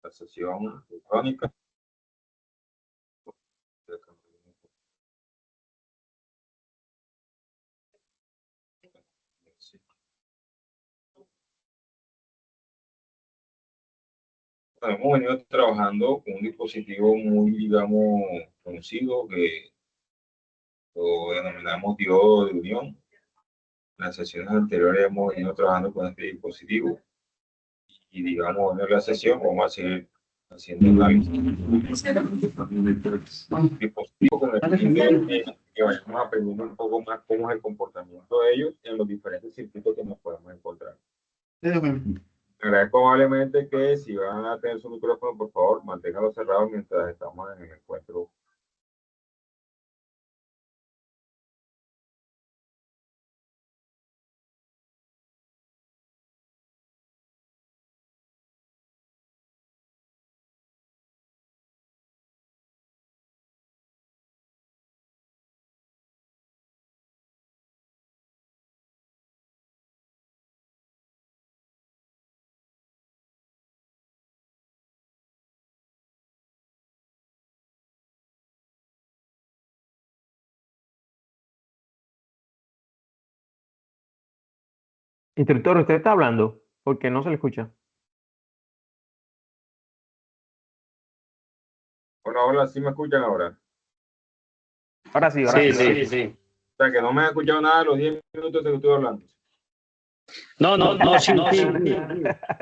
la sesión electrónica. Hemos venido trabajando con un dispositivo muy, digamos, conocido que lo denominamos diodo de unión. En las sesiones anteriores hemos venido trabajando con este dispositivo y, digamos, en la sesión vamos a seguir haciendo análisis. Dispositivo con el fin de que vayamos aprendiendo un poco más cómo es el comportamiento de ellos en los diferentes circuitos que nos podemos encontrar. Agradezco amablemente que si van a tener su micrófono, por favor, manténganlo cerrado mientras estamos en el encuentro. Instructor, ¿usted está hablando? Porque no se le escucha. Hola, hola, ¿sí me escuchan ahora? Ahora sí, ahora sí. Sí. O sea, que no me han escuchado nada de los 10 minutos de que estoy hablando. No, sí.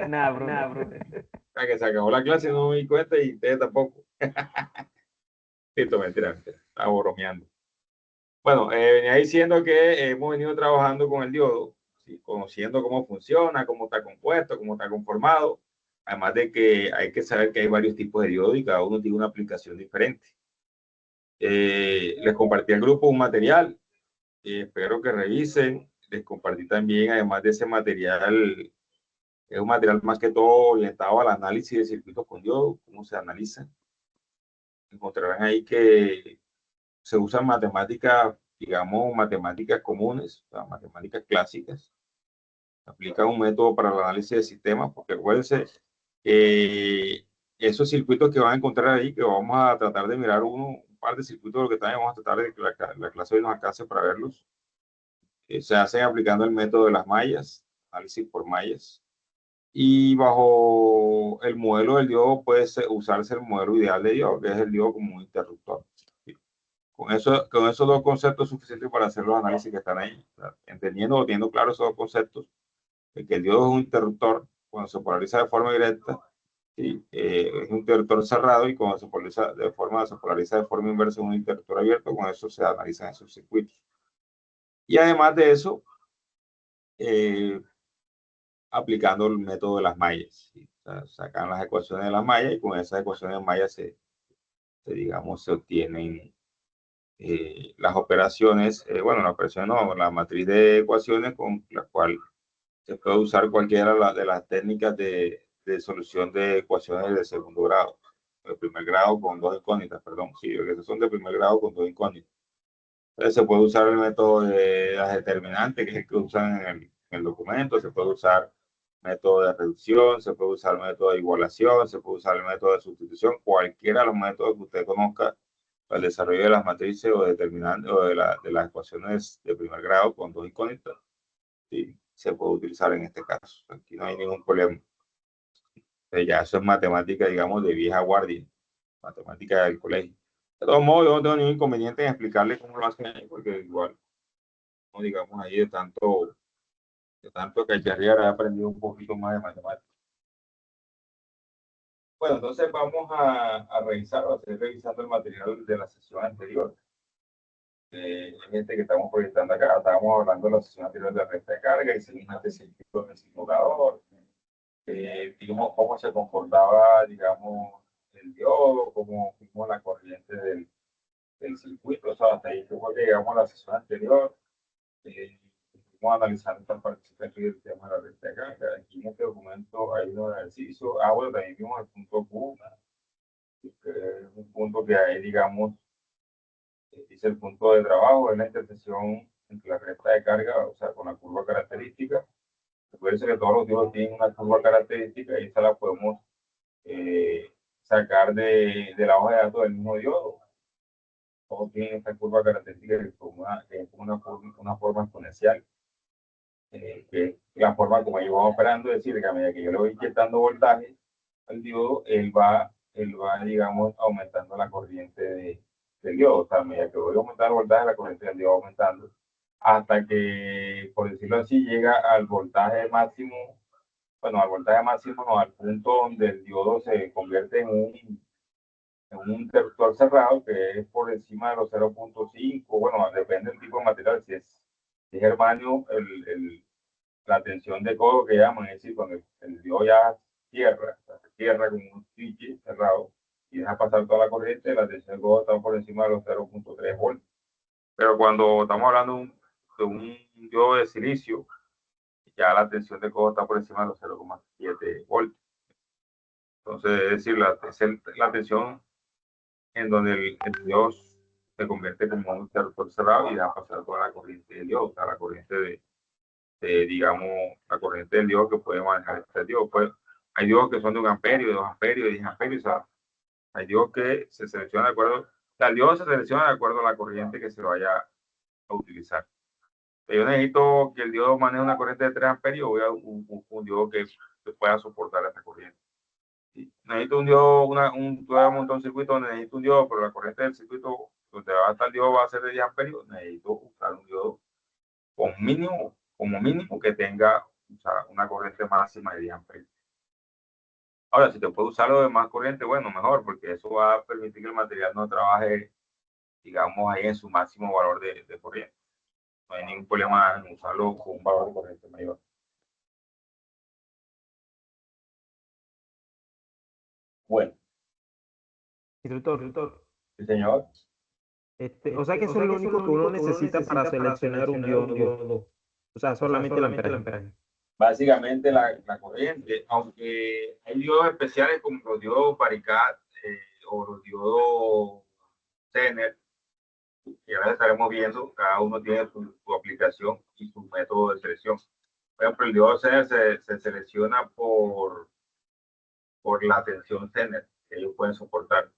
Nada, bro. O sea, que se acabó la clase y no me di cuenta y ustedes tampoco. Listo, mentira. Estaba bromeando. Bueno, venía diciendo que hemos venido trabajando con el diodo, ¿sí? Conociendo cómo funciona, cómo está compuesto, cómo está conformado. Además de que hay que saber que hay varios tipos de diodo y cada uno tiene una aplicación diferente. Les compartí al grupo un material. Espero que revisen. Les compartí también, además de ese material, es un material más que todo orientado al análisis de circuitos con diodo, cómo se analizan. Encontrarán ahí que se usan matemáticas, digamos, matemáticas comunes, o sea, matemáticas clásicas. Aplican un método para el análisis de sistemas, porque acuérdense que esos circuitos que van a encontrar ahí, que vamos a tratar de mirar un par de circuitos, lo que también vamos a tratar de que la clase hoy nos alcance para verlos. Se hacen aplicando el método de las mallas, análisis por mallas. Y bajo el modelo del diodo puede usarse el modelo ideal de diodo, que es el diodo como un interruptor. ¿Sí? Con esos dos conceptos suficientes para hacer los análisis que están ahí. Entendiendo o teniendo claro esos dos conceptos, de que el diodo es un interruptor cuando se polariza de forma directa, ¿sí? Es un interruptor cerrado, y cuando se polariza de forma inversa es un interruptor abierto. Con eso se analizan esos circuitos. Y además de eso, aplicando el método de las mallas, ¿sí? O sea, sacan las ecuaciones de las mallas y con esas ecuaciones de mallas digamos, se obtienen las operaciones, bueno, la operación no, la matriz de ecuaciones con la cual se puede usar cualquiera de las técnicas de solución de ecuaciones de segundo grado, de primer grado con dos incógnitas, perdón, sí, porque esos son de primer grado con dos incógnitas. Entonces se puede usar el método de las determinantes, que es el que usan en el documento. Se puede usar método de reducción, se puede usar el método de igualación, se puede usar el método de sustitución, cualquiera de los métodos que usted conozca para el desarrollo de las matrices o determinantes o de las ecuaciones de primer grado con dos incógnitas, ¿sí? Se puede utilizar en este caso. Aquí no hay ningún problema. Ya eso es matemática, digamos, de vieja guardia, matemática del colegio. De todos modos, yo no tengo ningún inconveniente en explicarles cómo lo hacen ahí, porque igual, no digamos ahí de tanto cacharrear, he aprendido un poquito más de matemáticas. Bueno, entonces vamos a revisar, a seguir revisando el material de la sesión anterior. En este que estamos proyectando acá, estábamos hablando de la sesión anterior de la recta de carga y seguimos de circuito del simulador. Vimos cómo se comportaba, digamos, el diodo, cómo la corriente del circuito. O sea, hasta ahí fue que llegamos a la sesión anterior. Vamos a analizar esta participación del tema de la recta de carga. Aquí en este documento hay un ejercicio. Bueno, también vimos el punto Q, que es un punto que ahí, digamos, dice el punto de trabajo, es la intersección entre la recta de carga, o sea, con la curva característica. Recuerden que todos los diodos tienen una curva característica y esa la podemos sacar de la hoja de datos del mismo diodo. Todos tienen esta curva característica que es una forma exponencial, que es la forma como ellos van operando, es decir, que a medida que yo le voy inyectando voltaje al diodo, él va, digamos, aumentando la corriente del diodo. O sea, a medida que voy aumentando el voltaje, la corriente del diodo va aumentando, hasta que, por decirlo así, llega al voltaje máximo, bueno, al voltaje máximo, no, al punto donde el diodo se convierte en un interruptor cerrado, que es por encima de los 0.5, bueno, depende del tipo de material, si es germanio, la tensión de codo que llaman, es decir, cuando el diodo ya cierra, o sea, se cierra con un switch cerrado y deja pasar toda la corriente, la tensión de codo está por encima de los 0.3 volts. Pero cuando estamos hablando de un diodo de silicio, ya la tensión de codo está por encima de los 0.7 volts. Entonces, es decir, la tensión en donde el Dios se convierte como un interruptor cerrado y deja pasar toda la corriente del Dios, o sea, la corriente digamos, la corriente del Dios que puede manejar este Dios. Pues, hay Dios que son de 1 amperio, de 2 amperios, de 10 amperios, o sea, hay Dios que se selecciona de acuerdo, o sea, el Dios se selecciona de acuerdo a la corriente que se vaya a utilizar. Yo necesito que el Dios maneje una corriente de 3 amperios, voy a un Dios que pueda soportar esa corriente. Necesito un diodo, voy a montar un circuito donde necesito un diodo, pero la corriente del circuito donde va a estar el diodo va a ser de 10 amperios, necesito usar un diodo como mínimo que tenga, o sea, una corriente máxima de 10 amperios. Ahora, si te puedo usar lo de más corriente, bueno, mejor, porque eso va a permitir que el material no trabaje, digamos, ahí en su máximo valor de corriente. No hay ningún problema en usarlo con un valor de corriente mayor. Bueno, Instructor, sí, señor. o sea que eso es lo único que uno necesita para seleccionar un diodo. O sea, solamente el amperaje. Básicamente la corriente, aunque hay diodos especiales como los diodos Varicat o los diodos Zener, que ahora estaremos viendo, cada uno tiene su aplicación y su método de selección. Por ejemplo, el diodo Zener se selecciona por la tensión Zener que ellos pueden soportar.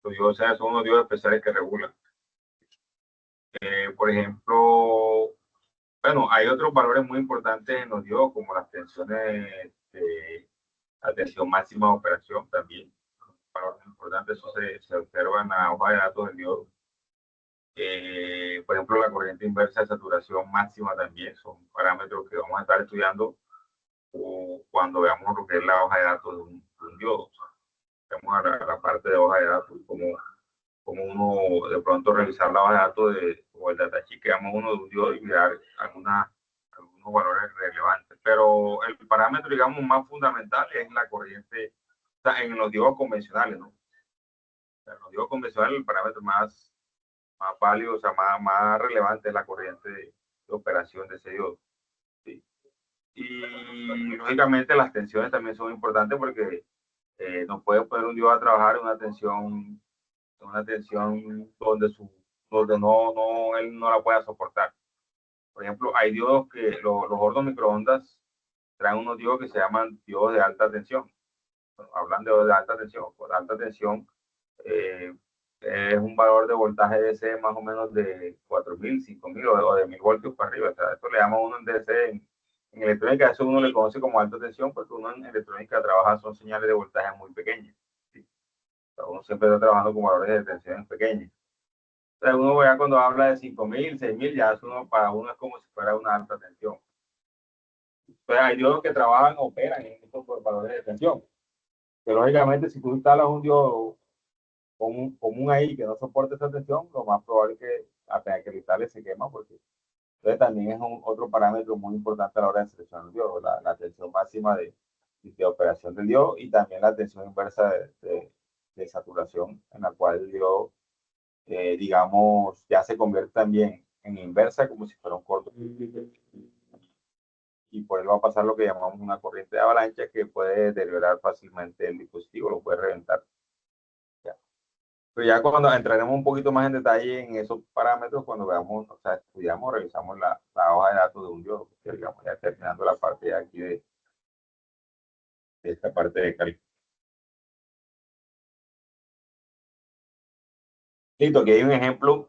Los diodos Zener son unos diodos especiales que regulan. Por ejemplo, bueno, hay otros valores muy importantes en los diodos, como las tensiones la tensión máxima de operación también. Valores importantes, eso se observa en la hoja de datos del diodo. Por ejemplo, la corriente inversa de saturación máxima también son parámetros que vamos a estar estudiando cuando veamos lo que es la hoja de datos de un diodo. O sea, vemos a la parte de hoja de datos, como uno de pronto revisar la hoja de datos o el datasheet que damos uno de un diodo y mirar algunos valores relevantes. Pero el parámetro, digamos, más fundamental es la corriente, o sea, en los diodos convencionales, ¿no? O sea, en los diodos convencionales el parámetro más válido, o sea, más relevante es la corriente de operación de ese diodo. ¿Sí? Y lógicamente las tensiones también son importantes porque no puede poner un diodo a trabajar en una tensión donde él no la pueda soportar. Por ejemplo, hay diodos que los hornos microondas traen unos diodos que se llaman diodos de alta tensión. Bueno, hablan de alta tensión. Por alta tensión es un valor de voltaje DC más o menos de 4.000, 5.000 o de 1.000 voltios para arriba. O sea, esto le llama uno en DC. En electrónica eso uno le conoce como alta tensión porque uno en electrónica trabaja son señales de voltaje muy pequeñas. ¿Sí? O sea, uno siempre está trabajando con valores de tensión pequeños. O sea, uno ya cuando habla de 5.000, 6.000, ya para uno es como si fuera una alta tensión. Pues hay diodos que trabajan, operan en estos valores de tensión. Pero lógicamente, si tú instalas un diodo común ahí que no soporte esa tensión, lo más probable es que apenas que lo instales se quema, porque entonces también es otro parámetro muy importante a la hora de seleccionar el diodo, la tensión máxima de operación del diodo y también la tensión inversa de saturación, en la cual el diodo, digamos, ya se convierte también en inversa, como si fuera un corto. Y por él va a pasar lo que llamamos una corriente de avalancha que puede deteriorar fácilmente el dispositivo, lo puede reventar. Ya. Pero ya cuando entraremos un poquito más en detalle en esos parámetros, cuando veamos, o sea, estudiamos, revisamos la hoja de datos de un diodo, digamos, ya terminando la parte de aquí de esta parte de cálculo. Listo, aquí hay un ejemplo.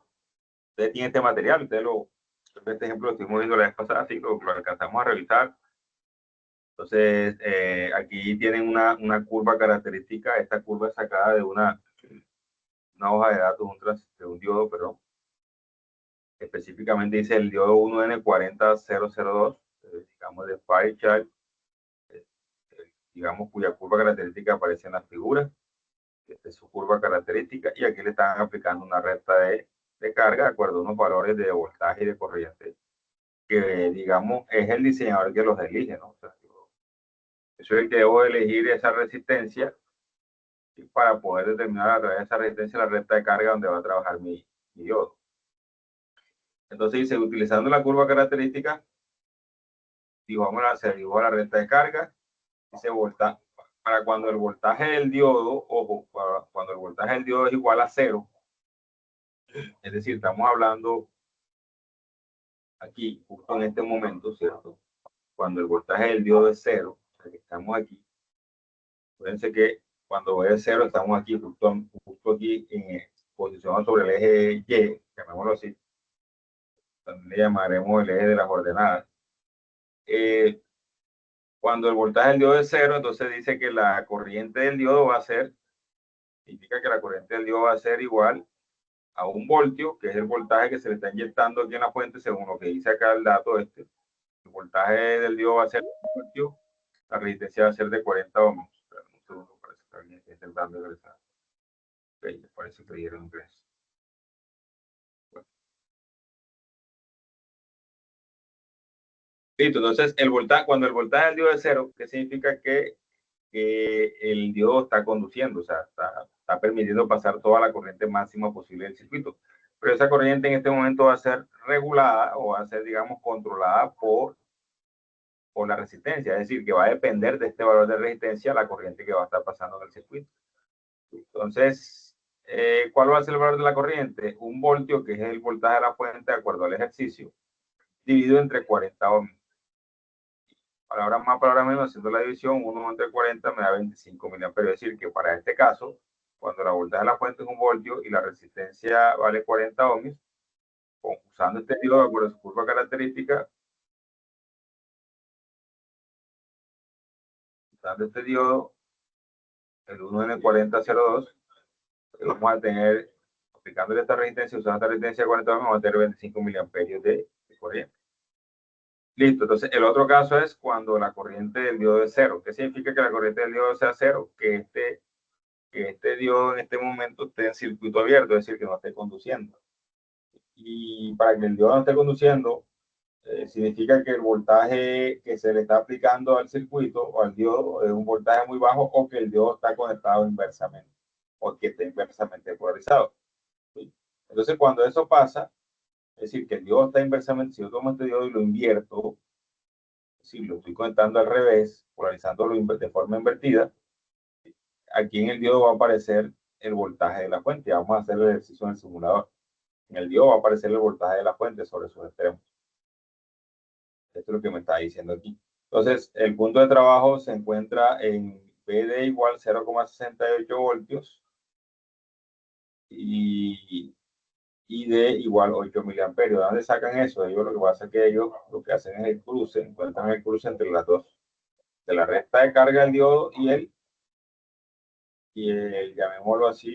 Usted tiene este material, este ejemplo lo estuvimos viendo la vez pasada, así que lo alcanzamos a revisar. Entonces, aquí tienen una curva característica. Esta curva es sacada de una hoja de datos, de un diodo, perdón. Específicamente dice el diodo 1N40002, digamos de Fairchild, digamos cuya curva característica aparece en la figura. Esta es su curva característica y aquí le están aplicando una recta de carga de acuerdo a unos valores de voltaje y de corriente que, digamos, es el diseñador que los elige, ¿no? O sea, yo soy el que debo elegir esa resistencia para poder determinar a través de esa resistencia la recta de carga donde va a trabajar mi diodo. Entonces dice, utilizando la curva característica, se dibuja la recta de carga y se volta para cuando el voltaje del diodo, ojo, cuando el voltaje del diodo es igual a 0, es decir, estamos hablando aquí, justo en este momento, ¿cierto? Cuando el voltaje del diodo es 0, o sea que estamos aquí. Fíjense que cuando es 0, estamos aquí, justo aquí, posicionado sobre el eje Y, llamémoslo así. También le llamaremos el eje de las ordenadas. Cuando el voltaje del diodo es 0, entonces dice que la corriente del diodo va a ser, indica que la corriente del diodo va a ser igual a 1 voltio, que es el voltaje que se le está inyectando aquí en la fuente, según lo que dice acá el dato este. El voltaje del diodo va a ser 1 voltio, la resistencia va a ser de 40 ohms. Un segundo, parece que alguien está intentando ingresar. Ok, parece que dieron ingreso. Bueno. Listo, entonces cuando el voltaje del diodo es 0, ¿qué significa? Que el diodo está conduciendo, o sea, está permitiendo pasar toda la corriente máxima posible del circuito. Pero esa corriente en este momento va a ser regulada o va a ser, digamos, controlada por la resistencia, es decir, que va a depender de este valor de resistencia la corriente que va a estar pasando en el circuito. Entonces, ¿cuál va a ser el valor de la corriente? 1 voltio, que es el voltaje de la fuente de acuerdo al ejercicio, dividido entre 40 ohms. Palabra más, palabra menos, haciendo la división, 1 entre 40 me da 25 miliamperios. Es decir, que para este caso, cuando la voltaje de la fuente es 1 voltio y la resistencia vale 40 ohms, usando este diodo de acuerdo a su curva característica, usando este diodo, el 1N4002, vamos a tener, aplicándole esta resistencia, usando esta resistencia de 40 ohms, vamos a tener 25 miliamperios de corriente. Listo, entonces el otro caso es cuando la corriente del diodo es 0. ¿Qué significa que la corriente del diodo sea 0? Que este diodo en este momento esté en circuito abierto, es decir, que no esté conduciendo. Y para que el diodo no esté conduciendo, significa que el voltaje que se le está aplicando al circuito o al diodo es un voltaje muy bajo, o que el diodo está conectado inversamente, o que está inversamente polarizado. ¿Sí? Entonces, cuando eso pasa, es decir, que el diodo está inversamente, si yo tomo este diodo y lo invierto, si lo estoy conectando al revés, polarizándolo de forma invertida, aquí en el diodo va a aparecer el voltaje de la fuente. Vamos a hacer el ejercicio en el simulador. En el diodo va a aparecer el voltaje de la fuente sobre sus extremos. Esto es lo que me está diciendo aquí. Entonces, el punto de trabajo se encuentra en BD igual 0,68 voltios y D igual 8 miliamperios. ¿De dónde sacan eso? Ellos lo que pasa es que ellos lo que hacen es el cruce, encuentran el cruce entre las dos, de la recta de carga del diodo llamémoslo así,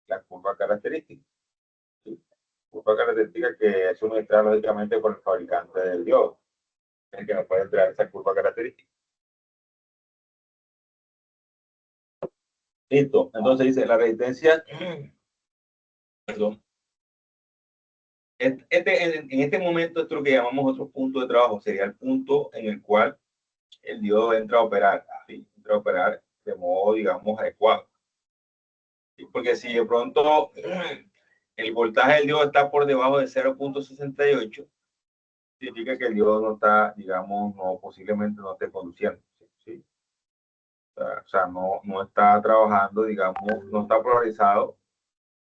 la curva característica. ¿Sí? Curva característica que es suministrada lógicamente por el fabricante del diodo, el que nos puede entregar esa curva característica. Listo. Entonces dice la resistencia, perdón. En este momento, esto es lo que llamamos otro punto de trabajo, sería el punto en el cual el diodo entra a operar, ¿sí? Entra a operar de modo, digamos, adecuado. ¿Sí? Porque si de pronto el voltaje del diodo está por debajo de 0,68, significa que el diodo no está, digamos, posiblemente no esté conduciendo. ¿Sí? O sea, no está trabajando, digamos, no está polarizado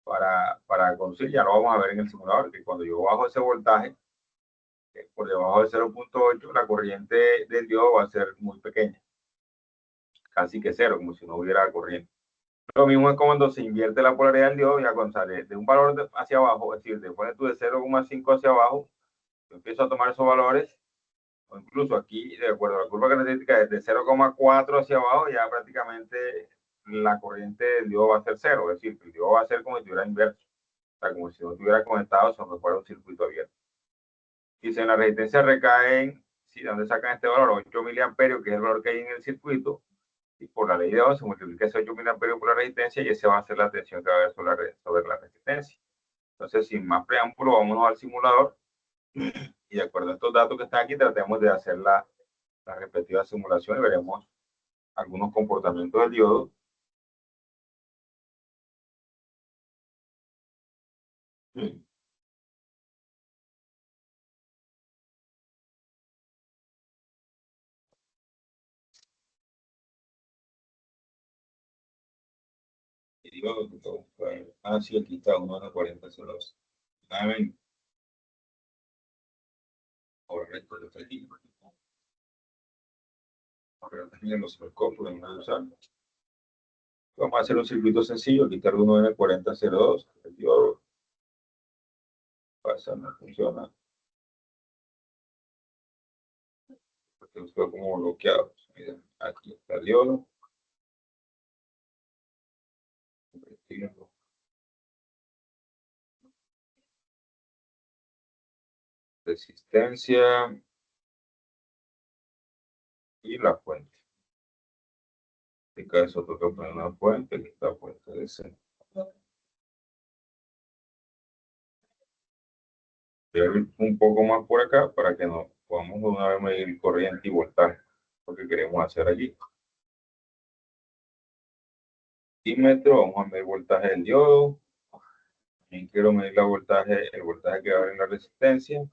para conducir. Ya lo vamos a ver en el simulador, que cuando yo bajo ese voltaje, por debajo de 0,8, la corriente del diodo va a ser muy pequeña, casi que cero, como si no hubiera corriente. Lo mismo es cuando se invierte la polaridad del diodo, ya cuando sale de un valor hacia abajo, es decir, después tú de 0,5 hacia abajo, yo empiezo a tomar esos valores, o incluso aquí, de acuerdo a la curva característica, desde 0,4 hacia abajo, ya prácticamente la corriente del diodo va a ser cero, es decir, el diodo va a ser como si estuviera inverso, o sea, como si no estuviera conectado, sino que fuera un circuito abierto. Y si en la resistencia recaen, si ¿de dónde sacan este valor? 8 miliamperios, que es el valor que hay en el circuito, y por la ley de Ohm se multiplica ese 8 miliamperios por la resistencia y ese va a ser la tensión que va a haber sobre la resistencia. Entonces, sin más preámbulo, vámonos al simulador y de acuerdo a estos datos que están aquí, tratemos de hacer la respectiva simulación y veremos algunos comportamientos del diodo. Y digo, sí, aquí está uno de 40,02. Ahora esto está aquí. Ahora también los copos podemos usar. Vamos a hacer un circuito sencillo, quitar uno en el 40,02. El diodo pasa, no funciona. Porque los veo como bloqueados. Miren, aquí está el diodo. Resistencia y la fuente. En este caso toca poner una fuente, que está fuente de C. Voy a ir un poco más por acá para que nos podamos de una vez medir corriente y voltaje, lo que queremos hacer allí. Metro, vamos a medir voltaje del diodo. También quiero medir el voltaje que va a haber en la resistencia.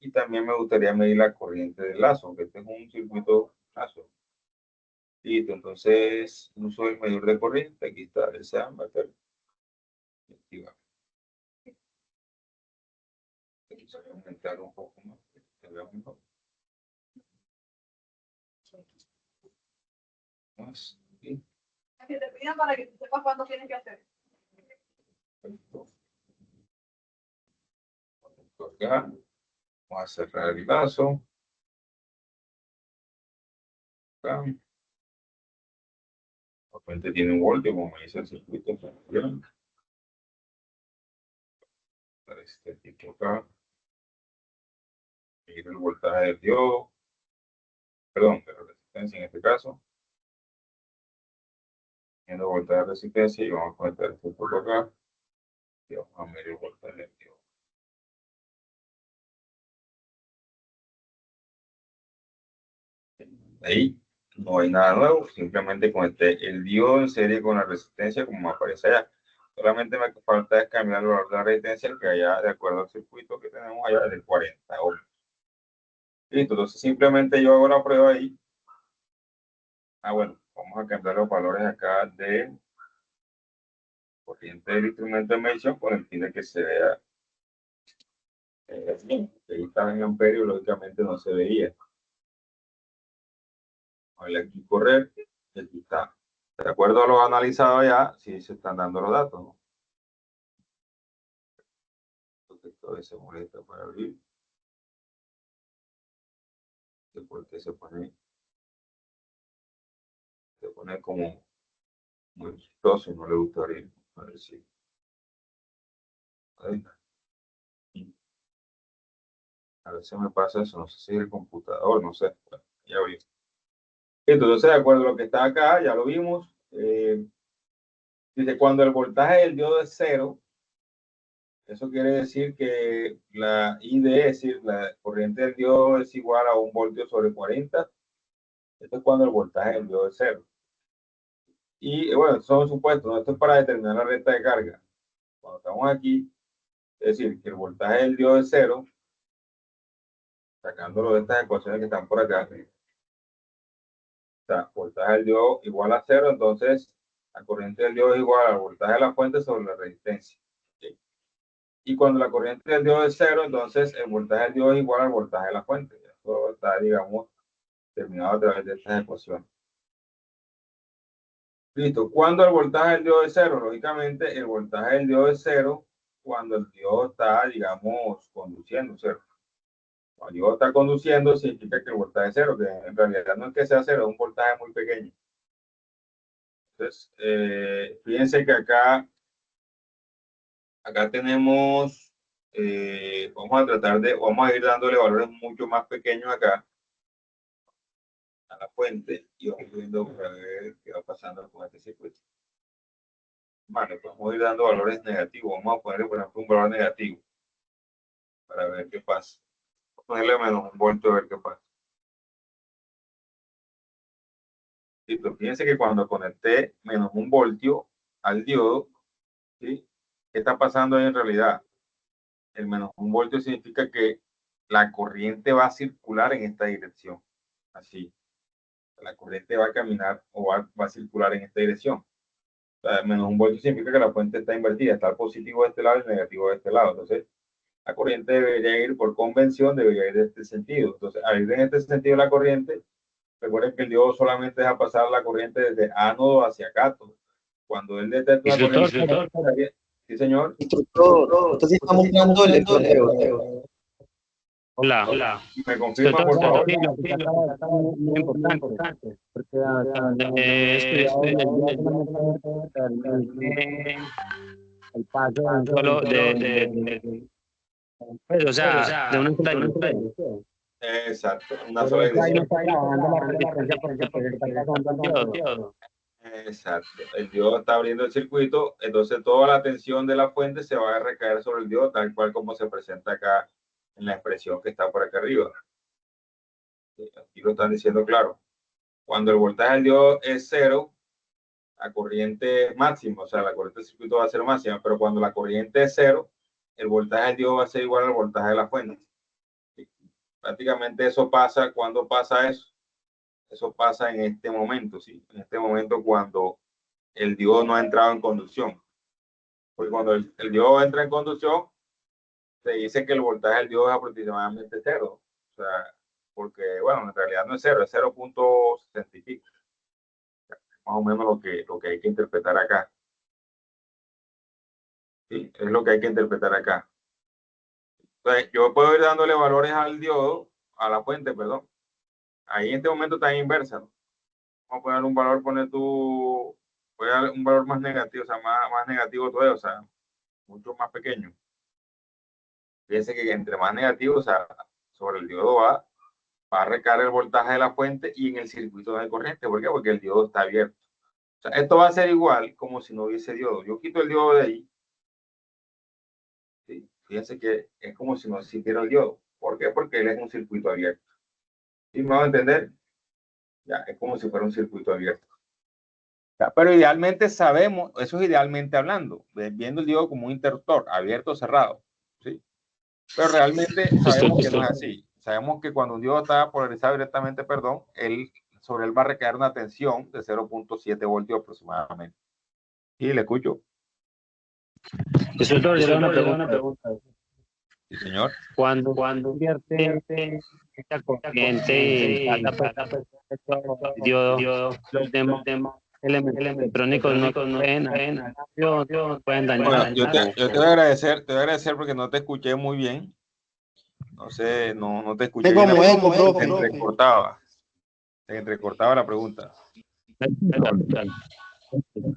Y también me gustaría medir la corriente del lazo, que este es un circuito lazo. Listo, entonces uso el medidor de corriente. Aquí está ese ammeter. Activa. Aquí se va a aumentar un poco más, que se vea mejor. Más. ¿Sí? Que te pidan para que tú sepas cuándo tienes que hacer. Acá. Vamos a cerrar el lazo. Acá. La fuente tiene un voltio, como me dice el circuito. Para este tipo acá. Medir el voltaje del diodo. Perdón, de la resistencia en este caso. Viendo voltaje de resistencia y vamos a conectar este punto acá. Y vamos a medir el voltaje del diodo. Ahí no hay nada nuevo, simplemente conecté el diodo en serie con la resistencia como me aparece allá. Solamente me falta es cambiar el valor de la resistencia que haya de acuerdo al circuito que tenemos allá de 40 ohms. Listo, entonces simplemente yo hago la prueba ahí. Bueno, vamos a cambiar los valores acá de corriente del instrumento de medición con el fin de que se vea bien. Ahí estaba en amperio, lógicamente no se veía. Voy a aquí correr, y aquí está. De acuerdo a lo analizado ya, sí se están dando los datos, ¿no? Entonces todavía se molesta para abrir. Porque se pone como muy chistoso y no le gusta abrir. A ver si. Ahí. A veces me pasa eso, no sé si es el computador, no sé. Bueno, ya abrí. Entonces, de acuerdo a lo que está acá, ya lo vimos. Dice, cuando el voltaje del diodo es cero, eso quiere decir que la ID, es decir, la corriente del diodo es igual a 1 voltio sobre 40. Esto es cuando el voltaje del diodo es cero. Y bueno, son supuestos, ¿no? Esto es para determinar la recta de carga. Cuando estamos aquí, es decir, que el voltaje del diodo es cero, sacándolo de estas ecuaciones que están por acá. O sea, voltaje del diodo igual a cero, entonces la corriente del diodo es igual al voltaje de la fuente sobre la resistencia. ¿Sí? Y cuando la corriente del diodo es cero, entonces el voltaje del diodo es igual al voltaje de la fuente. Eso está, digamos, terminado a través de estas ecuaciones. Listo. ¿Cuándo el voltaje del diodo es cero? Lógicamente, el voltaje del diodo es cero cuando el diodo está, digamos, conduciendo cero. Cuando el diodo está conduciendo, significa que el voltaje es cero, que en realidad no es que sea cero, es un voltaje muy pequeño. Entonces, fíjense que acá tenemos, vamos a ir dándole valores mucho más pequeños acá a la fuente y vamos viendo para ver qué va pasando con este circuito. Vale, pues vamos a ir dando valores negativos. Vamos a ponerle, por ejemplo, un valor negativo para ver qué pasa. Vamos a ponerle menos un voltio a ver qué pasa. Y pues fíjense que cuando conecté menos un voltio al diodo, ¿sí? ¿Qué está pasando ahí en realidad? El menos un voltio significa que la corriente va a circular en esta dirección. Así. La corriente va a caminar o va a circular en esta dirección. O sea, menos un voltio significa que la fuente está invertida, está el positivo de este lado y el negativo de este lado. Entonces, la corriente debería ir por convención, debería ir de este sentido. Entonces, al ir en este sentido la corriente, recuerden que el diodo solamente deja pasar la corriente desde ánodo hacia cátodo. Cuando él detecta una corriente, sí, señor. Instructor, entonces estamos mostrando el electrodeo. Hola. ¿Me confirma, por favor? Muy importante. Porque el paso solo pues, o sea, de una sola dirección. Exacto, una sola Ahí no dirección. está grabando la resistencia porque está pasando el diodo. Exacto, el diodo está abriendo el circuito, entonces toda la tensión de la fuente se va a recaer sobre el diodo, tal cual como se presenta acá en la expresión que está por acá arriba. Aquí lo están diciendo claro. Cuando el voltaje del diodo es cero, la corriente es máxima, o sea, la corriente del circuito va a ser máxima, pero cuando la corriente es cero, el voltaje del diodo va a ser igual al voltaje de la fuente. Prácticamente eso pasa, ¿cuándo pasa eso? Eso pasa en este momento, ¿sí? En este momento cuando el diodo no ha entrado en conducción. Porque cuando el diodo entra en conducción, se dice que el voltaje del diodo es aproximadamente cero. O sea, porque, bueno, en realidad no es cero, es 0.60 y pico. Más o menos lo que hay que interpretar acá. ¿Sí? Es lo que hay que interpretar acá. Entonces, yo puedo ir dándole valores al diodo, a la fuente, perdón. Ahí en este momento está en inversa, ¿no? Vamos a poner un valor, voy a dar un valor más negativo, o sea, más negativo todavía, o sea, mucho más pequeño. Fíjense que entre más negativo, o sea, sobre el diodo va a recargar el voltaje de la fuente y en el circuito de corriente. ¿Por qué? Porque el diodo está abierto. O sea, esto va a ser igual como si no hubiese diodo. Yo quito el diodo de ahí. ¿Sí? Fíjense que es como si no existiera el diodo. ¿Por qué? Porque él es un circuito abierto. ¿Sí me van a entender? Ya, es como si fuera un circuito abierto. Ya, pero idealmente sabemos, eso es idealmente hablando, viendo el diodo como un interruptor, abierto o cerrado. ¿Sí? Pero realmente sabemos que no es así. Sabemos que cuando un diodo está polarizado directamente, perdón, sobre él va a recaer una tensión de 0.7 voltios aproximadamente. Y le escucho. Eso yo le una pregunta. Sí, señor. Cuando invierte esta corriente y diodo, los demás elementos electrónicos no pueden dañar. Bueno, yo te voy a agradecer porque no te escuché muy bien. No sé, no te escuché bien. Se entrecortaba la pregunta.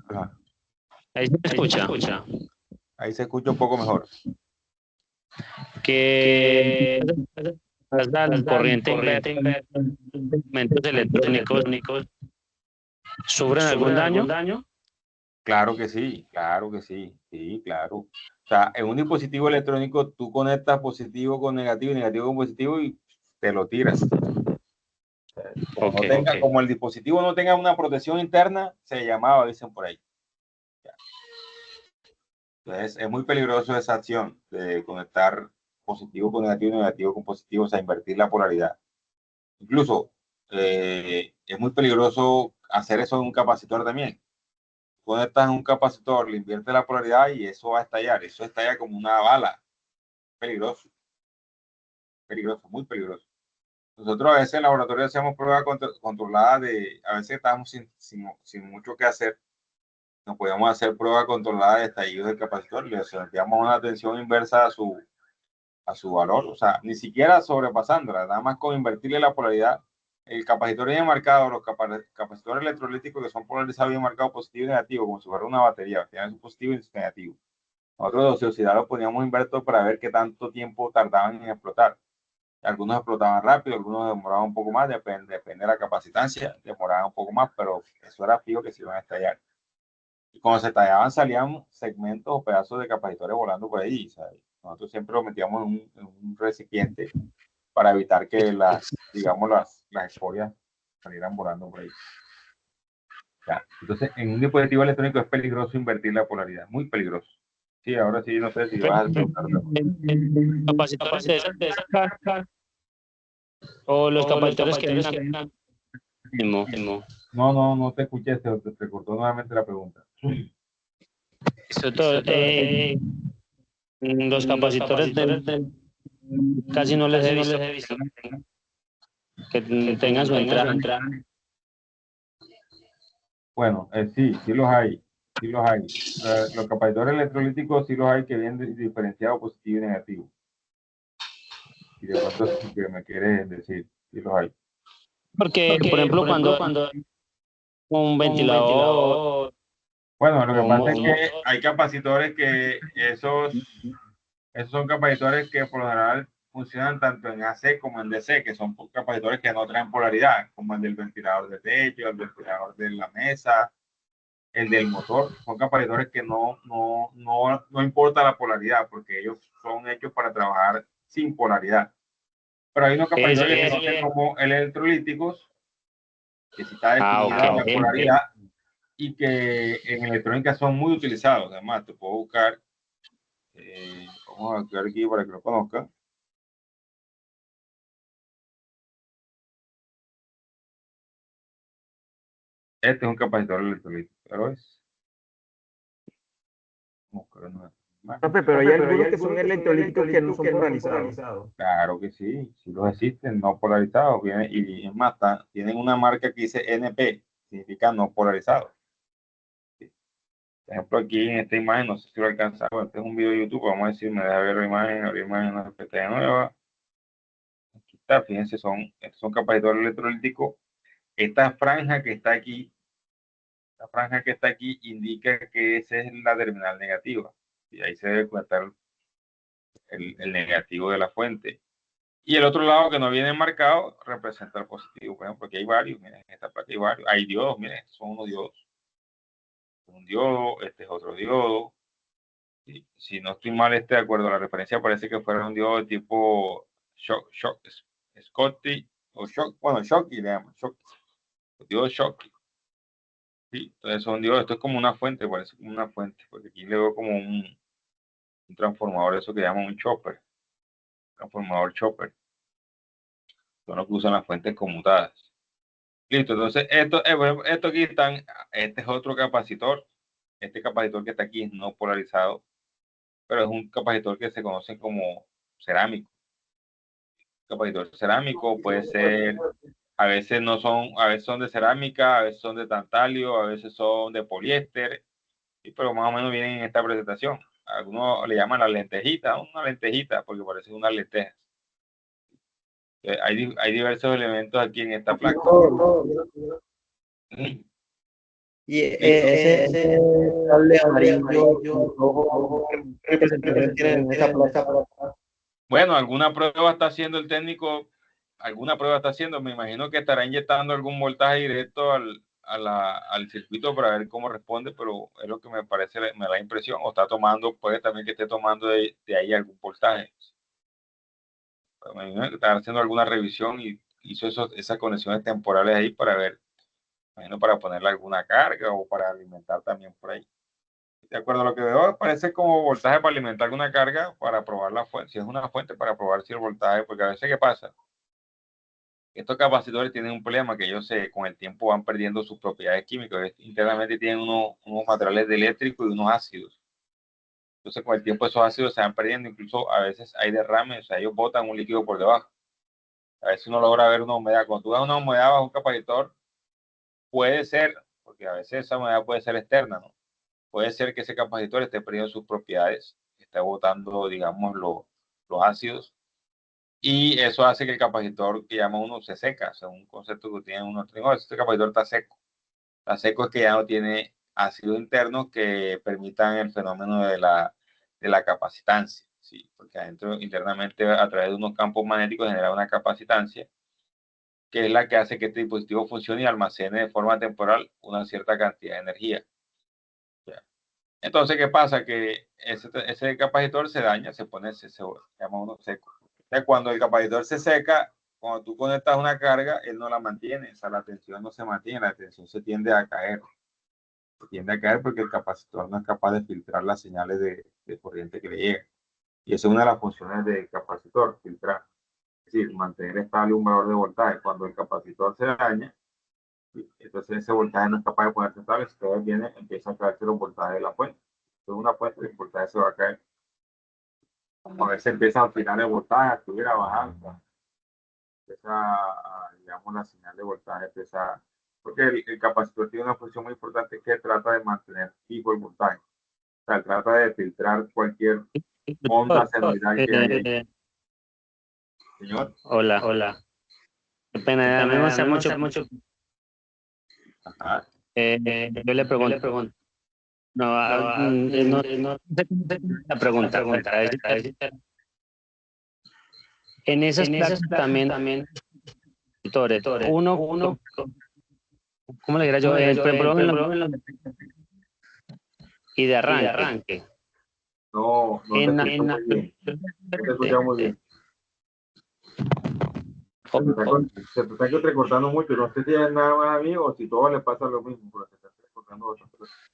Ajá. Ahí se escucha. Ahí se escucha un poco mejor. Que la corriente elementos electrónicos sufren algún daño. Claro que sí, sí, claro. O sea, en un dispositivo electrónico tú conectas positivo con negativo y negativo con positivo y te lo tiras. Como el dispositivo no tenga una protección interna, se llamaba, dicen por ahí. Entonces, es muy peligroso esa acción de conectar positivo con negativo y negativo con positivo, o sea, invertir la polaridad. Incluso, es muy peligroso hacer eso en un capacitor también. Conectas en un capacitor, le inviertes la polaridad y eso va a estallar. Eso estalla como una bala. Peligroso. Peligroso, muy peligroso. Nosotros a veces en el laboratorio hacemos pruebas controladas a veces estamos sin mucho que hacer no podíamos hacer prueba controlada de estallidos del capacitor, le sometíamos una tensión inversa a su valor, o sea, ni siquiera sobrepasándola, nada más con invertirle la polaridad. El capacitor bien marcado, los capacitores electrolíticos que son polarizados bien marcados positivo y negativo, como si fuera una batería, tienen su positivo y su negativo. Nosotros de ociosidad los poníamos inversos para ver qué tanto tiempo tardaban en explotar. Algunos explotaban rápido, algunos demoraban un poco más, depende de la capacitancia, demoraban un poco más, pero eso era fijo que se iban a estallar. Y cuando se estallaban salían segmentos o pedazos de capacitores volando por ahí, ¿sabes? Nosotros siempre lo metíamos en un recipiente para evitar que digamos, las escorias salieran volando por ahí. Ya. Entonces, en un dispositivo electrónico es peligroso invertir la polaridad, muy peligroso. Sí, ahora sí, no sé si vas a preguntar. Capacitores de esa caja o los capacitores que vienen mismo. No te escuché, te cortó nuevamente la pregunta. Instructor, los capacitores casi no les he visto que tengan su entrada. Bueno, sí los hay. Sí los hay. Los capacitores electrolíticos sí los hay que vienen diferenciados positivo y negativo. Y de pronto sí que me quieres decir, sí los hay. Porque por ejemplo, cuando un ventilador. Bueno, lo que pasa es que hay capacitores que esos son capacitores que por lo general funcionan tanto en AC como en DC, que son capacitores que no traen polaridad, como el del ventilador de techo, el ventilador de la mesa, el del motor. Son capacitores que no importa la polaridad, porque ellos son hechos para trabajar sin polaridad. Pero hay unos capacitores que se conocen como electrolíticos, que sí está definida la polaridad y que en electrónica son muy utilizados. Además, te puedo buscar, vamos a buscar aquí para que lo conozcan. Este es un capacitor electrolítico, pero es. Profe, pero hay algunos que son electrolíticos que no son polarizados. Claro que sí los existen, no polarizados. Y es más, tienen una marca que dice NP, significa no polarizado. Sí. Por ejemplo, aquí en esta imagen, no sé si lo alcanza. Bueno, este es un video de YouTube, vamos a decir, me deja ver la imagen, abrir imagen, una pestaña nueva. Aquí está, fíjense, estos son capacitores electrolíticos. Esta franja que está aquí, indica que esa es la terminal negativa. Y ahí se debe conectar el negativo de la fuente. Y el otro lado que no viene marcado representa el positivo. Por ejemplo, aquí hay varios, miren, en esta parte hay varios. Hay diodos, miren, son unos diodos. Un diodo, este es otro diodo. Y si no estoy mal, de acuerdo a la referencia, parece que fuera un diodo de tipo Schottky, o Shock, bueno, Schottky le llaman, Schottky. Diodo Schottky. Sí, entonces son diodos, esto es como una fuente, parece como una fuente, porque aquí le veo como un transformador, eso que llaman un chopper. Transformador chopper. Son los que usan las fuentes conmutadas. Listo, entonces esto aquí están, este es otro capacitor. Este capacitor que está aquí es no polarizado, pero es un capacitor que se conoce como cerámico. Capacitor cerámico puede ser, a veces no son, a veces son de cerámica, a veces son de tantalio, a veces son de poliéster, pero más o menos vienen en esta presentación. Algunos le llaman la lentejita, una lentejita, porque parece una lenteja. Hay diversos elementos aquí en esta placa. Y ese cable amarillo, rojo, ¿qué representación tiene en esa placa? Bueno, alguna prueba está haciendo el técnico, alguna prueba está haciendo, me imagino que estará inyectando algún voltaje directo al circuito para ver cómo responde, pero es lo que me parece, me da impresión, o está tomando, puede también que esté tomando de ahí algún voltaje. Pues me imagino que estará haciendo alguna revisión y hizo esas conexiones temporales ahí para ver, imagino para ponerle alguna carga o para alimentar también por ahí. De acuerdo a lo que veo, parece como voltaje para alimentar alguna carga para probar la fuente. Si es una fuente, para probar si el voltaje, porque a veces, ¿qué pasa? Estos capacitores tienen un problema que ellos con el tiempo van perdiendo sus propiedades químicas. Internamente tienen unos materiales de eléctrico y unos ácidos. Entonces, con el tiempo esos ácidos se van perdiendo. Incluso a veces hay derrames, o sea, ellos botan un líquido por debajo. A veces uno logra ver una humedad. Cuando tú ves una humedad bajo un capacitor, puede ser, porque a veces esa humedad puede ser externa, ¿no? puede ser que ese capacitor esté perdiendo sus propiedades, esté botando, digamos, los ácidos, y eso hace que el capacitor que llama uno se seca. O sea, un concepto que tiene uno, no, este capacitor está seco. Está seco es que ya no tiene ácidos internos que permitan el fenómeno de la capacitancia, ¿sí? Porque adentro, internamente, a través de unos campos magnéticos, genera una capacitancia, que es la que hace que este dispositivo funcione y almacene de forma temporal una cierta cantidad de energía. ¿Ya? Entonces, ¿qué pasa? Que ese capacitor se daña, se llama uno seco. Entonces, cuando el capacitor se seca, cuando tú conectas una carga, él no la mantiene, o sea, la tensión no se mantiene, la tensión se tiende a caer. Se tiende a caer porque el capacitor no es capaz de filtrar las señales de corriente que le llegan. Y esa es una de las funciones del capacitor, filtrar. Es decir, mantener estable un valor de voltaje. Cuando el capacitor se daña, entonces ese voltaje no es capaz de ponerse estable. Si todavía viene, empieza a caerse los voltajes de la fuente. Entonces una fuente, el voltaje se va a caer. A veces empieza a afinar el voltaje, a subir, a bajar. Digamos, la señal de voltaje empieza. Porque el capacitor tiene una función muy importante que trata de mantener fijo el voltaje. O sea, trata de filtrar cualquier onda senoidal que haya ahí. Señor. Hola. Qué pena, me gusta mucho. Ajá. Yo le pregunto. No sé cómo se la pregunta. En esas placas también, uno, ¿cómo le diría yo? Y de arranque. No te escucho muy bien. No te escuchas muy bien. Se te está entrecortando mucho. No sé si es nada más a mí o si todo le pasa lo mismo, pero se está entrecortando a otras personas.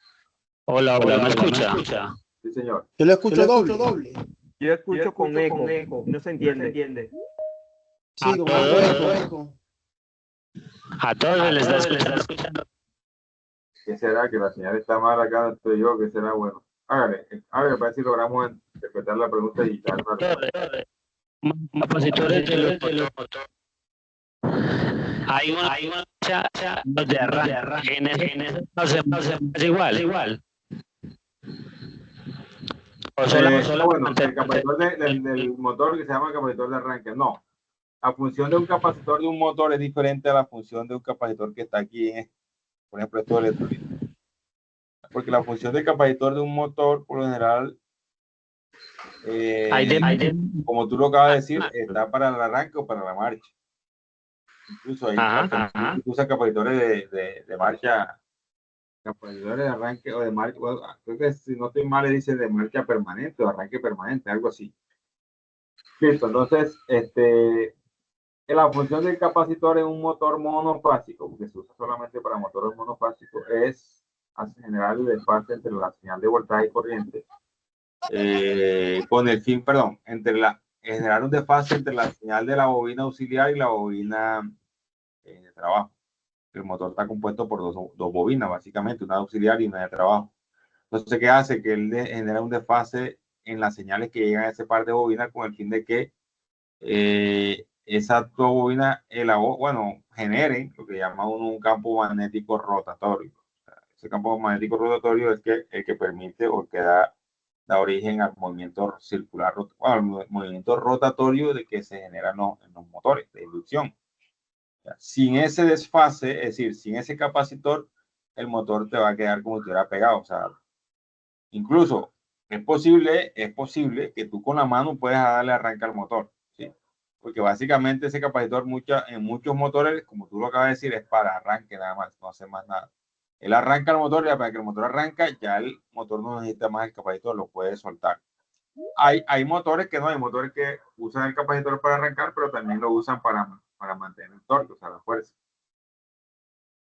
Hola, ¿me escucha? Sí, señor. Yo lo escucho doble. Yo escucho con eco, no se entiende. Sí, con eco. A todos les está escuchando. ¿Qué será? Que la señal está mal acá donde estoy yo. ¿Qué será? Bueno, hágale, para ver si logramos interpretar la pregunta y dar una respuesta. Compositores de los motores. Hay una de arranque. En eso no se igual. Bueno, el capacitor del motor que se llama capacitor de arranque, no. La función de un capacitor de un motor es diferente a la función de un capacitor que está aquí en, por ejemplo, esto electrolito. Porque la función del capacitor de un motor, por lo general, como tú lo acabas de decir, está para el arranque o para la marcha. Incluso hay usa capacitores de marcha, capacitores de arranque o de marcha. Bueno, creo que si no estoy mal, le dice de marcha permanente o arranque permanente, algo así. Listo, entonces, la función del capacitor en un motor monofásico, porque se usa solamente para motores monofásicos, es generar el desfase entre la señal de voltaje y corriente, con el fin, generar un desfase entre la señal de la bobina auxiliar y la bobina de trabajo. El motor está compuesto por dos bobinas, básicamente, una auxiliar y una de trabajo. Entonces, ¿qué hace? Que él genera un desfase en las señales que llegan a ese par de bobinas con el fin de que esas dos bobinas generen lo que llama un campo magnético rotatorio. O sea, ese campo magnético rotatorio es el que permite o que da origen al movimiento circular, al movimiento rotatorio de que se generan en los motores de inducción. O sea, sin ese desfase, es decir, sin ese capacitor, el motor te va a quedar como si estuviera pegado. O sea, incluso es posible que tú con la mano puedas darle arranque al motor, ¿sí? Porque básicamente ese capacitor en muchos motores, como tú lo acabas de decir, es para arranque nada más, no hace más nada. Él arranca el motor, ya para que el motor arranca, ya el motor no necesita más el capacitor, lo puede soltar. Hay motores que no, hay motores que usan el capacitor para arrancar, pero también lo usan para mantener el torque, o sea, la fuerza.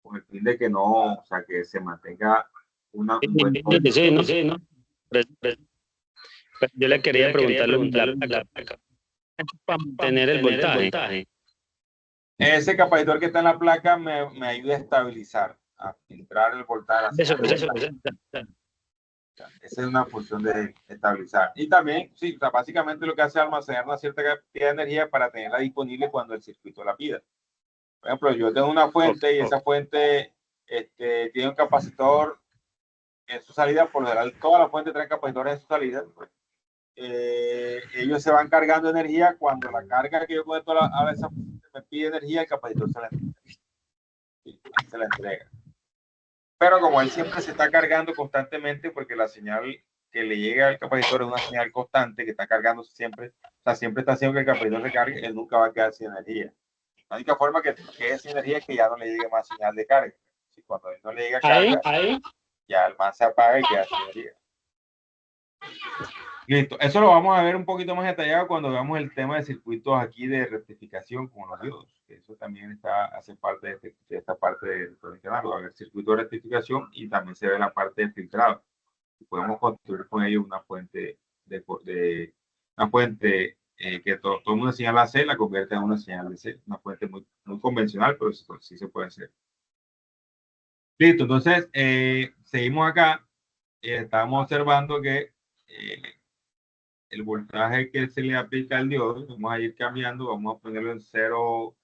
Con el fin de que no, o sea, que se mantenga un buen torque. Sí, ¿no? Yo le quería preguntar la placa para mantener el voltaje. Ese capacitor que está en la placa me ayuda a estabilizar, a filtrar el voltaje. Eso. Esa es una función de estabilizar. Y también, sí, o sea, básicamente lo que hace es almacenar una cierta cantidad de energía para tenerla disponible cuando el circuito la pida. Por ejemplo, yo tengo una fuente y esa fuente tiene un capacitor en su salida, por lo general, todas las fuentes traen capacitores en su salida. Ellos se van cargando energía. Cuando la carga que yo conecto a esa fuente me pide energía, el capacitor se la entrega. Pero como él siempre se está cargando constantemente, porque la señal que le llega al capacitor es una señal constante que está cargándose siempre, o sea, siempre está haciendo que el capacitor se cargue, él nunca va a quedar sin energía. La única forma que quede sin energía es que ya no le llegue más señal de carga. Si cuando él no le llega carga, ya el man se apaga y queda sin energía. Listo, eso lo vamos a ver un poquito más detallado cuando veamos el tema de circuitos aquí de rectificación con los diodos. Eso también hace parte de esta parte de electrónica análoga. Va a haber circuito de rectificación y también se ve la parte de filtrado. Podemos construir con ellos una fuente que toma una señal AC, la convierte en una señal de C. Una fuente muy, muy convencional, pero sí se puede hacer. Listo, entonces seguimos acá. Estamos observando que el voltaje que se le aplica al diodo, vamos a ir cambiando, vamos a ponerlo en 0,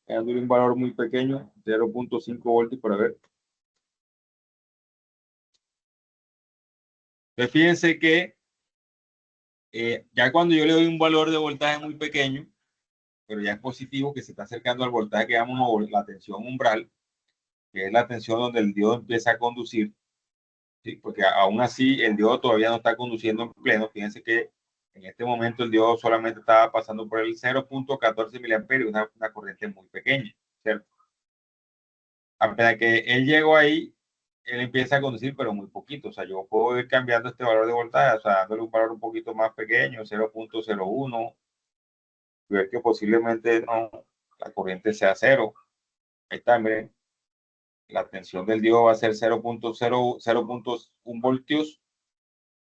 dándole un valor muy pequeño, 0.5 voltios para ver. Entonces fíjense que ya cuando yo le doy un valor de voltaje muy pequeño, pero ya es positivo, que se está acercando al voltaje que llamamos la tensión umbral, que es la tensión donde el diodo empieza a conducir, ¿sí? Porque aún así el diodo todavía no está conduciendo en pleno. Fíjense que en este momento el diodo solamente estaba pasando por el 0.14 miliamperios, una corriente muy pequeña, ¿cierto? Apenas que él llegó ahí, él empieza a conducir, pero muy poquito. O sea, yo puedo ir cambiando este valor de voltaje, o sea, dándole un valor un poquito más pequeño, 0.01, ver que posiblemente no, la corriente sea cero. Ahí está, miren. La tensión del diodo va a ser 0.1 voltios.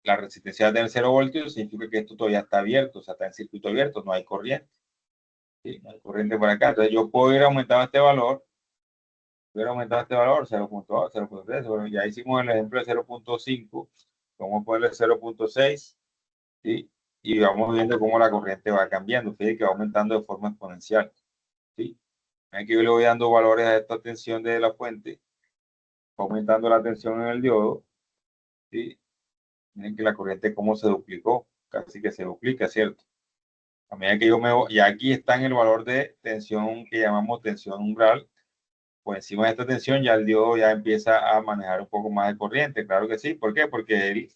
La resistencia va a tener 0 voltios, significa que esto todavía está abierto, o sea, está en circuito abierto, no hay corriente. ¿Sí? No hay corriente por acá. Entonces yo puedo ir aumentando este valor. Hubiera aumentado este valor, 0.2, 0.3. Bueno, ya hicimos el ejemplo de 0.5. Vamos a ponerle 0.6. ¿Sí? Y vamos viendo cómo la corriente va cambiando. Fíjense que va aumentando de forma exponencial. ¿Sí? Aquí yo le voy dando valores a esta tensión de la fuente. Va aumentando la tensión en el diodo. ¿Sí? Miren que la corriente cómo se duplicó. Casi que se duplica, ¿cierto? A medida que yo me voy, y aquí está en el valor de tensión que llamamos tensión umbral. Por encima de esta tensión ya el diodo ya empieza a manejar un poco más de corriente. Claro que sí. ¿Por qué? Porque él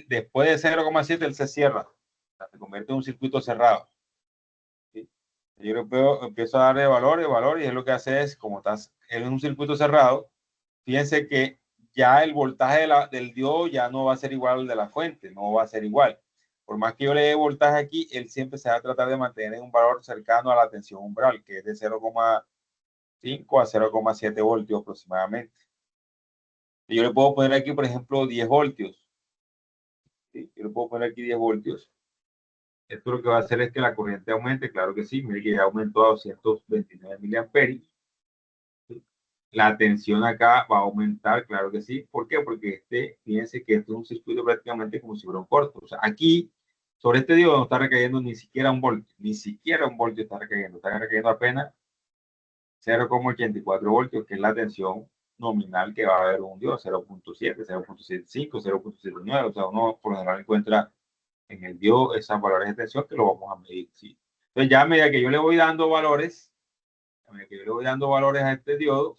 después de 0,7, él se cierra. O sea, se convierte en un circuito cerrado. ¿Sí? Yo empiezo a darle valores, y él lo que hace es, como él es un circuito cerrado, fíjense que ya el voltaje del diodo ya no va a ser igual al de la fuente, no va a ser igual. Por más que yo le dé voltaje aquí, él siempre se va a tratar de mantener un valor cercano a la tensión umbral, que es de 0,5 a 0,7 voltios aproximadamente. Y yo le puedo poner aquí, por ejemplo, 10 voltios. ¿Sí? Yo le puedo poner aquí 10 voltios. Esto lo que va a hacer es que la corriente aumente, claro que sí, mire que ya aumentó a 229 miliamperios. ¿Sí? La tensión acá va a aumentar, claro que sí. ¿Por qué? Porque fíjense que esto es un circuito prácticamente como si fuera un corto. O sea, aquí, sobre este diodo no está recayendo ni siquiera un voltio está recayendo apenas 0,84 voltios, que es la tensión nominal que va a haber un diodo, 0.7, 0.75, 0.79. O sea, uno por lo general encuentra en el diodo esas valores de tensión que lo vamos a medir. ¿Sí? Entonces, ya a medida que yo le voy dando valores, a este diodo,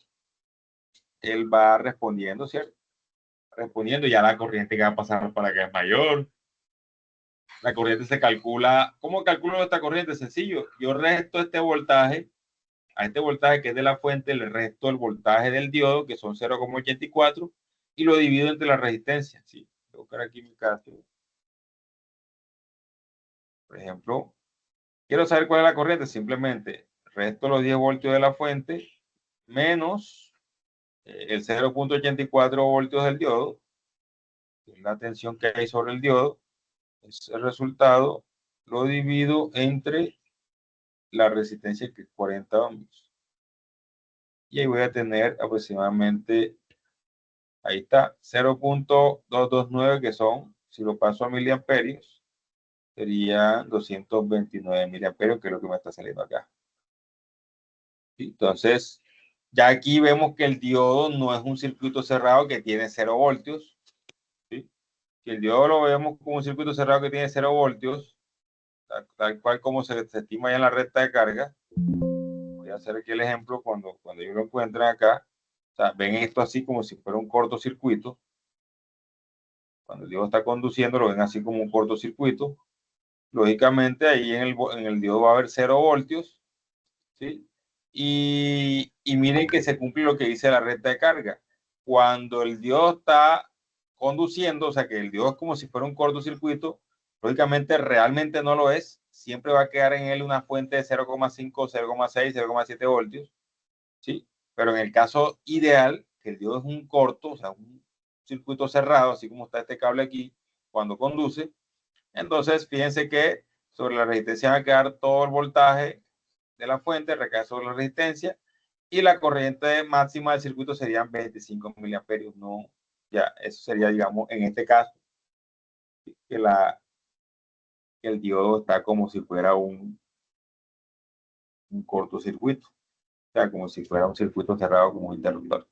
él va respondiendo, ¿cierto? Respondiendo, ya la corriente que va a pasar para acá es mayor. La corriente se calcula. ¿Cómo calculo esta corriente? Sencillo. Yo resto este voltaje, a este voltaje que es de la fuente, le resto el voltaje del diodo, que son 0,84, y lo divido entre las resistencias. ¿Sí? Voy a buscar aquí mi caso. Por ejemplo, quiero saber cuál es la corriente. Simplemente resto los 10 voltios de la fuente menos el 0.84 voltios del diodo, que es la tensión que hay sobre el diodo. Es el resultado, lo divido entre la resistencia, que es 40 ohms. Y ahí voy a tener aproximadamente, ahí está, 0.229, que son, si lo paso a miliamperios, sería 229 miliamperios, que es lo que me está saliendo acá. Entonces, Ya aquí vemos que el diodo no es un circuito cerrado que tiene 0 voltios. ¿Sí? Si el diodo lo vemos como un circuito cerrado que tiene 0 voltios, tal cual como se estima ya en la recta de carga, voy a hacer aquí el ejemplo cuando ellos lo encuentren acá. O sea, ven esto así como si fuera un cortocircuito. Cuando el diodo está conduciendo, lo ven así como un cortocircuito. Lógicamente, ahí en el diodo va a haber 0 voltios. ¿Sí? Y miren que se cumple lo que dice la recta de carga. Cuando el diodo está conduciendo, o sea que el diodo es como si fuera un cortocircuito, lógicamente realmente no lo es. Siempre va a quedar en él una fuente de 0,5, 0,6, 0,7 voltios. ¿Sí? Pero en el caso ideal, que el diodo es un corto, o sea, un circuito cerrado, así como está este cable aquí, cuando conduce, entonces fíjense que sobre la resistencia va a quedar todo el voltaje de la fuente, recae sobre la resistencia, y la corriente máxima del circuito serían 25 miliamperios. No, ya, eso sería, digamos, en este caso, que, que el diodo está como si fuera un cortocircuito, o sea, como si fuera un circuito cerrado como un interruptor.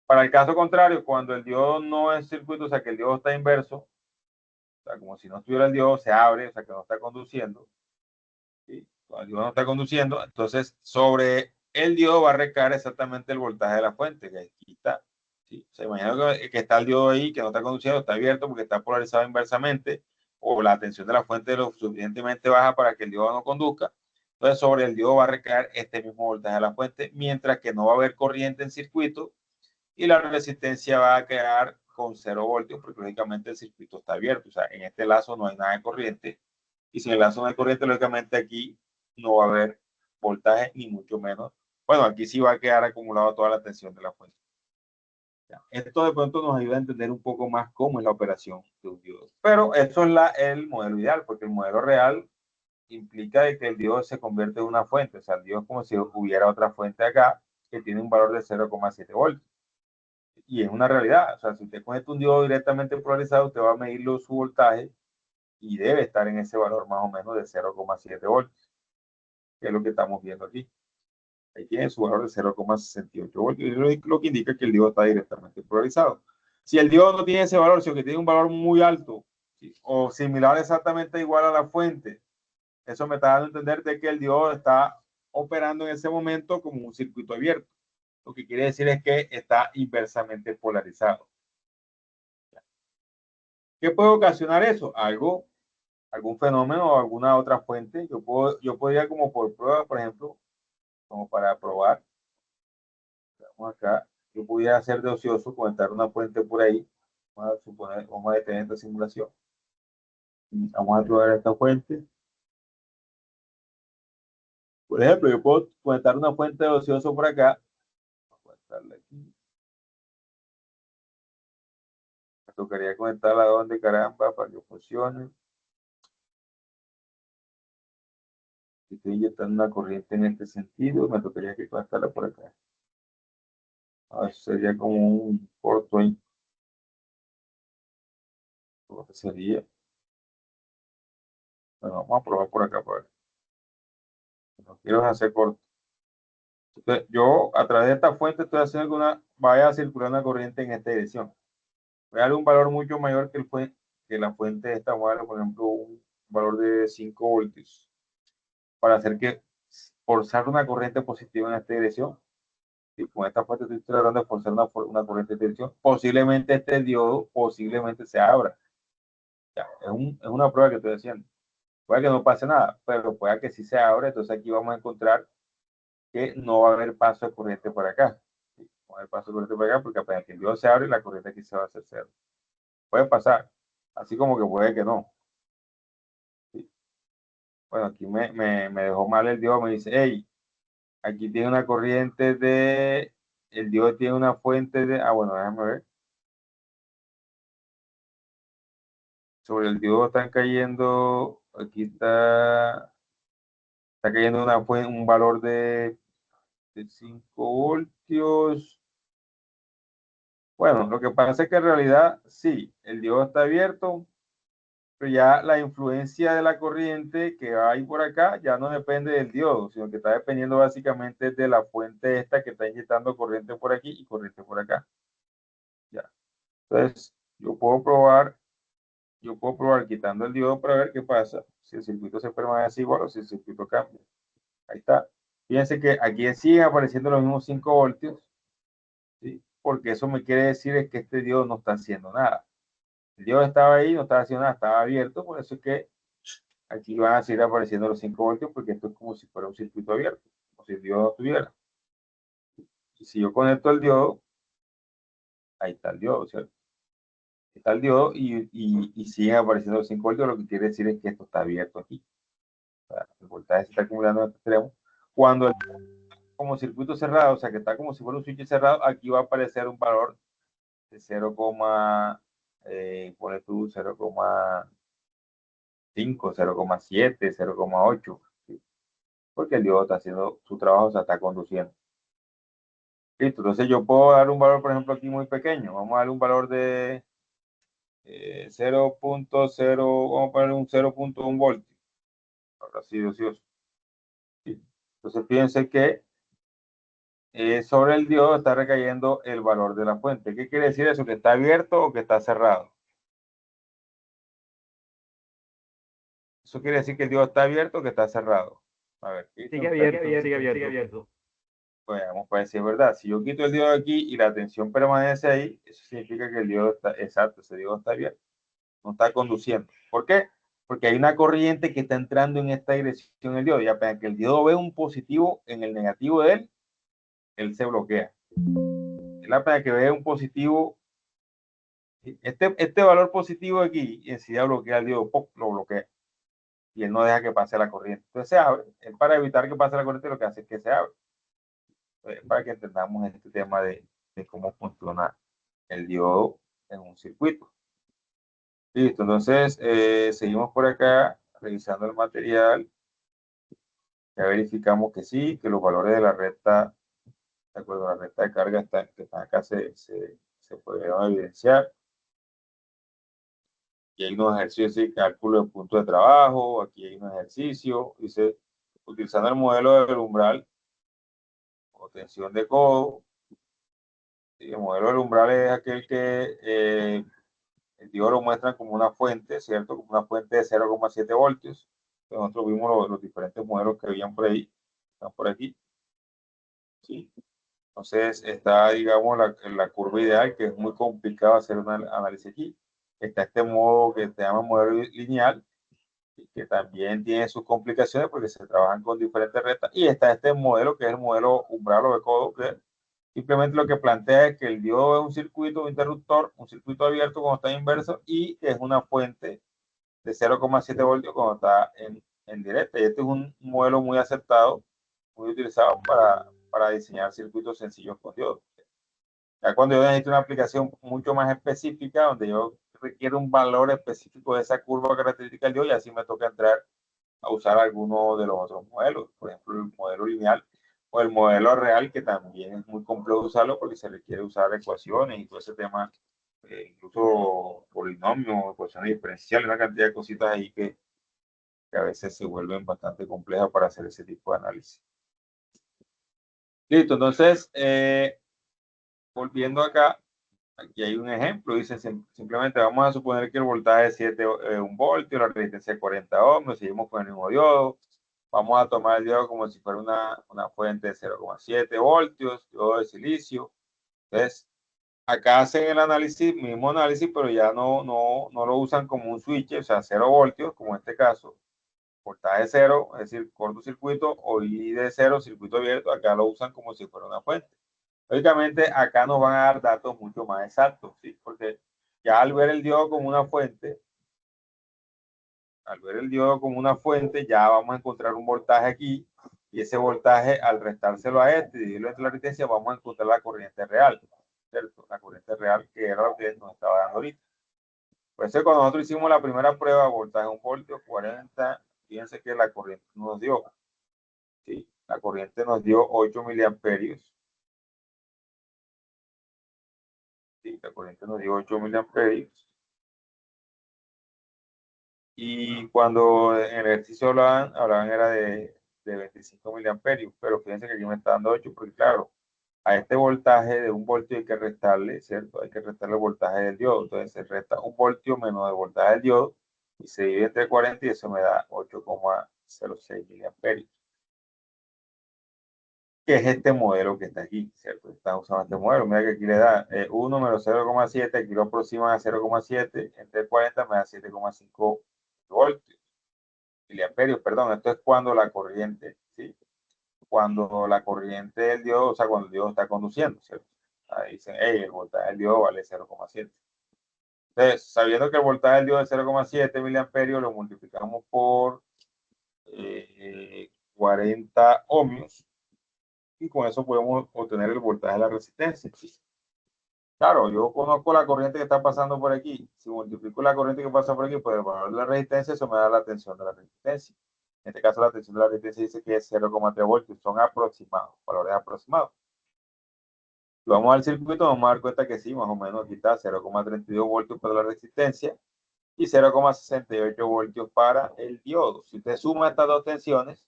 Para el caso contrario, cuando el diodo no es circuito, o sea, que el diodo está inverso, o sea, como si no estuviera el diodo, se abre, o sea, que no está conduciendo, ¿sí? Cuando el diodo no está conduciendo, entonces sobre el diodo va a recaer exactamente el voltaje de la fuente, que aquí está. ¿Sí? Se imagina que está el diodo ahí, que no está conduciendo, está abierto porque está polarizado inversamente, o la tensión de la fuente es lo suficientemente baja para que el diodo no conduzca. Entonces sobre el diodo va a recaer este mismo voltaje de la fuente, mientras que no va a haber corriente en circuito y la resistencia va a quedar con 0 voltios, porque lógicamente el circuito está abierto. O sea, en este lazo no hay nada de corriente, y si en el lazo no hay corriente, lógicamente aquí no va a haber voltaje, ni mucho menos. Bueno, aquí sí va a quedar acumulado toda la tensión de la fuente. Esto de pronto nos ayuda a entender un poco más cómo es la operación de un diodo. Pero eso es el modelo ideal, porque el modelo real implica de que el diodo se convierte en una fuente. O sea, el diodo es como si hubiera otra fuente acá que tiene un valor de 0,7 voltios. Y es una realidad. O sea, si usted conecta un diodo directamente polarizado, usted va a medirlo su voltaje y debe estar en ese valor más o menos de 0,7 voltios, que es lo que estamos viendo aquí. Ahí tiene su valor de 0,68 voltios, y lo que indica que el diodo está directamente polarizado. Si el diodo no tiene ese valor, si tiene un valor muy alto, ¿sí? O similar exactamente igual a la fuente, eso me está dando a entender de que el diodo está operando en ese momento como un circuito abierto. Lo que quiere decir es que está inversamente polarizado. ¿Qué puede ocasionar eso? Algún fenómeno o alguna otra fuente. Yo podría como por prueba, por ejemplo, como para probar, vamos acá, yo pudiera hacer de ocioso, conectar una fuente por ahí. Vamos a detener esta simulación. Vamos a probar esta fuente. Por ejemplo, yo puedo conectar una fuente de ocioso por acá. Vamos a conectarla aquí. Me tocaría conectarla donde caramba para que funcione. Si estoy inyectando una corriente en este sentido, me tocaría que conectarla por acá. Sería como un corto ahí. ¿Cómo sería? Bueno, vamos a probar por acá para ver. No quiero hacer corto. Entonces, yo a través de esta fuente estoy haciendo que vaya a circular una corriente en esta dirección. Voy a darle un valor mucho mayor que la fuente de esta, voy a darle, por ejemplo, un valor de 5 voltios para hacer que forzar una corriente positiva en esta dirección. Y con esta fuente estoy tratando de forzar una corriente de dirección. Posiblemente este diodo posiblemente se abra. Ya, es una prueba que estoy haciendo. Puede que no pase nada, pero puede que sí se abra. Entonces aquí vamos a encontrar que no va a haber paso de corriente por acá. ¿Sí? No va a haber paso de corriente por acá porque apenas que el diodo se abre, la corriente aquí se va a hacer cero. Puede pasar, así como que puede que no. ¿Sí? Bueno, aquí me dejó mal el diodo, me dice, hey, aquí tiene una corriente el diodo tiene una fuente bueno, déjame ver. Sobre el diodo están cayendo, aquí está cayendo un valor de 5 voltios. Bueno, lo que pasa es que en realidad sí, el diodo está abierto, Pero ya la influencia de la corriente que hay por acá ya no depende del diodo, sino que está dependiendo básicamente de la fuente esta que está inyectando corriente por aquí y corriente por acá. Ya. Entonces, yo puedo probar quitando el diodo para ver qué pasa, si el circuito se permanece igual o si el circuito cambia. Ahí está. Fíjense que aquí siguen apareciendo los mismos 5 voltios, ¿sí? Porque eso me quiere decir es que este diodo no está haciendo nada. El diodo estaba ahí, no estaba haciendo nada, estaba abierto, por eso es que aquí van a seguir apareciendo los 5 voltios, porque esto es como si fuera un circuito abierto, como si el diodo no estuviera. Y si yo conecto el diodo, ahí está el diodo, ¿cierto? Está el diodo y siguen apareciendo los 5 voltios, lo que quiere decir es que esto está abierto aquí. O sea, el voltaje se está acumulando en este extremo. Cuando como circuito cerrado, o sea, que está como si fuera un switch cerrado, aquí va a aparecer un valor de 0, pone tú 0,5, 0,7, 0,8, ¿sí? Porque el diodo está haciendo su trabajo, o sea, está conduciendo. Listo, entonces yo puedo dar un valor, por ejemplo, aquí muy pequeño. Vamos a darle un valor de 0,0, vamos a ponerle un 0,1 voltio. Ahora sí, ocioso. ¿Sí? Entonces fíjense que sobre el diodo está recayendo el valor de la fuente. ¿Qué quiere decir eso? ¿Que está abierto o que está cerrado? Eso quiere decir que el diodo está abierto o que está cerrado. A ver, Sigue abierto, sigue abierto. pues vamos a ver si es verdad. Si yo quito el diodo aquí y la tensión permanece ahí, eso significa que el diodo está exacto, ese diodo está abierto, no está conduciendo. ¿Por qué? Porque hay una corriente que está entrando en esta dirección del diodo. Y apenas que el diodo ve un positivo en el negativo de él se bloquea. Él apenas que ve un positivo, este valor positivo aquí, enseguida bloquea el diodo, ¡pum!, lo bloquea. Y él no deja que pase la corriente. Entonces se abre. Él, para evitar que pase la corriente, lo que hace es que se abre. Para que entendamos este tema de cómo funciona el diodo en un circuito. Listo, entonces seguimos por acá revisando el material. Ya verificamos que sí, que los valores de la recta, de acuerdo a la recta de carga que están acá, se pudieron evidenciar. Aquí hay unos ejercicios de cálculo de punto de trabajo. Aquí hay un ejercicio. Dice, utilizando el modelo del umbral o tensión de codo. Y el modelo del umbral es aquel que el diodo lo muestra como una fuente, ¿cierto? Como una fuente de 0,7 voltios. Entonces nosotros vimos los diferentes modelos que habían por ahí, están por aquí. ¿Sí? Entonces está, digamos, la curva ideal, que es muy complicado hacer un análisis aquí. Está este modo que se llama modelo lineal, que también tiene sus complicaciones porque se trabajan con diferentes rectas. Y está este modelo que es el modelo umbral o de codo, que simplemente lo que plantea es que el diodo es un circuito, un interruptor, un circuito abierto cuando está inverso y que es una fuente de 0,7 voltios cuando está en directa. Y este es un modelo muy aceptado, muy utilizado para diseñar circuitos sencillos con diodos. Ya cuando yo necesito una aplicación mucho más específica, donde yo requiero un valor específico de esa curva característica del diodo, y así me toca entrar a usar alguno de los otros modelos, por ejemplo, el modelo lineal o el modelo real, que también es muy complejo usarlo porque se requiere usar ecuaciones y todo ese tema, incluso polinomios, ecuaciones diferenciales, una cantidad de cositas ahí que a veces se vuelven bastante complejas para hacer ese tipo de análisis. Listo, entonces, volviendo acá, aquí hay un ejemplo, dice simplemente vamos a suponer que el voltaje es 1 voltio, la resistencia es 40 ohms, seguimos con el mismo diodo. Vamos a tomar el diodo como si fuera una fuente de 0,7 voltios, diodo de silicio. Entonces, acá hacen el análisis, mismo análisis, pero ya no lo usan como un switch, o sea, 0 voltios, como en este caso, voltaje 0, es decir, cortocircuito, o I de 0, circuito abierto, acá lo usan como si fuera una fuente. Lógicamente, acá nos van a dar datos mucho más exactos, ¿sí? Porque ya al ver el diodo como una fuente, ya vamos a encontrar un voltaje aquí, y ese voltaje, al restárselo a este y dividirlo entre la resistencia, vamos a encontrar la corriente real, ¿cierto? La corriente real, que era lo que nos estaba dando ahorita. Por eso cuando nosotros hicimos la primera prueba, voltaje 1 voltio, 40, fíjense que la corriente nos dio, ¿sí? La corriente nos dio 8 miliamperios. Sí, la corriente nos dio 8 miliamperios. Y cuando en el ejercicio hablaban era de 25 miliamperios, pero fíjense que aquí me está dando 8, porque claro, a este voltaje de 1 voltio hay que restarle, ¿cierto? Hay que restarle el voltaje del diodo. Entonces se resta 1 voltio menos el voltaje del diodo y se divide entre 40 y eso me da 8,06 miliamperios. Que es este modelo que está aquí, ¿cierto? Están usando este modelo. Mira que aquí le da 1 menos 0,7, aquí lo aproximan a 0,7, entre 40 me da 7,5 voltios, miliamperios, perdón. Esto es cuando la corriente, ¿sí? Cuando la corriente del diodo, o sea, cuando el diodo está conduciendo, ¿cierto? Ahí dicen, hey, el voltaje del diodo vale 0,7. Entonces, sabiendo que el voltaje del diodo es 0,7 miliamperios, lo multiplicamos por 40 ohmios y con eso podemos obtener el voltaje de la resistencia. Claro, yo conozco la corriente que está pasando por aquí. Si multiplico la corriente que pasa por aquí por el valor de la resistencia, eso me da la tensión de la resistencia. En este caso, la tensión de la resistencia dice que es 0,3 voltios. Son aproximados, valores aproximados. Lo vamos al circuito, vamos a dar cuenta que sí, más o menos aquí está 0,32 voltios para la resistencia y 0,68 voltios para el diodo. Si usted suma estas dos tensiones,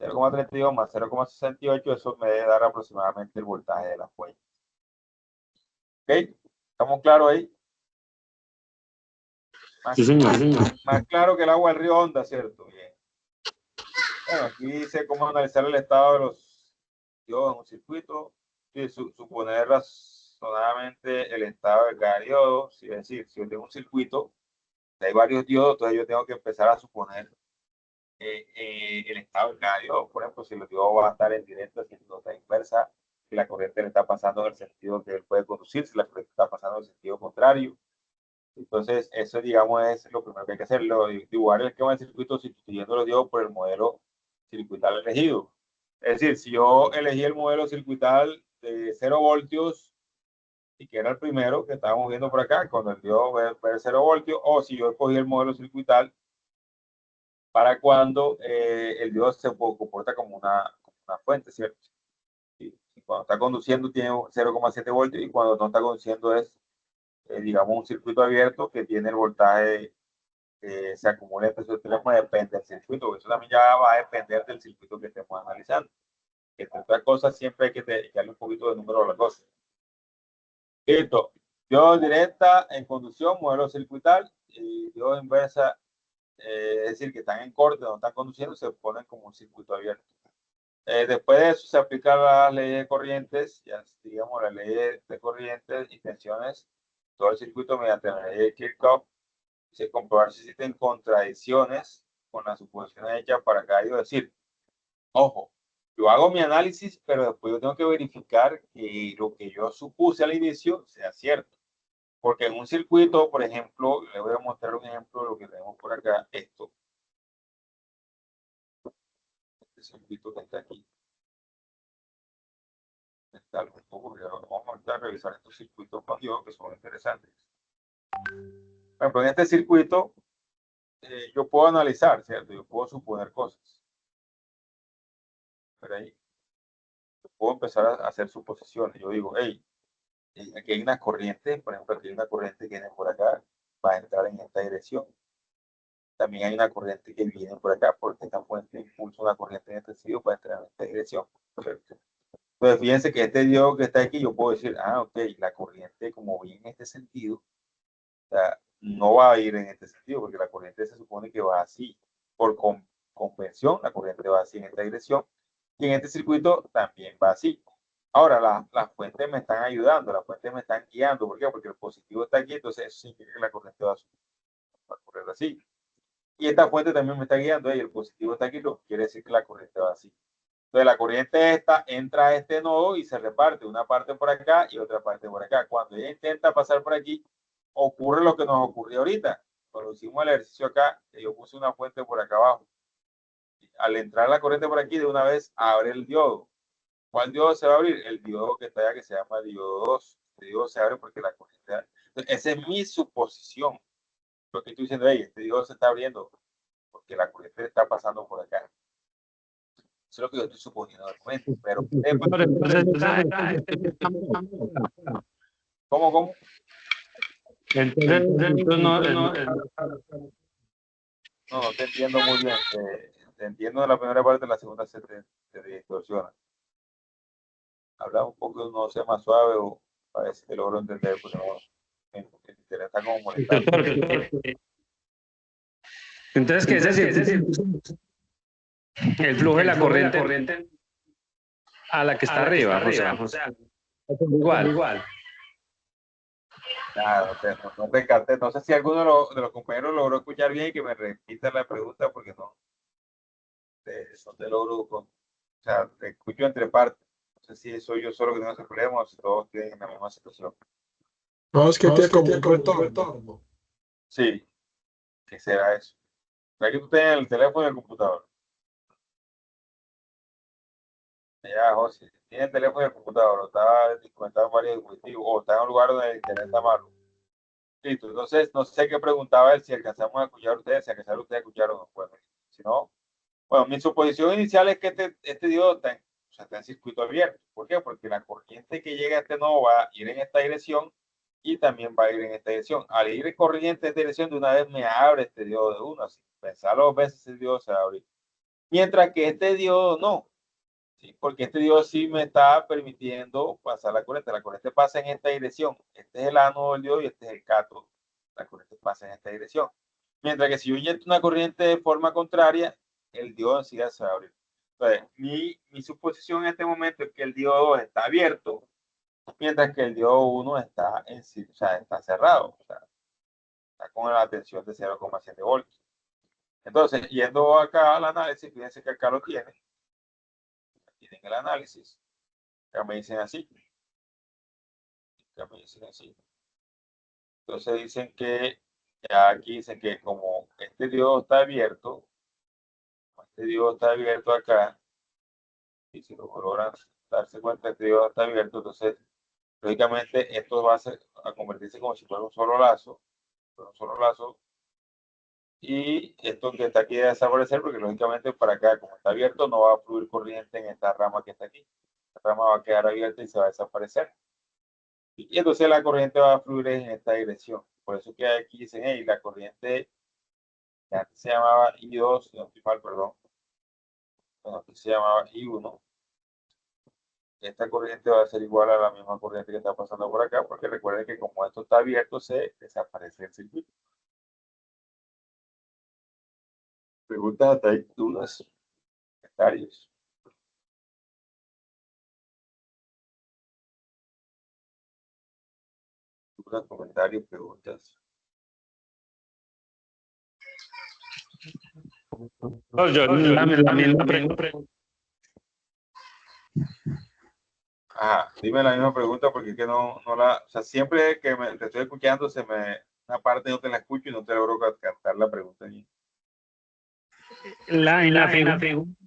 0,32 más 0,68, eso me debe dar aproximadamente el voltaje de la fuente. ¿Ok? ¿Estamos claros ahí? Sí, señor. Más claro que el agua del río Honda, ¿cierto? Bien. Bueno, aquí dice cómo analizar el estado de los diodos en un circuito y suponer razonadamente el estado de cada diodo. Es decir, si yo tengo un circuito, hay varios diodos, entonces yo tengo que empezar a suponer el estado de cada diodo. Por ejemplo, si el diodo va a estar en directo, si el diodo está inversa, si la corriente le está pasando en el sentido que él puede conducir, si la corriente está pasando en el sentido contrario. Entonces, eso, digamos, es lo primero que hay que hacer, dibujar el esquema del circuito sustituyendo los diodos por el modelo circuital elegido. Es decir, si yo elegí el modelo circuital de 0 voltios, y que era el primero que estábamos viendo por acá, cuando el diodo ve 0 voltios, o si yo escogí el modelo circuital para cuando el diodo se comporta como una fuente, ¿cierto? Y cuando está conduciendo tiene 0,7 voltios y cuando no está conduciendo es, digamos, un circuito abierto que tiene el voltaje se acumula entre esos extremos, depende del circuito. Eso también ya va a depender del circuito que estemos analizando. Entre otras cosas, siempre hay que dedicarle un poquito de número a la cosa. Listo. Diodo directa en conducción, modelo circuital, y diodo inversa, es decir, que están en corte, no están conduciendo, se ponen como un circuito abierto. Después de eso se aplican las leyes de corrientes, ya digamos las leyes de corrientes y tensiones, todo el circuito mediante la ley de Kirchhoff. Se comprobar si existen contradicciones con las suposiciones hechas para cada diodo. Es decir, ojo, yo hago mi análisis, pero después yo tengo que verificar que lo que yo supuse al inicio sea cierto. Porque en un circuito, por ejemplo, le voy a mostrar un ejemplo de lo que tenemos por acá, esto. Este circuito que está aquí. Vamos a revisar estos circuitos con diodos que son interesantes. Por ejemplo, en este circuito, yo puedo analizar, ¿cierto? Yo puedo suponer cosas. Pero ahí puedo empezar a hacer suposiciones. Yo digo, hey, aquí hay una corriente, por ejemplo, aquí hay una corriente que viene por acá, va a entrar en esta dirección. También hay una corriente que viene por acá, porque esta fuente impulsa una corriente en este sentido para entrar en esta dirección. Perfecto. Entonces, fíjense que este diodo que está aquí, yo puedo decir, ok, la corriente como viene en este sentido, o sea, no va a ir en este sentido, porque la corriente se supone que va así. Por convención, la corriente va así en esta dirección, y en este circuito también va así. Ahora, las fuentes me están ayudando, las fuentes me están guiando. ¿Por qué? Porque el positivo está aquí, entonces eso significa que la corriente va a correr así. Y esta fuente también me está guiando, y el positivo está aquí, lo que quiere decir que la corriente va así. Entonces la corriente esta entra a este nodo y se reparte una parte por acá y otra parte por acá. Cuando ella intenta pasar por aquí, ocurre lo que nos ocurrió ahorita. Cuando hicimos el ejercicio acá, yo puse una fuente por acá abajo. Al entrar la corriente por aquí, de una vez abre el diodo. ¿Cuál diodo se va a abrir? El diodo que está allá, que se llama diodo 2. El diodo se abre porque la corriente... Entonces, esa es mi suposición. Lo que estoy diciendo, este diodo se está abriendo porque la corriente está pasando por acá. Eso es lo que yo estoy suponiendo al momento. Pero, ¿cómo? Entonces No te entiendo muy bien. Te entiendo de la primera parte, la segunda se te distorsiona. Habla un poco, no sé, más suave o a ver si te logro entender, porque no, el internet está como molestando. Entonces, ¿qué es decir? El flujo de la corriente a la que está arriba, o sea, igual. Nada, no te capté. No sé si alguno de los compañeros logró escuchar bien y que me repita la pregunta, porque no te logro, o sea, te escucho entre partes. No sé si soy yo solo que tengo ese problema o si todos tienen la misma situación. No, es que tiene como un retorno. Sí, ¿qué será eso? ¿Será que tú tienes el teléfono y el computador? Ya, José, tiene el teléfono y el computador, o está desconectado en varios dispositivos, o está en un lugar donde el internet está malo. Listo, entonces no sé qué preguntaba él, si alcanzamos a escuchar ustedes, si alcanzaron ustedes a escuchar o no. Bueno, si no, bueno, mi suposición inicial es que este diodo está en circuito abierto. ¿Por qué? Porque la corriente que llega a este nodo va a ir en esta dirección y también va a ir en esta dirección. Al ir en corriente en esta dirección, de una vez me abre este diodo de uno, así. Pensarlo dos veces, el diodo se va a abrir. Mientras que este diodo no. ¿Sí? Porque este diodo sí me está permitiendo pasar la corriente. La corriente pasa en esta dirección. Este es el ánodo del diodo y este es el cátodo. La corriente pasa en esta dirección. Mientras que si yo inyecto una corriente de forma contraria, el diodo en sí se va a abrir. Entonces, mi suposición en este momento es que el diodo está abierto, mientras que el diodo 1 está, o sea, está cerrado. O sea, está con la tensión de 0,7 voltios. Entonces, yendo acá al análisis, fíjense que acá lo tienen el análisis. Acá me dicen así. Entonces dicen que, aquí dicen que como este diodo está abierto, acá, y si lo logran darse cuenta, este diodo está abierto, entonces, lógicamente, esto va a convertirse como si fuera un solo lazo, y esto que está aquí va a desaparecer, porque lógicamente para acá, como está abierto, no va a fluir corriente en esta rama que está aquí. Esta rama va a quedar abierta y se va a desaparecer. Y entonces la corriente va a fluir en esta dirección. Por eso que aquí dicen, hey, la corriente que antes se llamaba I2, si no estoy mal, perdón. Bueno, aquí se llamaba I1. Esta corriente va a ser igual a la misma corriente que está pasando por acá, porque recuerden que como esto está abierto, se desaparece el circuito. Preguntas, hasta ahí, dudas, comentarios. Dudas, comentarios, preguntas. No, yo la misma pregunta. Ajá, dime la misma pregunta porque es que no la, o sea, siempre que te estoy escuchando, una parte no te la escucho y no te logro captar la pregunta. En la pregunta.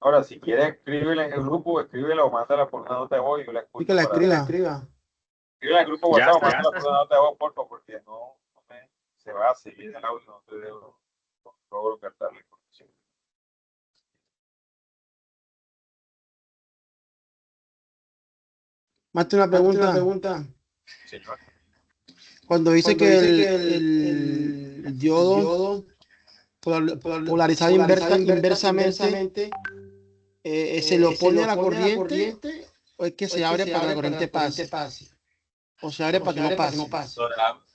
Ahora, si quieres, escríbela en el grupo, escríbela o mándala por una nota de voz y yo la Y escucho. que la Escríbela escriba. en el grupo Ya WhatsApp o está. mándala por una nota de voz, por favor, porque se va a seguir el audio, no te logro captar la información. Mate una pregunta. Señor. Cuando dice que el diodo polarizado inversamente, ¿se le opone a la corriente o es que se abre para que la corriente pase? O se abre para que no pase.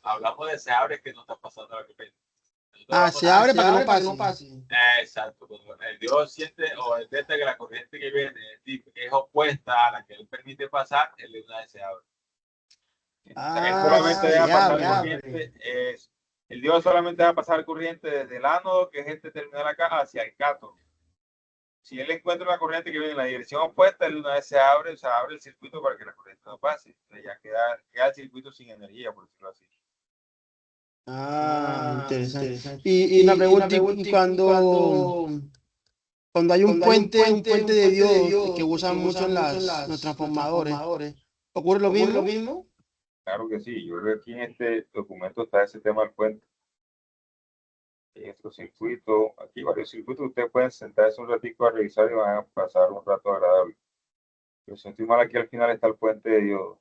Hablamos de se abre que no está pasando la corriente. Se abre para que no pase. Exacto. El Dios siente o detecta que la corriente que viene es opuesta a la que él permite pasar, él de una vez se abre. O sea, él solamente deja pasar corriente. El Dios solamente deja pasar corriente desde el ánodo, que es este terminal acá, hacia el cátodo. Si él encuentra una corriente que viene en la dirección opuesta, él de una vez se abre el circuito para que la corriente no pase. Entonces ya queda el circuito sin energía, por decirlo así. Interesante. Y una pregunta, y cuando hay un puente de diodos que usan mucho en los transformadores, ¿ocurre lo mismo? Claro que sí. Yo creo que aquí en este documento está ese tema del puente. Estos circuitos, aquí varios circuitos, ustedes pueden sentarse un ratito a revisar y van a pasar un rato agradable. Pero si no estoy mal, aquí al final está el puente de diodos.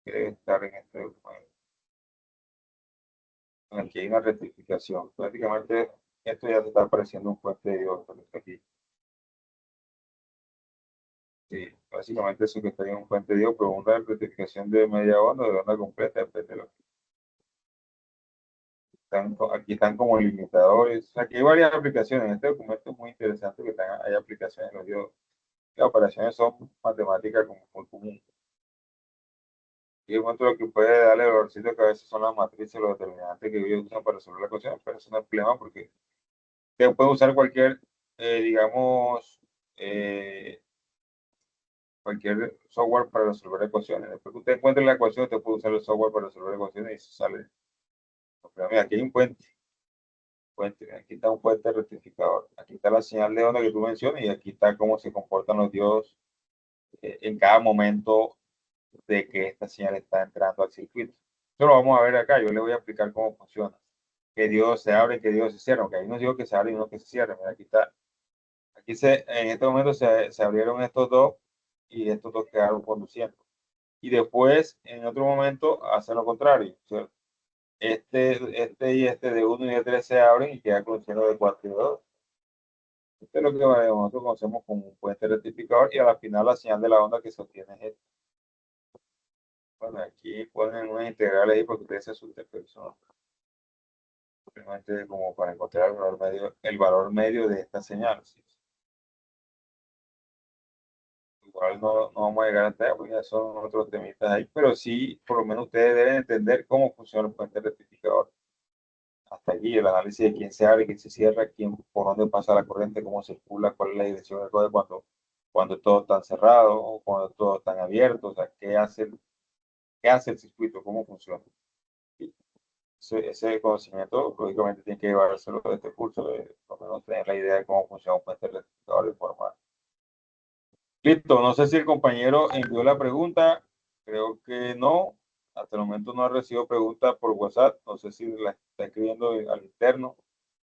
Que debe estar en este documento. Aquí hay una rectificación. Prácticamente esto ya se está apareciendo un puente de Dios aquí. Sí, básicamente eso que está en un puente de Dios, pero una rectificación de media onda, de onda completa, depende de lo que aquí están como limitadores. Aquí hay varias aplicaciones. Este documento es muy interesante que hay aplicaciones. Las operaciones son matemáticas como muy común. Y en cuanto a lo que puede darle valorcito que a veces son las matrices, los determinantes que ellos usan para resolver la ecuación, pero eso no es problema porque usted puede usar cualquier, digamos, cualquier software para resolver ecuaciones. Después que usted encuentre la ecuación, usted puede usar el software para resolver ecuaciones y eso sale. Pero mira, aquí hay un puente, aquí está un puente rectificador. Aquí está la señal de onda que tú mencionas y aquí está cómo se comportan los diodos en cada momento de que esta señal está entrando al circuito. Eso lo vamos a ver acá. Yo le voy a explicar cómo funciona. Qué diodos se abren, qué diodos se cierran. Porque hay unos diodos que se abren y unos que se cierran. Mira, aquí está. En este momento se abrieron estos dos y estos dos quedaron conduciendo. Y después, en otro momento, hacen lo contrario. ¿Cierto? Este y este de 1 y de 3 se abren y queda conduciendo de 4 y de 2. Esto es lo que nosotros conocemos como un puente rectificador y a la final la señal de la onda que se obtiene es esta. Bueno, aquí ponen unas integrales ahí porque ustedes se asusten, pero eso simplemente como para encontrar el valor medio de esta señal. ¿Sí? Igual no vamos a llegar hasta allá porque ya son otros temitas ahí, pero sí, por lo menos ustedes deben entender cómo funciona el puente rectificador. Hasta allí el análisis de quién se abre, quién se cierra, por dónde pasa la corriente, cómo circula, cuál es la dirección del código cuando todo está cerrado o cuando todo está abierto, o sea, qué hace el circuito, cómo funciona. Ese conocimiento, lógicamente, tiene que llevárselo de este curso, de por lo menos tener la idea de cómo funciona un puente rectificador informal. Listo, no sé si el compañero envió la pregunta, creo que no, hasta el momento no ha recibido preguntas por WhatsApp, no sé si la está escribiendo al interno.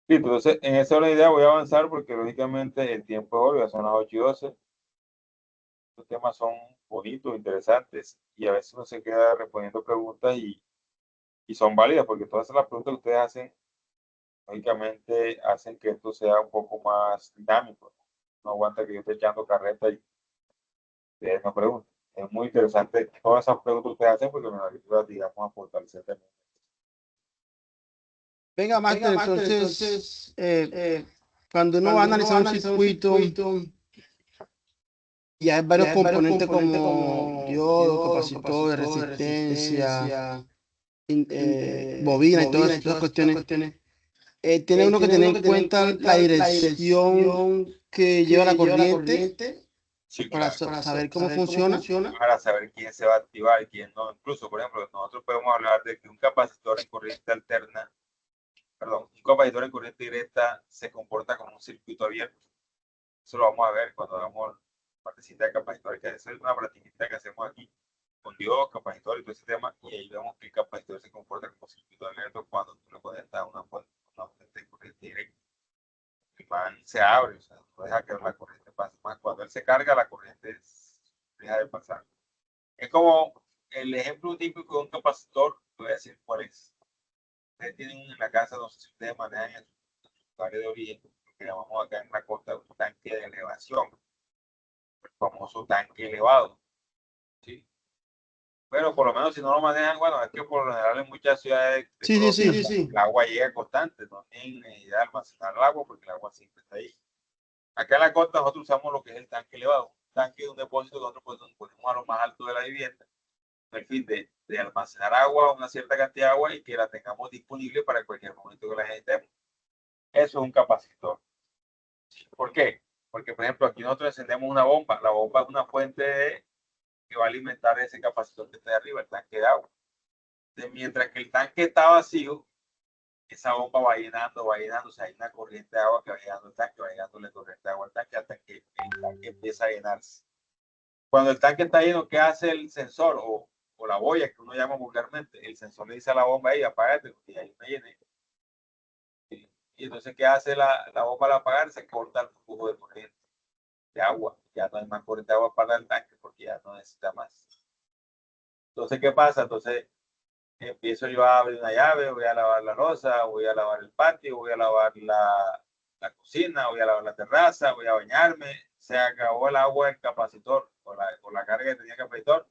Listo, entonces en esa hora de idea voy a avanzar porque lógicamente el tiempo es obvio, ya son las 8:12. Los temas son bonitos, interesantes y a veces uno se queda respondiendo preguntas y son válidas porque todas las preguntas que ustedes hacen, lógicamente hacen que esto sea un poco más dinámico. No aguanta que yo esté echando carreta y ustedes no pregunten. Es muy interesante todas esas preguntas que ustedes hacen porque nos ayuda, digamos, a fortalecer también. Venga, Master, entonces, cuando uno va a analizar un circuito, y hay varios componentes como diodo, capacitor, resistencia, bobina y todas estas cuestiones. Tiene uno que tener en cuenta la dirección que lleva la corriente Sí, para claro, saber cómo funciona. para saber quién se va a activar y quién no. Incluso, por ejemplo, nosotros podemos hablar de que un capacitor en corriente alterna, perdón, un capacitor en corriente directa se comporta como un circuito abierto. Eso lo vamos a ver cuando hagamos partecita de capacitor, que es una practicita que hacemos aquí con diodos, capacitor y todo ese tema, y ahí vemos que el capacitor se comporta como circuito abierto cuando tú le conectas una fuente de corriente directa. El man se abre, o sea, no deja que la corriente pase. Más cuando él se carga, la corriente deja de pasar. Es como el ejemplo típico de un capacitor, voy a decir cuál es. Ustedes tienen en la casa, no sé si ustedes manejan en su área de origen, lo que llamamos acá en la costa un tanque de elevación, el famoso tanque elevado. ¿Sí? Pero por lo menos si no lo manejan, bueno, es que por lo general en muchas ciudades de Colombia el agua llega constante, no tienen necesidad de almacenar el agua porque el agua siempre está ahí. Acá en la costa nosotros usamos lo que es el tanque elevado, un tanque de un depósito que nosotros ponemos a lo más alto de la vivienda, con el fin de almacenar agua, una cierta cantidad de agua y que la tengamos disponible para cualquier momento que la necesitemos. Eso es un capacitor. ¿Por qué? Porque, por ejemplo, aquí nosotros encendemos una bomba. La bomba es una fuente que va a alimentar ese capacitor que está de arriba, el tanque de agua. Entonces, mientras que el tanque está vacío, esa bomba va llenando, o sea, hay una corriente de agua que va llenando el tanque, va llenándole corriente de agua al tanque hasta que el tanque empieza a llenarse. Cuando el tanque está lleno, ¿qué hace el sensor o la boya que uno llama vulgarmente? El sensor le dice a la bomba ahí, apágate, y ahí me llene. Y entonces, ¿qué hace la bomba al apagar? Se corta el flujo de corriente de agua. Ya no hay más corriente de agua para el tanque porque ya no necesita más. Entonces, ¿qué pasa? Entonces, empiezo yo a abrir una llave, voy a lavar la loza, voy a lavar el patio, voy a lavar la cocina, voy a lavar la terraza, voy a bañarme, se acabó el agua del capacitor, con la carga que tenía el capacitor,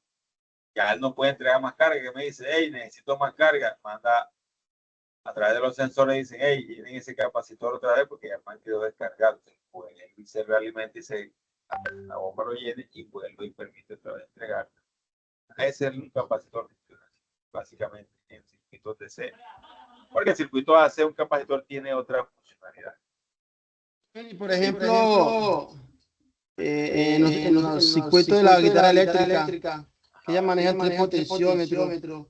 ya él no puede entregar más carga, que me dice, hey, necesito más carga, manda a través de los sensores, dicen, hey, llenen ese capacitor otra vez porque ya me quedó descargado. Pues él se realimenta y la bomba lo llene y vuelve y permite otra vez entregar. Ese es un capacitor, básicamente, en circuitos DC. Porque el circuito AC, un capacitor tiene otra funcionalidad. Y por ejemplo, en los circuitos de la guitarra eléctrica, que ella maneja tres potenciómetros,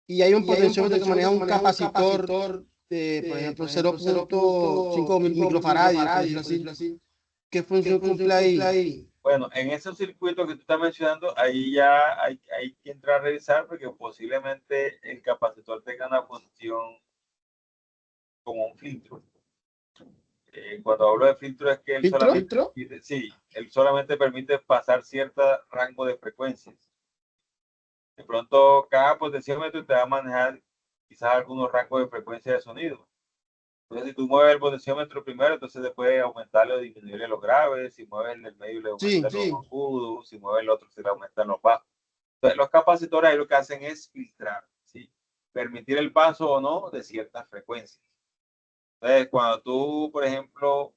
y hay un potenciómetro que maneja un capacitor de, por ejemplo, 0.5 microfaradios, así. ¿Qué función cumple ahí? Bueno, en esos circuitos que tú estás mencionando, ahí ya hay que entrar a revisar porque posiblemente el capacitor tenga una función como un filtro. Cuando hablo de filtro es que él solamente permite pasar cierto rango de frecuencias. De pronto, cada potenciómetro te va a manejar quizás algunos rangos de frecuencia de sonido. Entonces, si tú mueves el potenciómetro primero, entonces después aumentarle o disminuirle los graves. Si mueves el del medio, le aumentas los agudos. Si mueves el otro, se le aumentan los bajos. Entonces, los capacitores ahí lo que hacen es filtrar, ¿sí? Permitir el paso o no de ciertas frecuencias. Entonces, cuando tú, por ejemplo,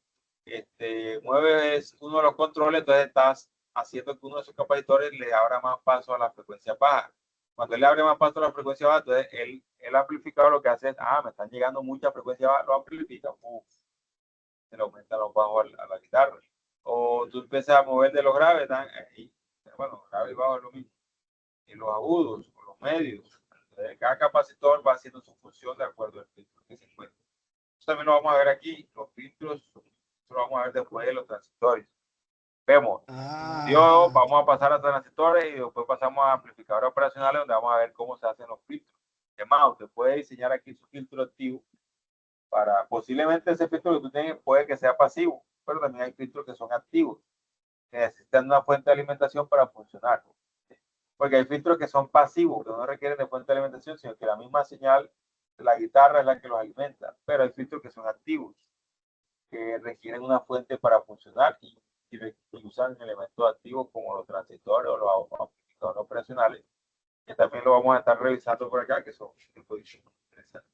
mueves uno de los controles, entonces estás haciendo que uno de esos capacitores le abra más paso a la frecuencia baja. Cuando él le abre más paso a la frecuencia baja, entonces el amplificador lo que hace es, me están llegando mucha frecuencia baja, lo amplifica, se le aumenta los bajos a la guitarra. O tú empiezas a mover de los graves, bueno, grave y bajo es lo mismo. Y los agudos, o los medios. Entonces, cada capacitor va haciendo su función de acuerdo al filtro que se encuentra. Esto también lo vamos a ver aquí, los filtros, esto lo vamos a ver después de los transistores. Vemos, vamos a pasar a transistores y después pasamos a amplificadores operacionales donde vamos a ver cómo se hacen los filtros. Además, usted puede diseñar aquí su filtro activo para, posiblemente ese filtro que tú tienes puede que sea pasivo, pero también hay filtros que son activos, que necesitan una fuente de alimentación para funcionar. Porque hay filtros que son pasivos, que no requieren de fuente de alimentación, sino que la misma señal de la guitarra es la que los alimenta. Pero hay filtros que son activos, que requieren una fuente para funcionar y usan elementos activos como los transistores o los amplificadores operacionales, que también lo vamos a estar revisando por acá, que son interesantes.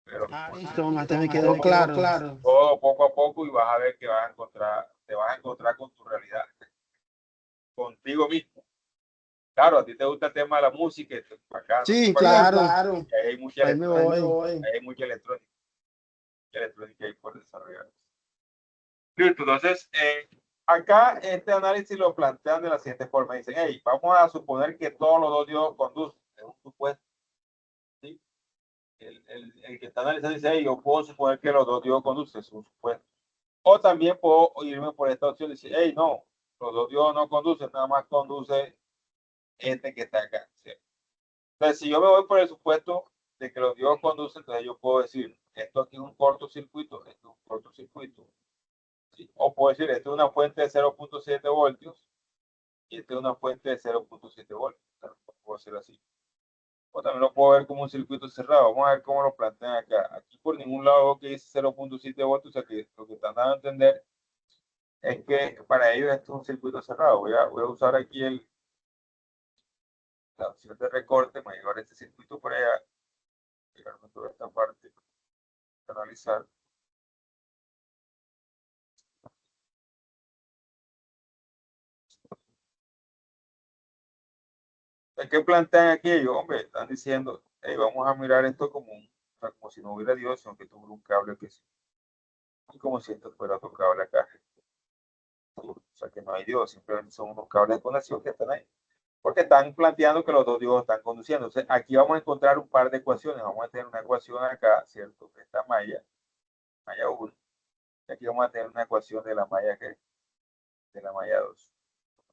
Pero listo, hasta me quedó claro. Todo poco a poco y vas a ver que te vas a encontrar con tu realidad, contigo mismo. Claro, a ti te gusta el tema de la música, acá, sí, claro. Hay mucha electrónica ahí por desarrollar. Listo, entonces, acá este análisis lo plantean de la siguiente forma. Dicen, hey, vamos a suponer que todos los dos diodos conducen. Es un supuesto. ¿Sí? El que está analizando dice, hey, yo puedo suponer que los dos diodos conducen. Es un supuesto. O también puedo irme por esta opción y decir, hey, no, los dos diodos no conducen, nada más conduce este que está acá. ¿Sí? Entonces, si yo me voy por el supuesto de que los diodos conducen, entonces yo puedo decir, esto aquí es un cortocircuito, esto es un cortocircuito. ¿Sí? O puedo decir, esto es una fuente de 0.7 voltios y esto es una fuente de 0.7 voltios. Puedo hacer así. O también lo puedo ver como un circuito cerrado. Vamos a ver cómo lo plantean acá. Aquí por ningún lado que dice 0.7 voltios, o sea que lo que están dando a entender es que para ellos esto es un circuito cerrado. Voy a usar aquí la opción de recorte, me voy a llevar este circuito por allá, llevarme toda esta parte, analizar. ¿Qué plantean aquí ellos? Hombre, están diciendo, hey, vamos a mirar esto como si no hubiera Dios, sino que tuviera un cable que sí. Y como si esto fuera otro cable acá. O sea que no hay Dios, simplemente son unos cables de conexión que están ahí. Porque están planteando que los dos diodos están conduciendo. Entonces, aquí vamos a encontrar un par de ecuaciones. Vamos a tener una ecuación acá, ¿cierto? Esta malla 1. Y aquí vamos a tener una ecuación de la malla 2.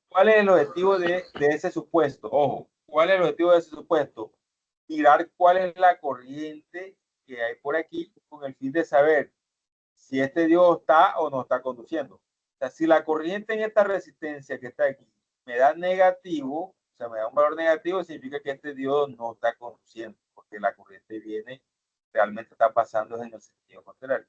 ¿Cuál es el objetivo de ese supuesto? Ojo, ¿cuál es el objetivo de ese supuesto? Mirar cuál es la corriente que hay por aquí con el fin de saber si este diodo está o no está conduciendo. O sea, si la corriente en esta resistencia que está aquí me da negativo, sea, me da un valor negativo, significa que este diodo no está conduciendo, porque la corriente viene, realmente está pasando en el sentido contrario.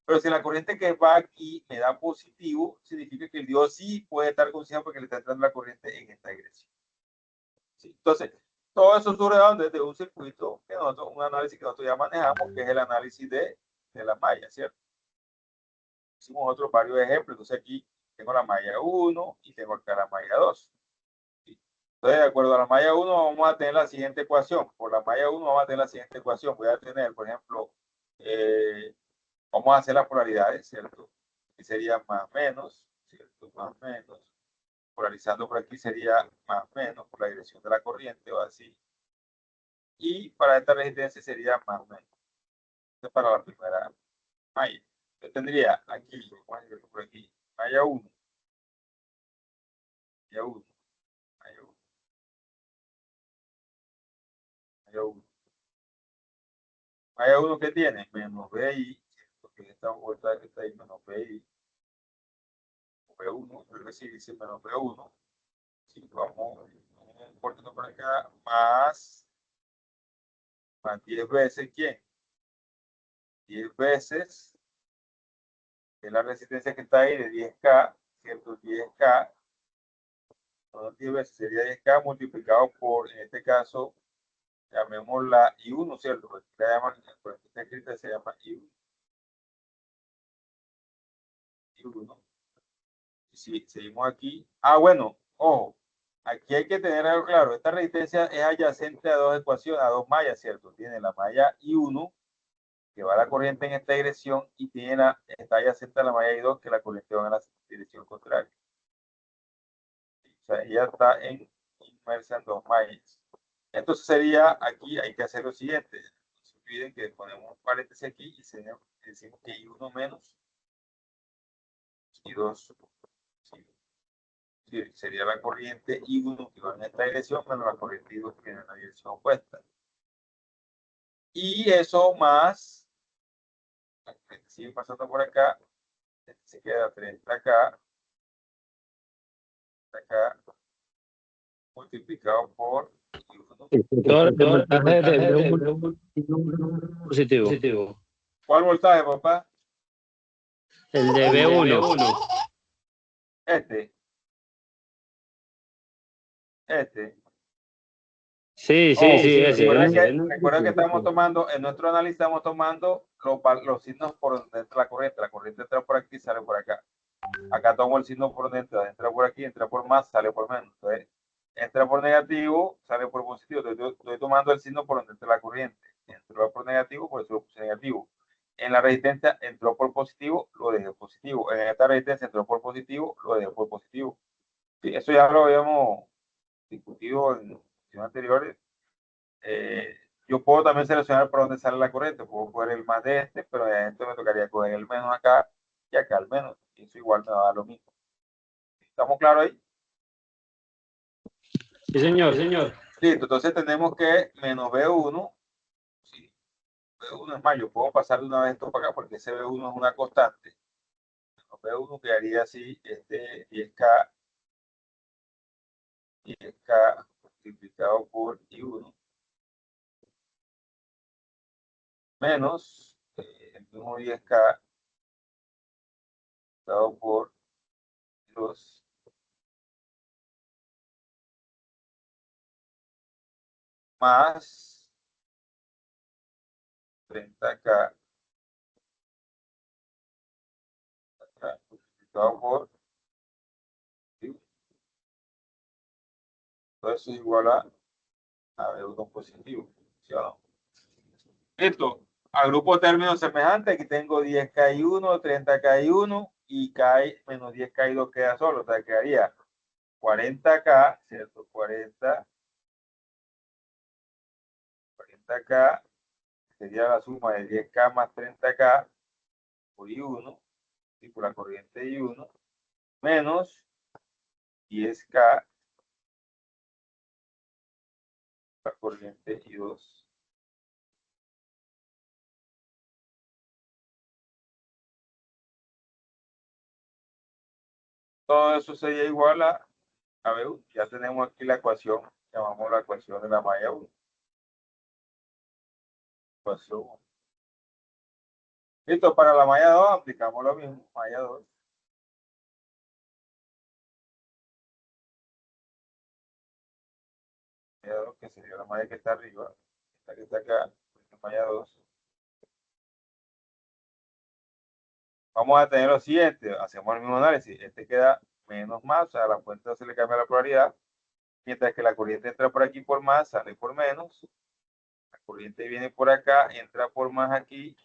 Pero si la corriente que va aquí me da positivo, significa que el diodo sí puede estar conduciendo porque le está entrando la corriente en esta dirección. ¿Sí? Entonces, todo eso surge desde un circuito, que nosotros, un análisis que nosotros ya manejamos, que es el análisis de la malla, ¿cierto? Hicimos otros varios ejemplos. Entonces aquí tengo la malla 1 y tengo acá la malla 2. ¿Sí? Entonces, de acuerdo a la malla 1, vamos a tener la siguiente ecuación. Por la malla 1 vamos a tener la siguiente ecuación. Voy a tener, por ejemplo, vamos a hacer las polaridades, ¿cierto? Aquí sería más menos, ¿cierto? Más menos. Polarizando por aquí sería más menos por la dirección de la corriente o así. Y para esta resistencia sería más menos. Esto es para la primera malla. Yo tendría aquí, vamos a decirlo por aquí, malla 1, malla 1, malla 1, malla 1. Malla 1 que tiene menos BI, porque esta vuelta que está ahí menos BI, B1, creo que sí dice menos B1. Si vamos cortando por acá, más 10 veces, ¿quién? 10 veces es la resistencia que está ahí de 10K, ¿cierto? 10K, no, 10 veces sería 10K multiplicado por, en este caso, llamémosla I1, ¿cierto? Porque la llaman, por aquí está escrita, se llama I1. I1. Si seguimos aquí. Ah, bueno, ojo. Aquí hay que tener algo claro. Esta resistencia es adyacente a dos ecuaciones, a dos mallas, ¿cierto? Tiene la malla I1, que va la corriente en esta dirección, y tiene está adyacente a la malla I2, que la corriente va en la dirección contraria. O sea, ella está inmersa en dos mallas. Entonces sería, aquí hay que hacer lo siguiente. No se olviden que ponemos un paréntesis aquí y decimos que I1 menos I2. Sí, sería la corriente I1 que va en esta dirección menos la corriente I2 que viene en la dirección opuesta. Y eso más, sigue pasando por acá, se queda 30 acá, multiplicado por I1. Todo el voltaje de un positivo. ¿Cuál voltaje, papá? El de B1. Este. Sí, ese. Recuerda que estamos tomando, en nuestro análisis estamos tomando los signos por donde entra la corriente. La corriente entra por aquí, sale por acá. Acá tomo el signo por dentro, entra por aquí, entra por más, sale por menos. Entonces, entra por negativo, sale por positivo. Entonces, yo estoy tomando el signo por donde entra la corriente. Entró por negativo, por eso lo puse negativo. En la resistencia entró por positivo, lo dejé positivo. En esta resistencia entró por positivo, lo dejé por positivo. Sí, eso ya lo habíamos discutido en anteriores. Yo puedo también seleccionar por dónde sale la corriente. Puedo coger el más de este, pero de esto me tocaría coger el menos acá y acá el menos. Y eso igual me va a dar lo mismo. ¿Estamos claros ahí? Sí, señor. Listo, entonces tenemos que menos B1. Sí, B1 es más, yo puedo pasar de una vez esto para acá porque ese B1 es una constante. Menos B1 quedaría así, 10K multiplicado por I1 menos el mismo 10K multiplicado por 2 más 30K multiplicado por todo eso es igual a B1 positivo. ¿Sí o no? Listo. Agrupo términos semejantes. Aquí tengo 10K1, 30K1 y K menos 10K2 queda solo. O sea, quedaría 40K, ¿cierto? 40K sería la suma de 10K más 30K por I1 y por la corriente I1 menos 10K por la corriente I2. Todo eso sería igual a A ver, ya tenemos aquí la ecuación, llamamos la ecuación de la malla 1. Ecuación 1. Listo, para la malla 2 aplicamos lo mismo, malla 2. Malla 2, que sería la malla que está arriba, esta que está acá, malla 2. Vamos a tener lo siguiente, hacemos el mismo análisis, este queda menos más, o sea, a la fuente se le cambia la polaridad, mientras que la corriente entra por aquí por más, sale por menos, la corriente viene por acá, entra por más aquí,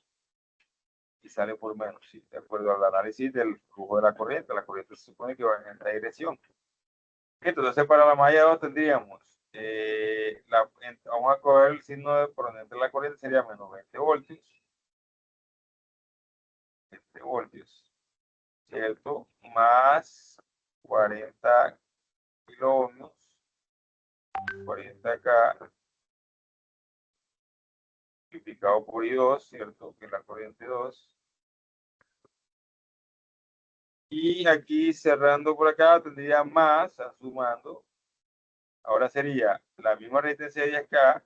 y sale por menos, ¿sí? De acuerdo al análisis del flujo de la corriente se supone que va en esta dirección. Entonces, para la malla 2 tendríamos, vamos a coger el signo de por donde entra la corriente, sería menos 20 voltios. 20 voltios, ¿cierto? Más 40 kiloohmios, 40K, multiplicado por I2, ¿cierto? Que es la corriente 2. Y aquí cerrando por acá tendría más, sumando. Ahora sería la misma resistencia de 10K,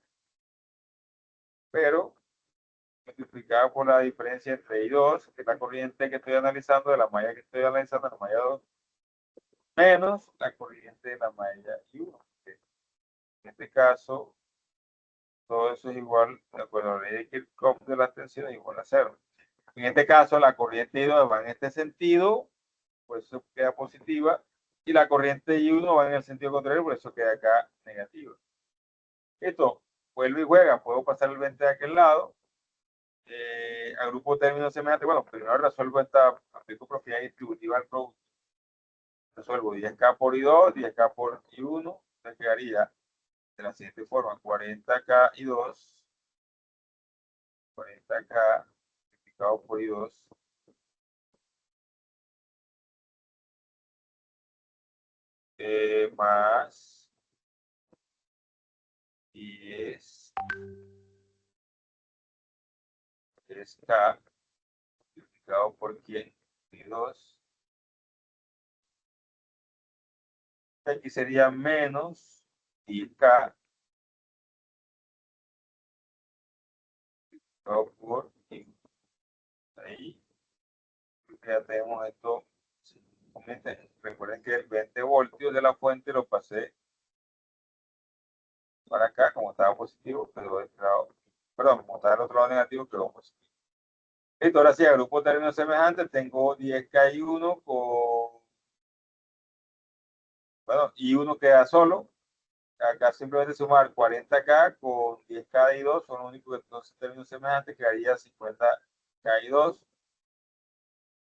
pero multiplicada por la diferencia entre I2, que es la corriente que estoy analizando, de la malla que estoy analizando, la malla 2, menos la corriente de la malla I1. En este caso, todo eso es igual, de acuerdo a la ley de Kirchhoff de las tensiones, igual a 0. En este caso, la corriente I2 va en este sentido, por eso queda positiva, y la corriente I1 va en el sentido contrario, por eso queda acá negativa. Esto vuelve y juega, puedo pasar el 20 de aquel lado, agrupo términos semejantes. Bueno, primero resuelvo aplico propiedad distributiva al producto. Resuelvo 10K por I2, 10K por I1, me quedaría de la siguiente forma: 40K I2, 40K multiplicado por I2, más 10K multiplicado por quién, I2. Aquí sería menos 10K por I1. Ahí ya tenemos esto. Recuerden que el 20 voltios de la fuente lo pasé para acá, como estaba positivo, quedó de lado, perdón, como estaba del otro lado negativo, quedó positivo. Listo, ahora sí, agrupo términos semejantes, tengo 10K y 1 con, bueno, y 1 queda solo. Acá simplemente sumar 40K con 10K y 2, son los únicos dos términos semejantes, quedaría 50K y 2.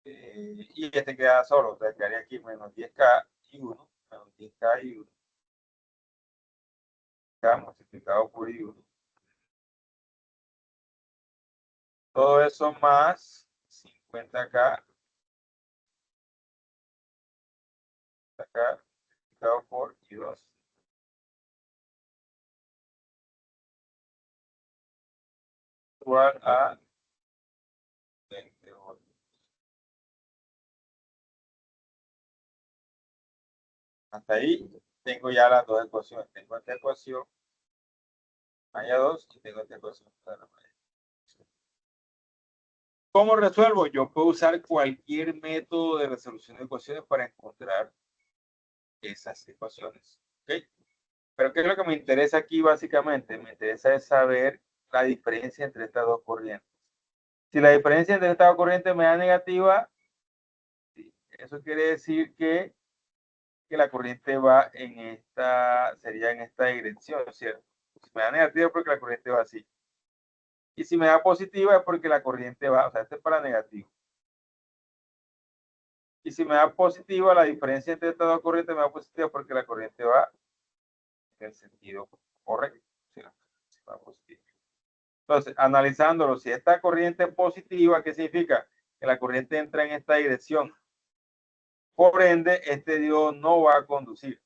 Y este queda solo, o sea, quedaría aquí menos 10K y 1, menos 10K y 1. K multiplicado por I1. Todo eso más 50K multiplicado por I2. Igual a 20 voltios. Hasta ahí tengo ya las dos ecuaciones. Tengo esta ecuación, malla 2, y tengo esta ecuación para la malla. ¿Cómo resuelvo? Yo puedo usar cualquier método de resolución de ecuaciones para encontrar esas ecuaciones. ¿Okay? Pero ¿qué es lo que me interesa aquí básicamente? Me interesa es saber la diferencia entre estas dos corrientes. Si la diferencia entre estas dos corrientes me da negativa, eso quiere decir que la corriente va en esta, sería en esta dirección, ¿cierto? Si me da negativa es porque la corriente va así. Y si me da positiva es porque la corriente va, o sea, este es para negativo. Y si me da positiva, la diferencia entre estas dos corrientes me da positiva porque la corriente va en el sentido correcto. ¿Sí? Va positiva. Entonces, analizándolo, si esta corriente es positiva, ¿qué significa? Que la corriente entra en esta dirección. Por ende, este diodo no va a conducir.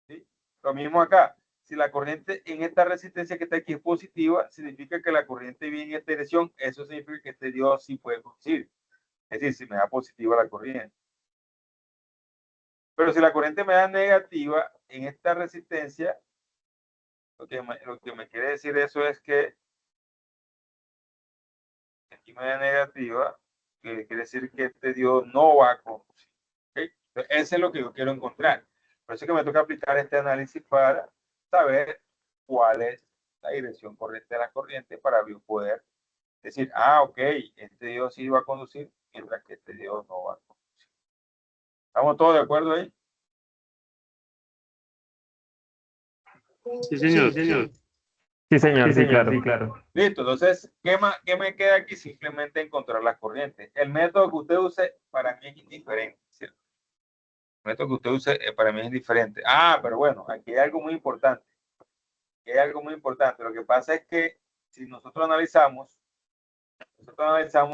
¿Sí? Lo mismo acá. Si la corriente en esta resistencia que está aquí es positiva, significa que la corriente viene en esta dirección. Eso significa que este diodo sí puede conducir. Es decir, si me da positiva la corriente. Pero si la corriente me da negativa, en esta resistencia, lo que me quiere decir eso es que aquí me da negativa, que quiere decir que este diodo no va a conducir. ¿Okay? Entonces, eso es lo que yo quiero encontrar. Por eso es que me toca aplicar este análisis para saber cuál es la dirección correcta de la corriente para yo poder decir, ah, ok, este diodo sí va a conducir, mientras que este diodo no va a conducir. ¿Estamos todos de acuerdo ahí? Sí, señor. Sí, señor, sí, claro. Listo, entonces, ¿qué me queda aquí? Simplemente encontrar la corriente. El método que usted use para mí es indiferente, ¿cierto? El método que usted use para mí es indiferente. Ah, pero bueno, aquí hay algo muy importante. Aquí hay algo muy importante. Lo que pasa es que si nosotros analizamos,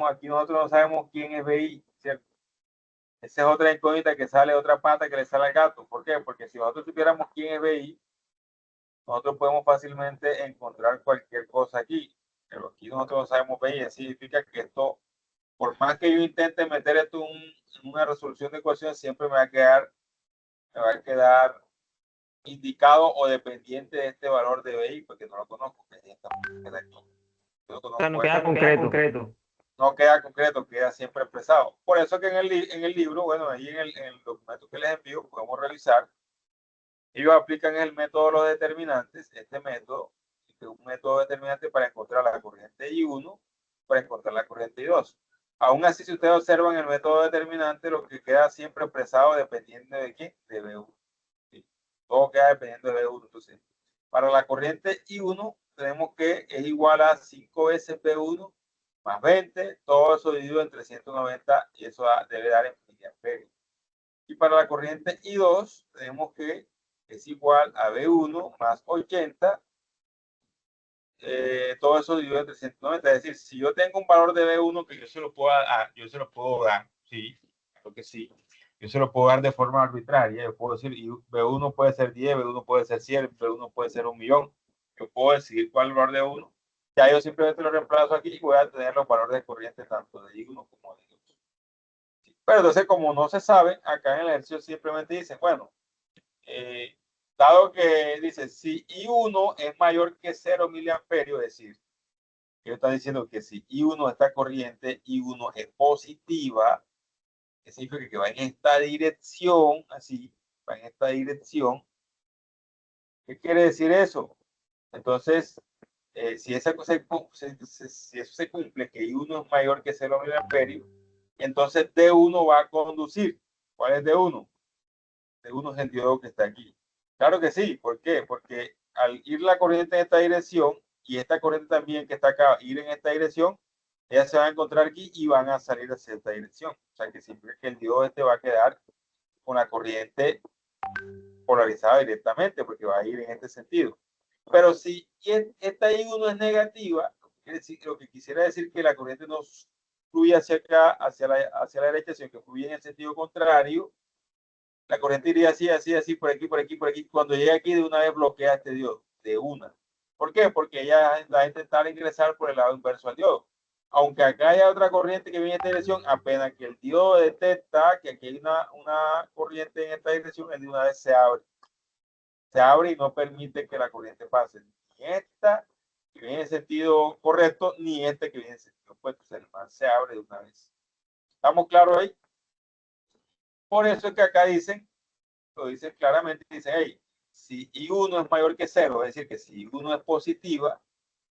aquí nosotros no sabemos quién es BI, ¿cierto? Esa es otra incógnita que sale, otra pata que le sale al gato. ¿Por qué? Porque si nosotros supiéramos quién es BI, nosotros podemos fácilmente encontrar cualquier cosa aquí. Pero aquí nosotros no sabemos BI, eso significa que esto, por más que yo intente meter esto en una resolución de ecuaciones, siempre me va a quedar indicado o dependiente de este valor de BI, porque no lo conozco. O sea, no queda concreto. No queda concreto, queda siempre expresado. Por eso que en el libro, bueno, ahí en el documento que les envío, podemos revisar. Ellos aplican el método de los determinantes, este método, que es un método determinante para encontrar la corriente I1, para encontrar la corriente I2. Aún así, si ustedes observan el método determinante, lo que queda siempre expresado dependiendo de qué, de B1. ¿Sí? Todo queda dependiendo de B1. Entonces, para la corriente I1, tenemos que es igual a 5 veces B1 más 20, todo eso dividido en 390 y eso debe dar en miliamperios. Y para la corriente I2 tenemos que es igual a B1 más 80, todo eso dividido en 390. Es decir, si yo tengo un valor de B1 que yo se lo puedo dar, sí, creo que sí. Yo se lo puedo dar de forma arbitraria. Yo puedo decir, B1 puede ser 10, B1 puede ser 100, B1 puede ser 1.000.000. Yo puedo decidir cuál es el valor de 1. Ya yo simplemente lo reemplazo aquí y voy a tener los valores de corriente tanto de I1 como de I2. Pero entonces, como no se sabe, acá en el ejercicio simplemente dicen, bueno, dado que dice, si I1 es mayor que 0 miliamperios, es decir, ellos están diciendo que si I1 está corriente, I1 es positiva, es significa que va en esta dirección, así, va en esta dirección. ¿Qué quiere decir eso? Entonces, si eso se cumple, que I1 es mayor que 0 miliamperios, entonces D1 va a conducir. ¿Cuál es D1? D1 es el diodo que está aquí. Claro que sí. ¿Por qué? Porque al ir la corriente en esta dirección y esta corriente también que está acá, ir en esta dirección, ellas se van a encontrar aquí y van a salir hacia esta dirección. O sea que siempre que el diodo este va a quedar con la corriente polarizada directamente porque va a ir en este sentido. Pero si esta I1 es negativa, lo que quisiera decir que la corriente no fluye hacia acá, hacia la derecha, sino que fluye en el sentido contrario. La corriente iría así, por aquí, por aquí, por aquí. Cuando llegue aquí, de una vez bloquea este diodo, de una. ¿Por qué? Porque ella va a intentar ingresar por el lado inverso al diodo. Aunque acá haya otra corriente que viene en esta dirección, apenas que el diodo detecta que aquí hay una corriente en esta dirección, él de una vez se abre. Se abre y no permite que la corriente pase. Ni esta que viene en sentido correcto, ni esta que viene en sentido opuesto. Se abre de una vez. ¿Estamos claros ahí? Por eso es que acá dicen, lo dicen claramente, dicen, hey, si I1 es mayor que 0, es decir, que si I1 es positiva,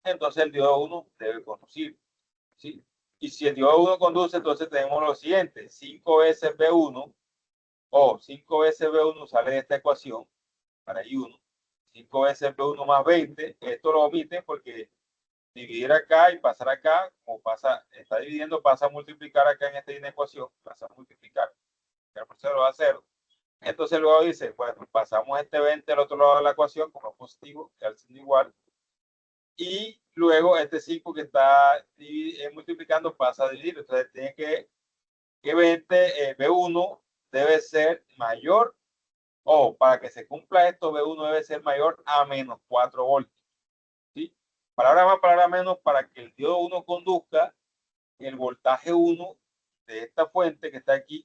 entonces el diodo 1 debe conducir. ¿Sí? Y si el diodo 1 conduce, entonces tenemos lo siguiente, 5 veces B1, o 5 veces B1 sale de esta ecuación, para I1, 5 veces B1 más 20, esto lo omiten porque dividir acá y pasar acá, como pasa, está dividiendo, pasa a multiplicar acá en esta ecuación, pasa a multiplicar, el proceso va a 0. Entonces luego dice, bueno, pasamos este 20 al otro lado de la ecuación como positivo, que al ser igual. Y luego este 5 que está multiplicando pasa a dividir. Entonces tiene que 20, B1 debe ser mayor, o para que se cumpla esto, B1 debe ser mayor a menos 4 voltios. ¿Sí? Palabra más, palabra menos, para que el diodo 1 conduzca, el voltaje 1 de esta fuente que está aquí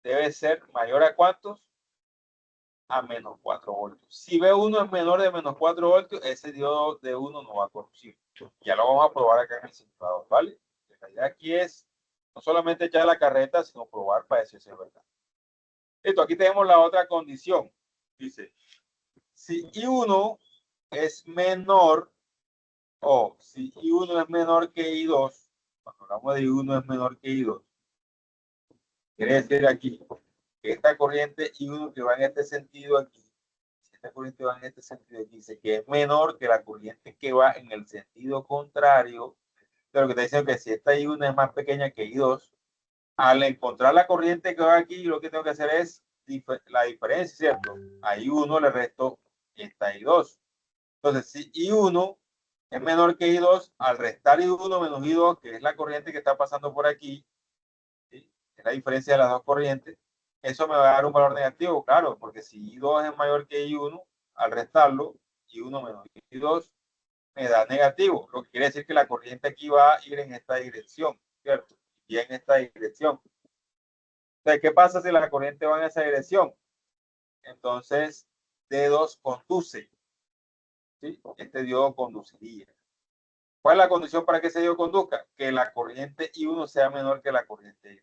debe ser mayor a ¿cuántos? a menos 4 voltios. Si B1 es menor de menos 4 voltios, ese diodo de 1 no va a conducir. Ya lo vamos a probar acá en el simulador, ¿vale? La idea aquí es no solamente echar la carreta, sino probar para decir si es verdad. Esto, aquí tenemos la otra condición. Dice, si I1 es menor, o si I1 es menor que I2, cuando hablamos de I1 es menor que I2, quiere decir aquí que esta corriente I1 que va en este sentido aquí, si esta corriente va en este sentido aquí, dice que es menor que la corriente que va en el sentido contrario, pero que está diciendo que si esta I1 es más pequeña que I2, al encontrar la corriente que va aquí, lo que tengo que hacer es la diferencia, ¿cierto? A I1 le resto esta I2. Entonces, si I1 es menor que I2, al restar I1 menos I2, que es la corriente que está pasando por aquí, ¿sí? Es la diferencia de las dos corrientes, eso me va a dar un valor negativo, claro, porque si I2 es mayor que I1, al restarlo, I1 menos I2 me da negativo, lo que quiere decir que la corriente aquí va a ir en esta dirección, ¿cierto? Y en esta dirección. Entonces, ¿qué pasa si la corriente va en esa dirección? Entonces, D2 conduce, ¿sí? Este diodo conduciría. ¿Cuál es la condición para que ese diodo conduzca? Que la corriente I1 sea menor que la corriente I2.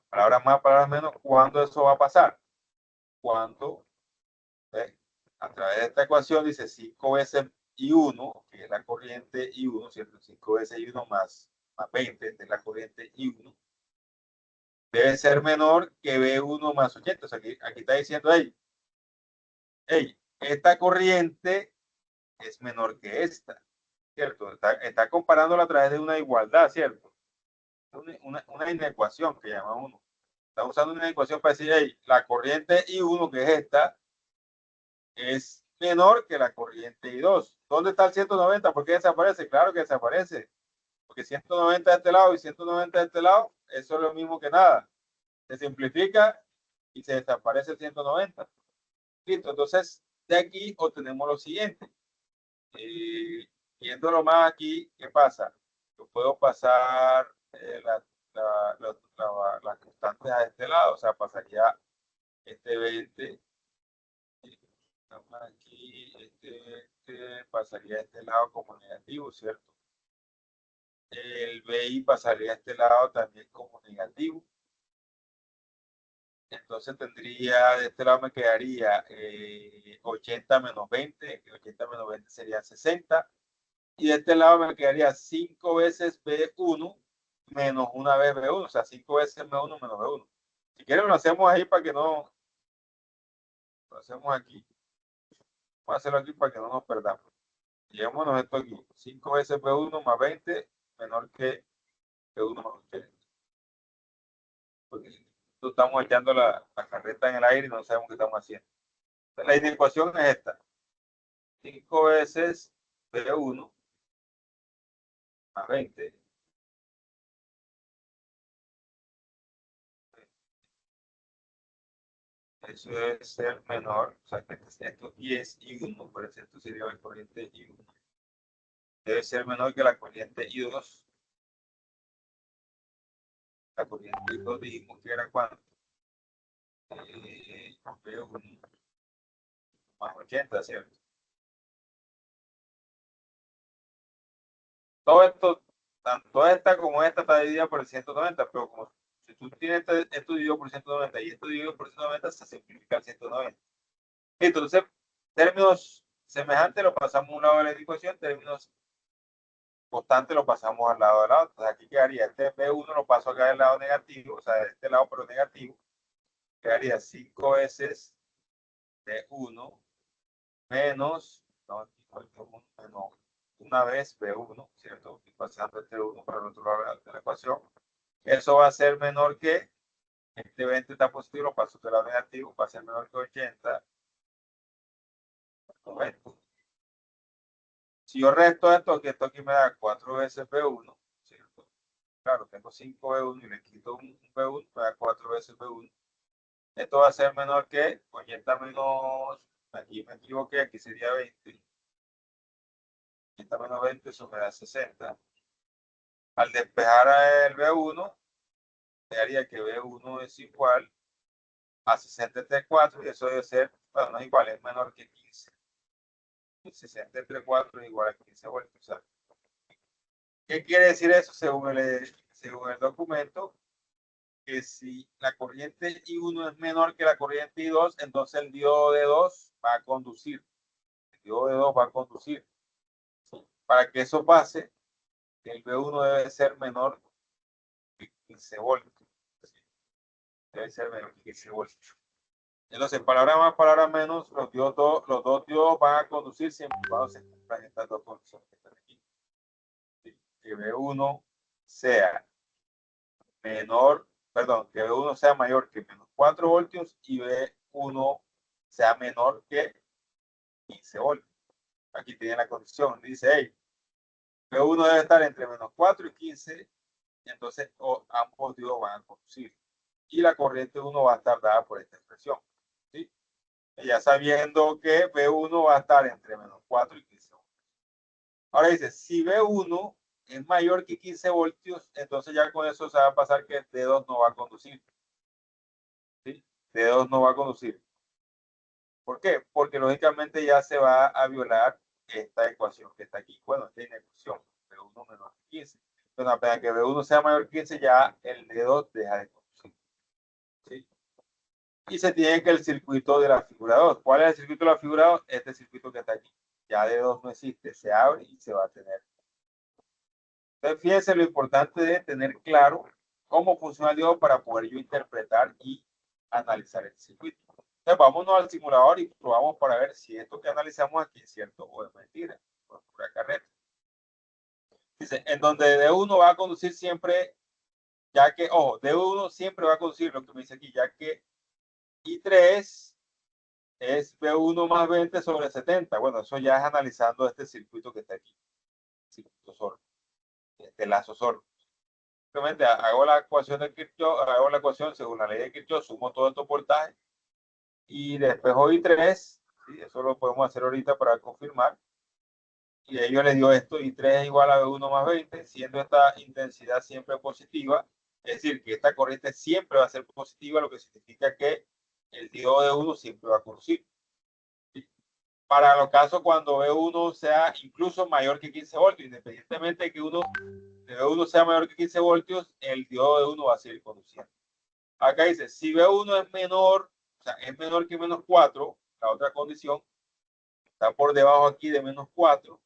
Palabras más, palabras menos. ¿Cuándo eso va a pasar? Cuando a través de esta ecuación dice 5 veces I1, que es la corriente I1, ¿cierto? 5 veces I1 más 20, de la corriente I1, debe ser menor que B1 más 80. O sea, aquí está diciendo, hey, esta corriente es menor que esta, ¿cierto? Está comparándola a través de una igualdad, ¿cierto? Una inecuación que llama uno. Está usando una ecuación para decir, hey, la corriente I1, que es esta, es menor que la corriente I2. ¿Dónde está el 190? ¿Por qué desaparece? Claro que desaparece. Porque 190 de este lado y 190 de este lado, eso es lo mismo que nada. Se simplifica y se desaparece el 190. Listo, entonces de aquí obtenemos lo siguiente. Viéndolo más aquí, ¿qué pasa? Yo puedo pasar las constantes a este lado, o sea, pasaría este 20, aquí, pasaría a este lado como negativo, ¿cierto? El BI pasaría a este lado también como negativo. Entonces tendría, de este lado me quedaría 80 menos 20, 80 menos 20 sería 60. Y de este lado me quedaría 5 veces B1 menos una vez B1, o sea, 5 veces B1 menos B1. Si quieren lo hacemos ahí para que no, lo hacemos aquí. Vamos a hacerlo aquí para que no nos perdamos. Llevémonos esto aquí. 5 veces B1 más 20 menor que B1 más 80. Porque estamos echando la carreta en el aire y no sabemos qué estamos haciendo. Entonces, la ecuación es esta. 5 veces B1 más 20. Eso debe ser menor, o sea, que esto 10 y 1, por eso esto sería la corriente I1. Debe ser menor que la corriente I2. La corriente I2 dijimos que era cuánto. Más 80, ¿cierto? Todo esto, tanto esta como esta está dividida por el 190, pero como si tú tienes esto dividido por 190 y esto dividido por 190, se simplifica el 190. Entonces, términos semejantes lo pasamos a un lado de la ecuación, términos constantes lo pasamos al lado de lado. Entonces, aquí quedaría este B1 lo paso acá del lado negativo, o sea, de este lado pero negativo, quedaría 5 veces B1 menos, no, menos una vez B1, ¿cierto? Y pasando este 1 para el otro lado de la ecuación. Eso va a ser menor que, este 20 está positivo, lo paso del lado negativo, va a ser menor que 80. 90. Si yo resto esto, que esto aquí me da 4 veces B1, ¿cierto? Claro, tengo 5 B1 y le quito un B1, me da 4 veces B1. Esto va a ser menor que 80 menos, aquí me equivoqué, aquí sería 20. 80 menos 20, eso me da 60. Al despejar el B1, me daría que B1 es igual a 60 entre 4, y eso debe ser, bueno, no es igual, es menor que 15. 60 entre 4 es igual a 15 voltios. O sea, ¿qué quiere decir eso? Según el documento, que si la corriente I1 es menor que la corriente I2, entonces el diodo de 2 va a conducir. El diodo de 2 va a conducir. Para que eso pase, el V1 debe ser menor que 15 voltios. Debe ser menor que 15 voltios. Entonces, palabra más, palabra menos, los dos diodos van a conducir siempre y cuando se cumplan estas dos condiciones que están aquí. Que V1 sea menor, perdón, que V1 sea mayor que menos 4 voltios y V1 sea menor que 15 voltios. Aquí tiene la condición. Dice, hey, V1 debe estar entre menos 4 y 15, y entonces ambos diodos van a conducir. Y la corriente 1 va a estar dada por esta expresión. ¿Sí? Ya sabiendo que V1 va a estar entre menos 4 y 15 voltios. Ahora dice, si V1 es mayor que 15 voltios, entonces ya con eso se va a pasar que D2 no va a conducir. ¿Sí? D2 no va a conducir. ¿Por qué? Porque lógicamente ya se va a violar esta ecuación que está aquí. Bueno, esta inecuación, V1 menor que 15. Entonces, apenas que V1 sea mayor que 15, ya el D2 deja de conducir. ¿Sí? Y se tiene que el circuito de la figura 2. ¿Cuál es el circuito de la figura 2? Este circuito que está aquí. Ya D2 no existe, se abre y se va a tener. Entonces, fíjense lo importante de tener claro cómo funciona el diodo para poder yo interpretar y analizar el circuito. Entonces, vámonos al simulador y probamos para ver si esto que analizamos aquí es cierto o es mentira. Por pura carrera. Dice, en donde D1 va a conducir siempre, ya que, ojo, D1 siempre va a conducir, lo que me dice aquí, ya que I3 es V1 más 20 sobre 70. Bueno, eso ya es analizando este circuito que está aquí. Circuito sordo. Este lazo sordo. Simplemente hago la ecuación de Kirchhoff, hago la ecuación según la ley de Kirchhoff, sumo todos estos voltajes y despejo I3. ¿Sí? Eso lo podemos hacer ahorita para confirmar. Y ahí yo les digo esto, I3 es igual a V1 más 20, siendo esta intensidad siempre positiva. Es decir, que esta corriente siempre va a ser positiva, lo que significa que el diodo de 1 siempre va a conducir. Para los casos cuando V1 sea incluso mayor que 15 voltios, independientemente de que V1 sea mayor que 15 voltios, el diodo de 1 va a seguir conduciendo. Acá dice, si V1 es menor, o sea, es menor que menos 4, la otra condición, está por debajo aquí de menos 4,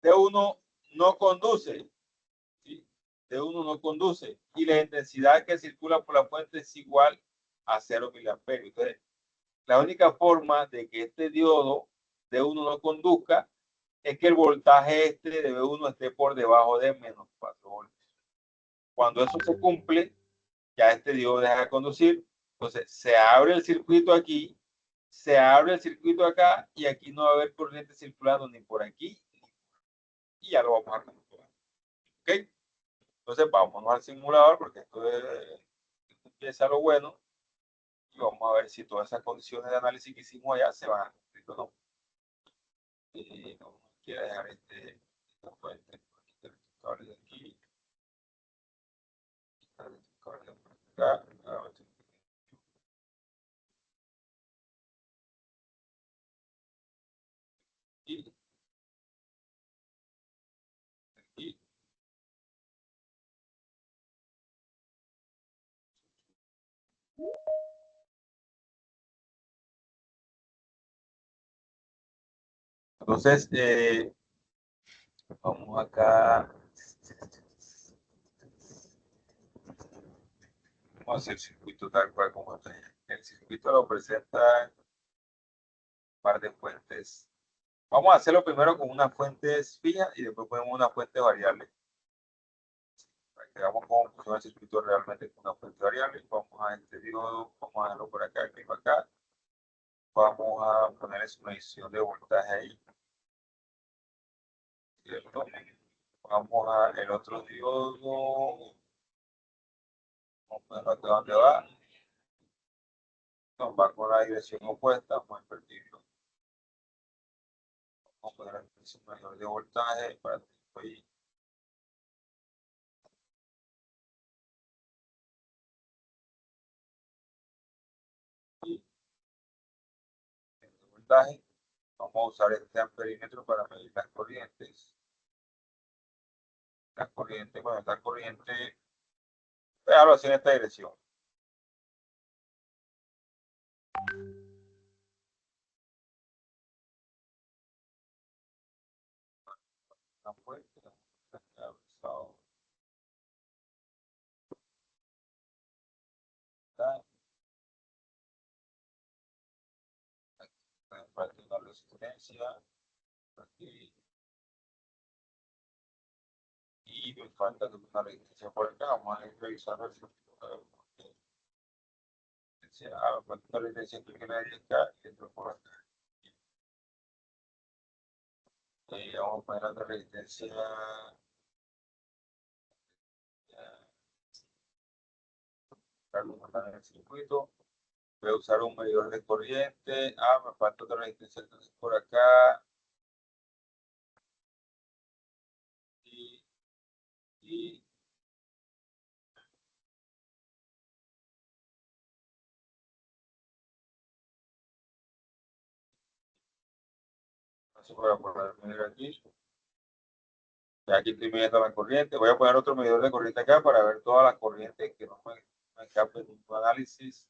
D1 no conduce, ¿sí? D1 no conduce, y la intensidad que circula por la fuente es igual a 0 miliamperios. Entonces, la única forma de que este diodo D1 no conduzca es que el voltaje este de V1 esté por debajo de menos 4 voltios. Cuando eso se cumple, ya este diodo deja de conducir. Entonces, se abre el circuito aquí, se abre el circuito acá, y aquí no va a haber corriente circulando ni por aquí, y ya lo vamos a comprobar. ¿Ok? Entonces, vámonos al simulador, porque esto empieza lo bueno, y vamos a ver si todas esas condiciones de análisis que hicimos allá se van a cumplir o no. No quiero dejar esta fuente, cable de aquí, cable de acá, y aquí. Entonces, vamos acá. Vamos a hacer el circuito tal cual como está. El circuito lo presenta un par de fuentes. Vamos a hacerlo primero con unas fuentes fijas y después ponemos una fuente variable. Para que veamos cómo funciona el circuito realmente con una fuente variable. Vamos a este diodo, vamos a dejarlo por acá, clic acá. Vamos a poner su medición de voltaje ahí. ¿Cierto? Vamos a el otro diodo. Vamos a ponerlo acá donde va. Nos va con la dirección opuesta. Vamos a invertirlo. Vamos a poner la medición mayor de voltaje para que estoy. voltaje. Vamos a usar este amperímetro para medir las corrientes. Las corrientes, bueno, esta corriente, déjalo así en esta dirección. Una fuente, falta una resistencia aquí y me falta una resistencia por acá. Vamos a revisar el circuito. Me falta una resistencia aquí que la de acá y otro por acá. Y vamos a poner la resistencia en el circuito. Voy a usar un medidor de corriente. Me falta otra resistencia entonces por acá. Y así voy a poner el medidor aquí. Ya aquí estoy midiendo la corriente. Voy a poner otro medidor de corriente acá para ver todas las corrientes que no me escape ningún análisis,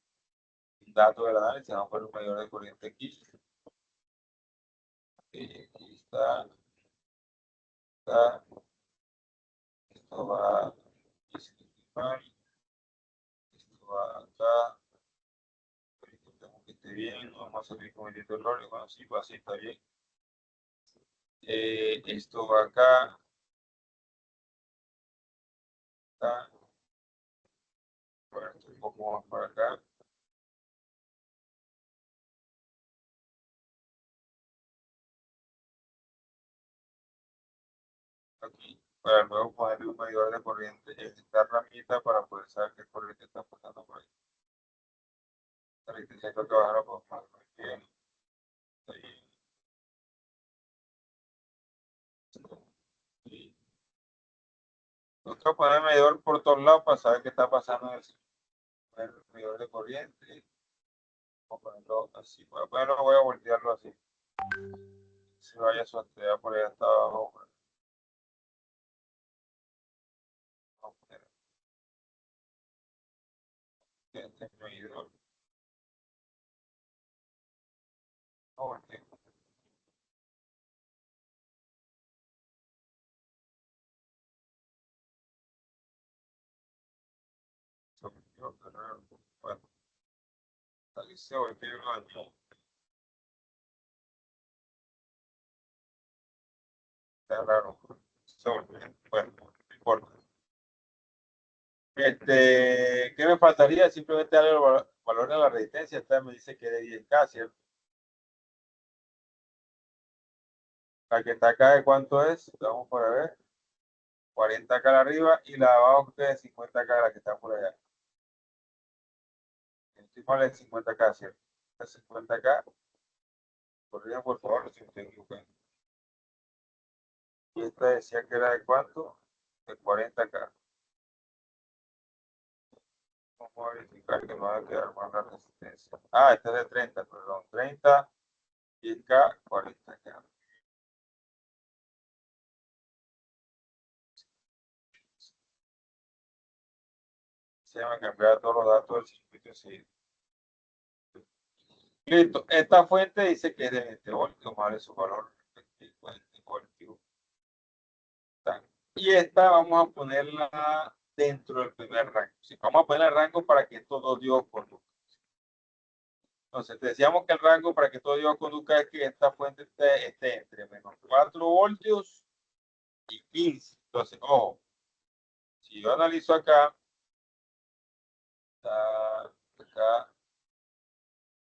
un dato del análisis. Vamos a poner un medidor de corriente aquí. Aquí está. Esto va aquí, esto va acá. Verificamos que esté bien. No vamos a salir cometiendo errores. Bueno, sí, pues así está bien. Esto va acá. Bueno, un poco más para acá. Aquí, para luego ponerle un medidor de corriente en esta ramita para poder saber qué corriente está pasando por ahí. La resistencia que bajar por bien. Y nosotros ponemos el medidor por todos lados para saber qué está pasando en el medidor de corriente. Vamos a ponerlo así. Voy a voltearlo así. Se vaya su actividad por ahí hasta abajo. Vamos a poner este medidor. Bueno, aquí se volteó el daño. Está raro. Bueno, no importa. ¿Qué me faltaría? Simplemente darle el valor de la resistencia. Esta me dice que es de 10K, ¿cierto? La que está acá, ¿de cuánto es? Vamos por ver. 40K arriba y la de abajo que es 50K, la que está por allá. Estoy mal de 50K, ¿cierto? 50K. Por favor, si me estoy equivocando. Y esta decía que era de cuánto? De 40K. Vamos a verificar que no va a quedar más la resistencia. Esta es de 30, perdón. 30, 10K, 40K. Se me cambiar todos los datos del circuito. Sí. Listo. Esta fuente dice que es de 20 voltios, vale su valor respectivo, 20 voltios. Y esta vamos a ponerla dentro del primer rango. ¿Sí? Vamos a poner el rango para que estos dos diodos conduzcan. Entonces, decíamos que el rango para que estos diodos conduzcan es que esta fuente esté entre menos 4 voltios y 15. Entonces, ojo, si yo analizo acá,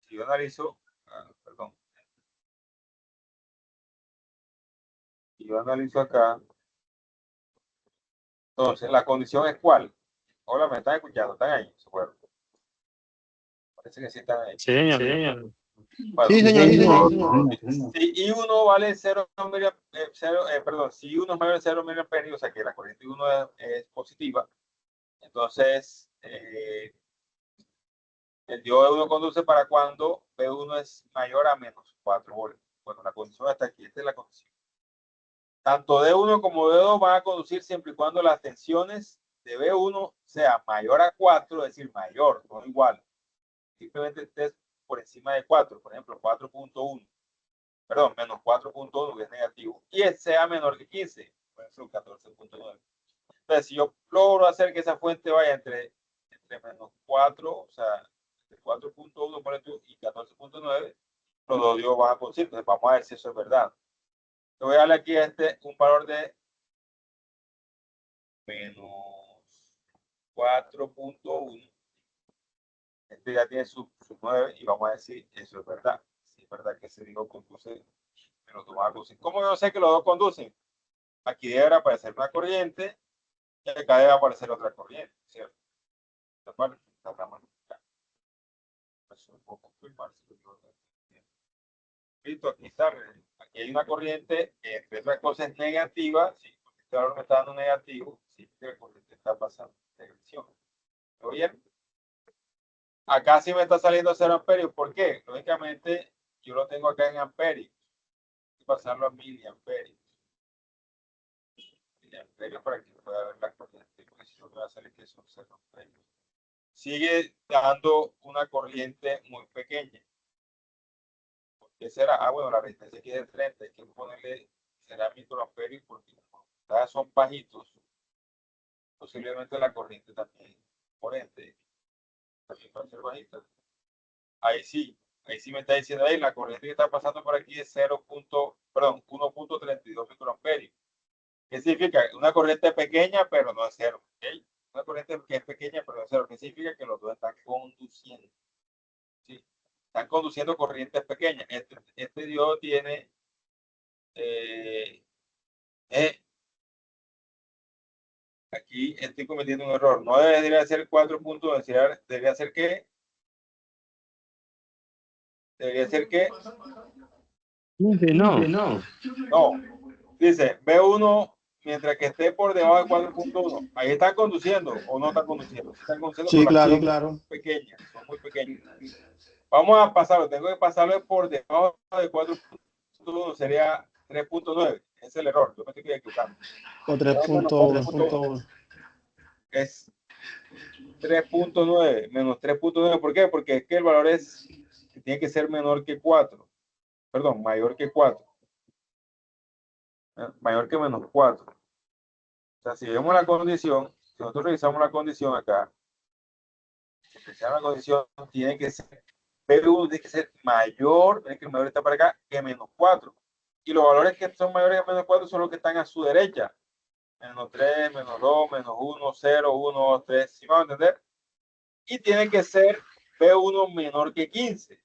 si yo analizo, perdón, si yo analizo acá, entonces la condición es ¿cuál? Hola, ¿me están escuchando? ¿Están ahí? Bueno, parece que sí están ahí. Sí, señor. Bueno, Sí, señor. si I1 vale 0 perdón, si I1 es mayor de 0 mA, o sea que la corriente I1 es positiva, entonces el diodo de 1 conduce para cuando B1 es mayor a menos 4 voltios. Bueno, la condición hasta aquí, esta es la condición. Tanto D1 como D2 van a conducir siempre y cuando las tensiones de B1 sea mayor a 4, es decir, mayor, no igual. Simplemente estés por encima de 4, por ejemplo, 4.1. Perdón, menos 4.1, que es negativo, y sea menor que 15, por ejemplo, 14.9. Entonces, si yo logro hacer que esa fuente vaya entre menos 4, o sea, entre 4.1 por ejemplo, y 14.9, los dos diodos van a conducir. Entonces, vamos a ver si eso es verdad. Le voy a darle aquí a un valor de menos 4.1. Este ya tiene su 9 y vamos a decir eso es verdad. Si es verdad que ese digo conduce, me lo toma a conducir. ¿Cómo yo sé que los dos conducen? Aquí debe aparecer una corriente y acá debe aparecer otra corriente, ¿cierto? Listo, aquí está. Aquí hay una corriente que entre otras cosas es negativa. Si este valor me está dando negativo, sí, la corriente está pasando de dirección. ¿Lo bien? Acá sí me está saliendo 0 amperios. ¿Por qué? Lógicamente, yo lo tengo acá en amperios. Voy a pasarlo a miliamperios. Miliamperios para que pueda ver la corriente. Porque si no me va a salir que son 0 amperios. Sigue dando una corriente muy pequeña. ¿Por qué será? Ah, bueno, la resistencia aquí es de 30. Hay que ponerle, será microamperios porque como son bajitos. Posiblemente la corriente también, corriente, también va a ser bajita. Ahí sí me está diciendo ahí, la corriente que está pasando por aquí es 1.32 microamperios. ¿Qué significa? Una corriente pequeña, pero no es cero. ¿Okay? Una corriente que es pequeña, pero no es cero. ¿Qué significa? Que los dos están conduciendo. ¿Sí? Están conduciendo corrientes pequeñas. Este diodo tiene aquí estoy cometiendo un error. No debería ser 4 puntos, debería ser que debería ser que No. dice B1 mientras que esté por debajo de 4.1. Ahí están conduciendo o no están conduciendo. Están conduciendo, Sí, pero claro. Pequeñas, son muy pequeñas. Vamos a pasarlo, tengo que pasarlo por debajo de 4.1, sería 3.9. Ese es el error, yo me estoy equivocando. O 3.1. Es 3.9 menos 3.9. ¿Por qué? Porque es que el valor tiene que ser menor que 4. Perdón, mayor que 4. Mayor que menos 4. O sea, si vemos la condición, si nosotros revisamos la condición acá, si revisamos la condición, tiene que ser B1 tiene que ser mayor, tiene que el mayor está para acá, que menos 4. Y los valores que son mayores que menos 4 son los que están a su derecha. Menos 3, menos 2, menos 1, 0, 1, 2, 3. ¿Sí van a entender? Y tiene que ser B1 menor que 15.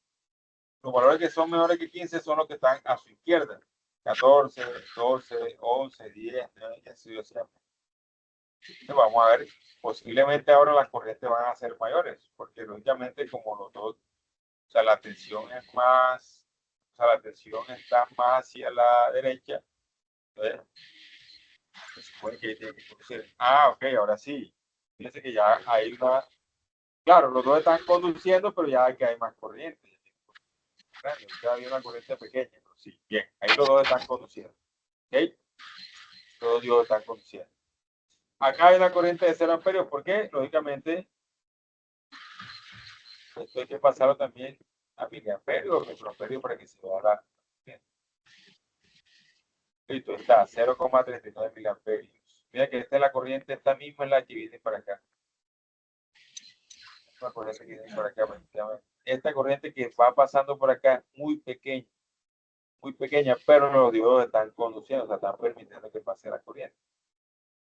Los valores que son menores que 15 son los que están a su izquierda. 14, 12, 11, 10, 9, y así sucesivamente. Vamos a ver, posiblemente ahora las corrientes van a ser mayores, porque lógicamente como los dos, o sea, la tensión es más, o sea, la tensión está más hacia la derecha. Entonces, se supone que tiene que conducir. Ah, ok, ahora sí. Fíjense que ya hay una, claro, los dos están conduciendo, pero ya que hay más corriente. Ya había una corriente pequeña, pero sí, bien, ahí los dos están conduciendo. ¿Ok? Los dos están conduciendo. Acá hay una corriente de 0 amperios, ¿por qué? Lógicamente, esto hay que pasarlo también a miliamperios o microamperios para que se vea bien. Listo, está, 0,39 miliamperios. Mira que esta es la corriente, esta misma es la que viene para acá. La corriente que viene para acá, esta corriente que va pasando por acá es muy pequeña, pero los diodos están conduciendo, o sea, están permitiendo que pase la corriente.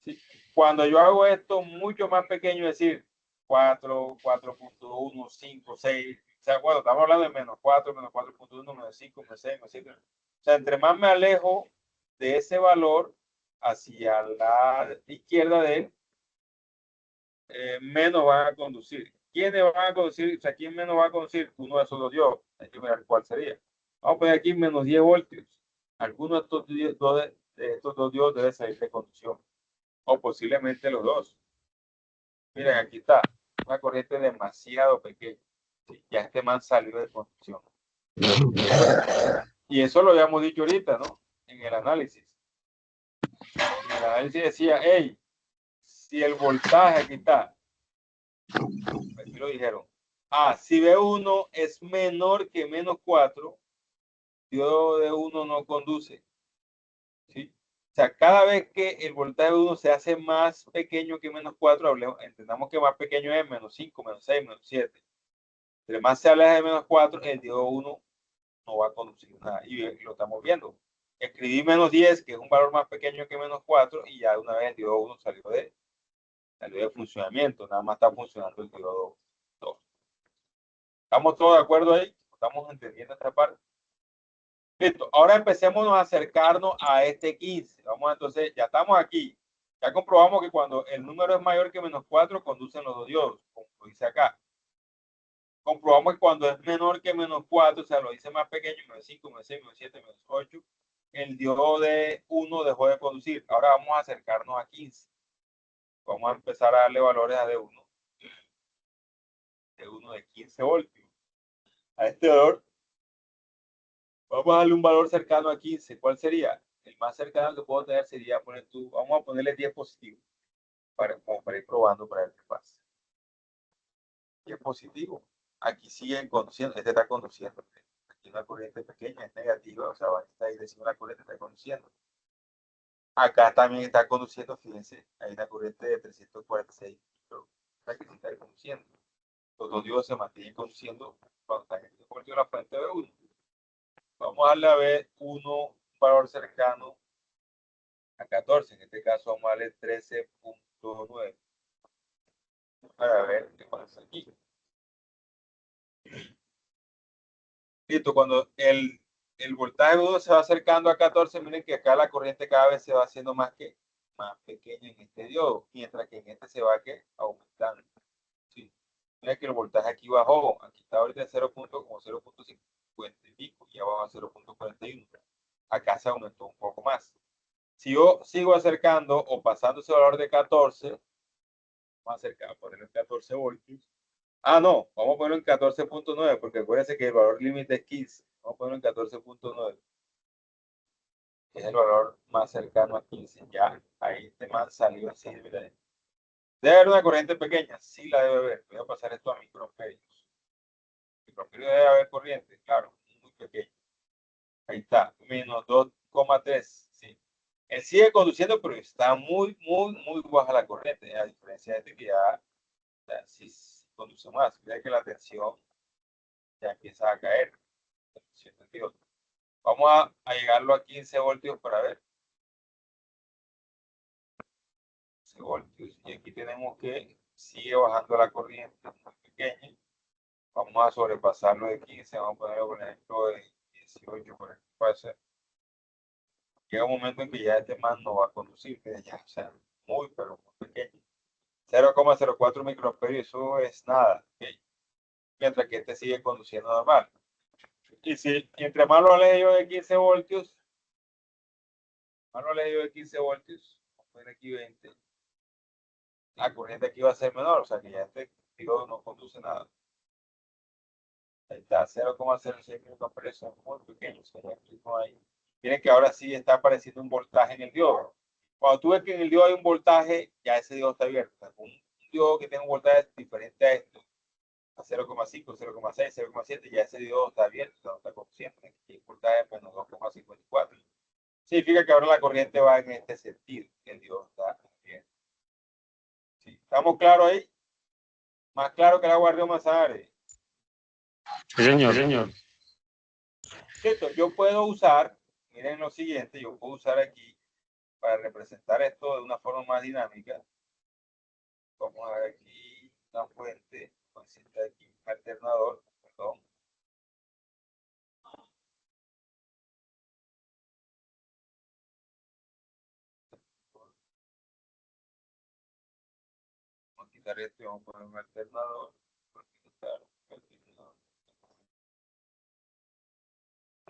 ¿Sí? Cuando yo hago esto mucho más pequeño, es decir, 4, 4.1, 5, 6, o sea, bueno, estamos hablando de menos 4, menos 4.1, menos 5, menos 6, menos 7. O sea, entre más me alejo de ese valor hacia la izquierda de él, menos van a conducir. ¿Quiénes van a conducir? O sea, ¿quién menos va a conducir? Uno de esos dos diodos. Hay que ver cuál sería. Vamos a poner aquí menos 10 voltios. Alguno de estos dos diodos debe salir de conducción. O posiblemente los dos. Miren, aquí está. Una corriente demasiado pequeña. Sí, ya este man salió de conducción. Y eso lo habíamos dicho ahorita, ¿no? En el análisis. En el análisis decía, hey, si el voltaje aquí está, aquí lo dijeron, si B1 es menor que menos 4, diodo de 1 no conduce. ¿Sí? O sea, cada vez que el voltaje de 1 se hace más pequeño que menos 4, entendamos que más pequeño es menos 5, menos 6, menos 7. Entre más se aleja de menos 4, el diodo 1 no va a conducir nada. Y lo estamos viendo. Escribí menos 10, que es un valor más pequeño que menos 4, y ya de una vez el diodo 1 salió de funcionamiento. Nada más está funcionando el diodo 2. ¿Estamos todos de acuerdo ahí? ¿Estamos entendiendo esta parte? Listo. Ahora empecemos a acercarnos a este 15. Vamos entonces, ya estamos aquí. Ya comprobamos que cuando el número es mayor que menos 4, conducen los dos diodos, como lo dice acá. Comprobamos que cuando es menor que menos 4, o sea, lo dice más pequeño, menos 5, menos 6, menos 7, menos 8, el diodo de 1 dejó de conducir. Ahora vamos a acercarnos a 15. Vamos a empezar a darle valores a D1. D1 de 15 voltios. A este valor, vamos a darle un valor cercano a 15. ¿Cuál sería? El más cercano que puedo tener sería vamos a ponerle 10 positivo. Para ir probando para ver qué pasa. 10 positivo. Aquí siguen conduciendo. Este está conduciendo. Aquí una corriente pequeña es negativa. O sea, va a esta dirección la corriente está conduciendo. Acá también está conduciendo, fíjense, hay una corriente de 346 que se está conduciendo. Los dos diodos se mantienen conduciendo cuando están convirtiendo la fuente de 1. Vamos a darle a ver un valor cercano a 14. En este caso vamos a darle 13.9. Para ver qué pasa aquí. Listo, cuando el voltaje de 1 se va acercando a 14, miren que acá la corriente cada vez se va haciendo más pequeña en este diodo, mientras que en este se va aumentando. ¿Sí? Mira que el voltaje aquí bajó, aquí está ahorita 0.50 y pico, y abajo a 0.41. Acá se aumentó un poco más. Si yo sigo acercando o pasando ese valor de 14, vamos a acercar, a ponerlo en 14 voltios. No, vamos a ponerlo en 14.9, porque acuérdense que el valor límite es 15. Vamos a ponerlo en 14.9. Es el valor más cercano a 15. Ya, ahí este más salió así. ¿Debe haber una corriente pequeña? Sí, la debe haber. Voy a pasar esto a microamperios. Microamperios debe haber corriente, claro, muy pequeño. Ahí está, menos 2,3. Sí. Él sigue conduciendo, pero está muy baja la corriente. A diferencia de este que ya sí conduce más. Mira que la tensión ya empieza a caer. Vamos a llegarlo a 15 voltios para ver. 15 voltios. Y aquí tenemos que sigue bajando la corriente, muy pequeña. Vamos a sobrepasarlo de 15. Vamos a ponerlo, por ejemplo, de 18. Por ejemplo, puede ser. Llega un momento en que ya este man no va a conducir, ya, o sea, pero muy pequeño. 0,04 microamperios, eso es nada. ¿Okay? Mientras que este sigue conduciendo normal. Y si entre más lo alejo yo de 15 voltios, vamos a poner aquí 20, la corriente aquí va a ser menor, o sea que ya este tiro no conduce nada. Ahí está, 0,06 microamperios, son muy pequeños, no hay. Miren que ahora sí está apareciendo un voltaje en el diodo. Cuando tú ves que en el diodo hay un voltaje, ya ese diodo está abierto. O sea, un diodo que tenga un voltaje diferente a esto, a 0,5, 0,6, 0,7, ya ese diodo está abierto, no está conduciendo. Aquí el voltaje es menos 2,54. Significa que ahora la corriente va en este sentido. El diodo está bien. ¿Sí? ¿Estamos claros ahí? Más claro que el agua de Río Manzanares. Sí, señor. Sí, señor. Cierto, yo puedo usar, miren lo siguiente, yo puedo usar aquí para representar esto de una forma más dinámica. Vamos a ver aquí una fuente, aquí un alternador, perdón. Vamos a quitar esto y vamos a poner un alternador.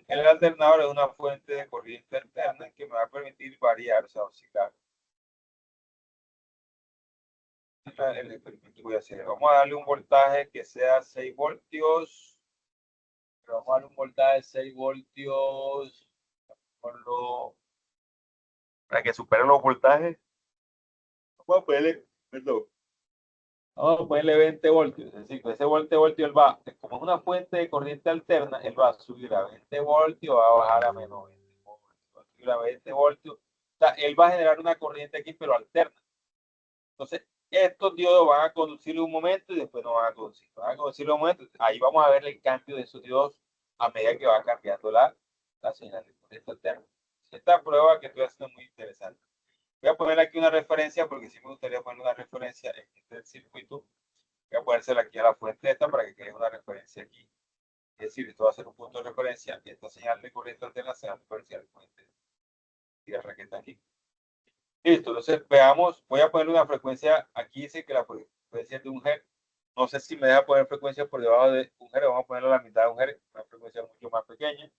El alternador es una fuente de corriente alterna que me va a permitir variar, o sea, oscilar. El experimento que voy a hacer. Vamos a darle un voltaje que sea 6 voltios. Pero vamos a darle un voltaje de 6 voltios. Para que supere los voltajes. Vamos a ponerle, perdón. Vamos a ponerle 20 voltios. Es decir, que ese voltio él va, como es una fuente de corriente alterna, él va a subir a 20 voltios, va a bajar a menos 20 voltios, va a subir a 20 voltios. O sea, él va a generar una corriente aquí, pero alterna. Entonces, estos diodos van a conducir un momento y después no van a conducir. Van a conducir un momento. Ahí vamos a ver el cambio de esos diodos a medida que va cambiando la señal de corriente alterna. Esta prueba que estoy haciendo es muy interesante. Voy a poner aquí una referencia porque sí me gustaría poner una referencia en este circuito. Voy a ponérsela aquí a la fuente esta para que quede una referencia aquí. Es decir, esto va a ser un punto de referencia y esta señal de corriente alterna será referencia al puente tierra que está aquí. Listo, entonces veamos, voy a poner una frecuencia, aquí dice que la frecuencia es de 1 Hz. No sé si me deja poner frecuencia por debajo de 1 Hz, vamos a ponerlo a la mitad de 1 Hz, una frecuencia mucho más pequeña,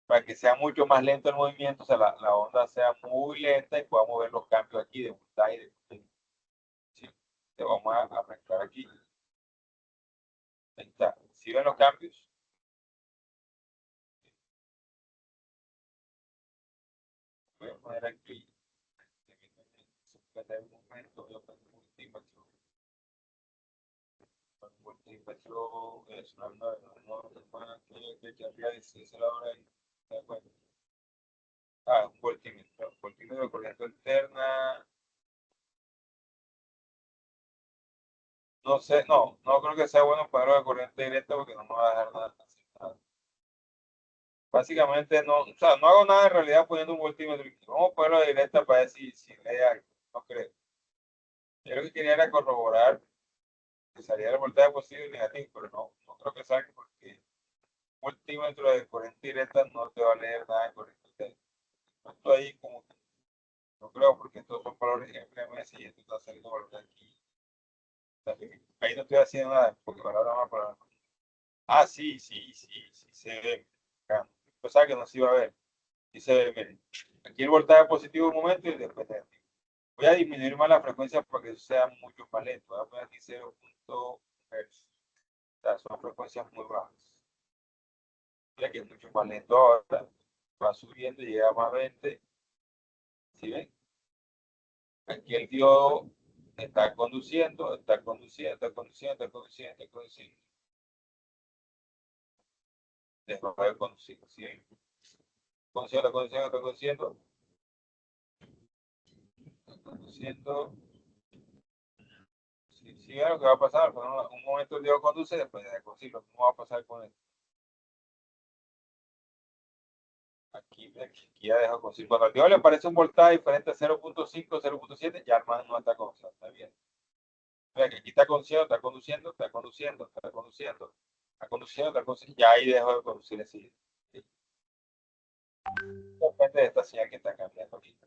para que sea mucho más lento el movimiento, o sea, la onda sea muy lenta y podamos ver los cambios aquí de voltaje y de potencia. ¿Sí? Te vamos a mezclar aquí. Ahí está. ¿Sí ven los cambios? Voy a poner aquí. Un momento, voy a poner un multímetro. Un multímetro es una que había dice la hora ahí. Ah, un voltímetro. Voltímetro de corriente alterna. No sé, no creo que sea bueno ponerlo de corriente directa porque no me va a dejar nada. Básicamente no, o sea, no hago nada en realidad poniendo un voltímetro. Vamos a ponerlo de directa para ver si lee algo. No creo. Yo lo que quería era corroborar que saliera el voltaje positivo y negativo, pero no creo que salga porque un voltímetro de corriente directa no te va a leer nada de corriente alterna. Esto ahí como que no creo porque estos son valores RMS y esto está saliendo valor aquí. Ahí no estoy haciendo nada porque ahora más para. Ah, sí se ve. O sea que no se iba a ver. Sí se ve, miren. Aquí el voltaje positivo un momento y después negativo. Voy a disminuir más la frecuencia para que sea mucho más lento. Voy a poner aquí 0.1 Hz. O sea, son frecuencias muy bajas. Mira que es mucho más lento ahora. Va subiendo y llega a más 20. ¿Sí ven? Aquí el diodo está conduciendo. Dejó de conducir. ¿Sí ven? Conduciendo. Sí, es lo que va a pasar. Bueno, un momento el diodo conduce, después de conducirlo. ¿Cómo va a pasar con él? Aquí ya dejo conducir. Cuando al diodo le aparece un voltaje diferente a 0.5, 0.7, ya el man no está conduciendo. Está bien. Mira que aquí está conduciendo. Ya ahí dejo de conducir así. ¿Sí? Depende de esta señal que está cambiando aquí.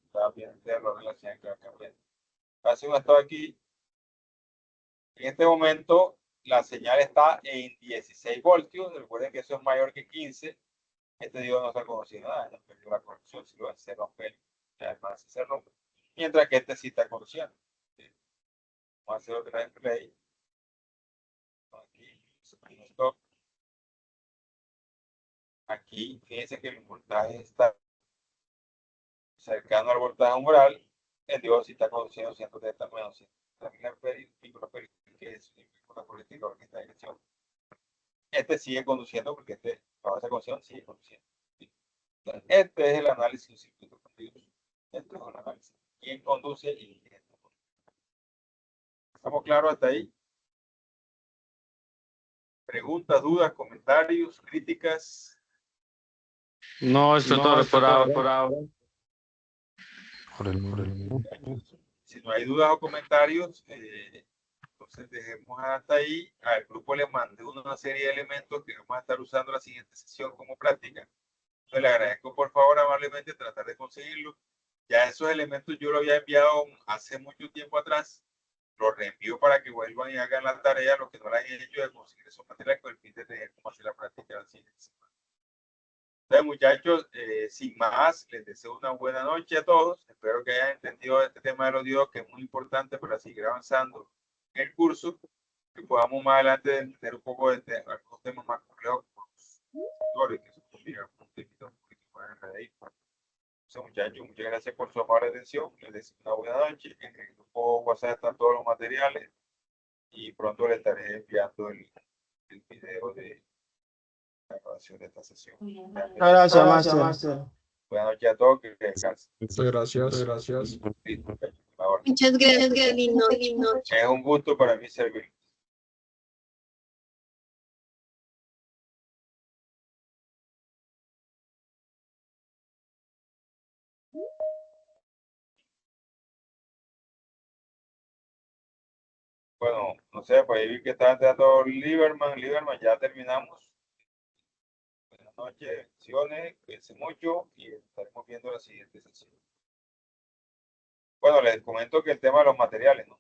Está bien, de la señal que va cambiando. Hace un estado aquí. En este momento la señal está en 16 voltios. Recuerden que eso es mayor que 15. Este diodo no está conduciendo nada. No perdió la conexión. Si lo hace romper, además se rompe. Mientras que este sí está conduciendo. ¿Sí? Vamos a hacer otra vez play. Aquí, stop. Aquí, fíjense que el voltaje está cercano al voltaje umbral. El diodo sí está conduciendo 130 menos 130 microamperios, que es una política en esta dirección. Este sigue conduciendo porque este, bajo esa condición, sigue conduciendo. Este es el análisis de un circuito continuo. Este es un análisis. ¿Quién conduce y quién no conduce? ¿Estamos claros hasta ahí? ¿Preguntas, dudas, comentarios, críticas? No, esto todo por ahora. Si no hay dudas o comentarios, entonces dejemos hasta ahí. Al grupo le mandé una serie de elementos que vamos a estar usando en la siguiente sesión como práctica. Entonces le agradezco por favor amablemente tratar de conseguirlo. Ya esos elementos yo lo había enviado hace mucho tiempo atrás. Los reenvío para que vuelvan y hagan la tarea, los que no la han hecho, de conseguir esos materiales con el fin de tener cómo hacer la práctica de la siguiente semana. Entonces, muchachos, sin más, les deseo una buena noche a todos. Espero que hayan entendido este tema de los diodos, que es muy importante para seguir avanzando en el curso, que podamos más adelante entender un poco de algunos temas más complejos, como los sectores, que son un poquito más enredaditos. Entonces, muchachos, muchas gracias por su amable atención. Les deseo una buena noche. En el grupo WhatsApp están todos los materiales y pronto les estaré enviando el video de la grabación de esta sesión. Gracias, Master. Buenas noches a todos, que descansen. Muchas gracias. Gracias. Listo, ahora. Muchas gracias, feliz noche. Es un gusto para mí servir. Bueno, no sé, pues ahí vi que está entrando Lieberman. Lieberman, ya terminamos. Buenas noches, bendiciones, cuídense mucho y estaremos viendo la siguiente sesión. Bueno, les comento que el tema de los materiales, ¿no?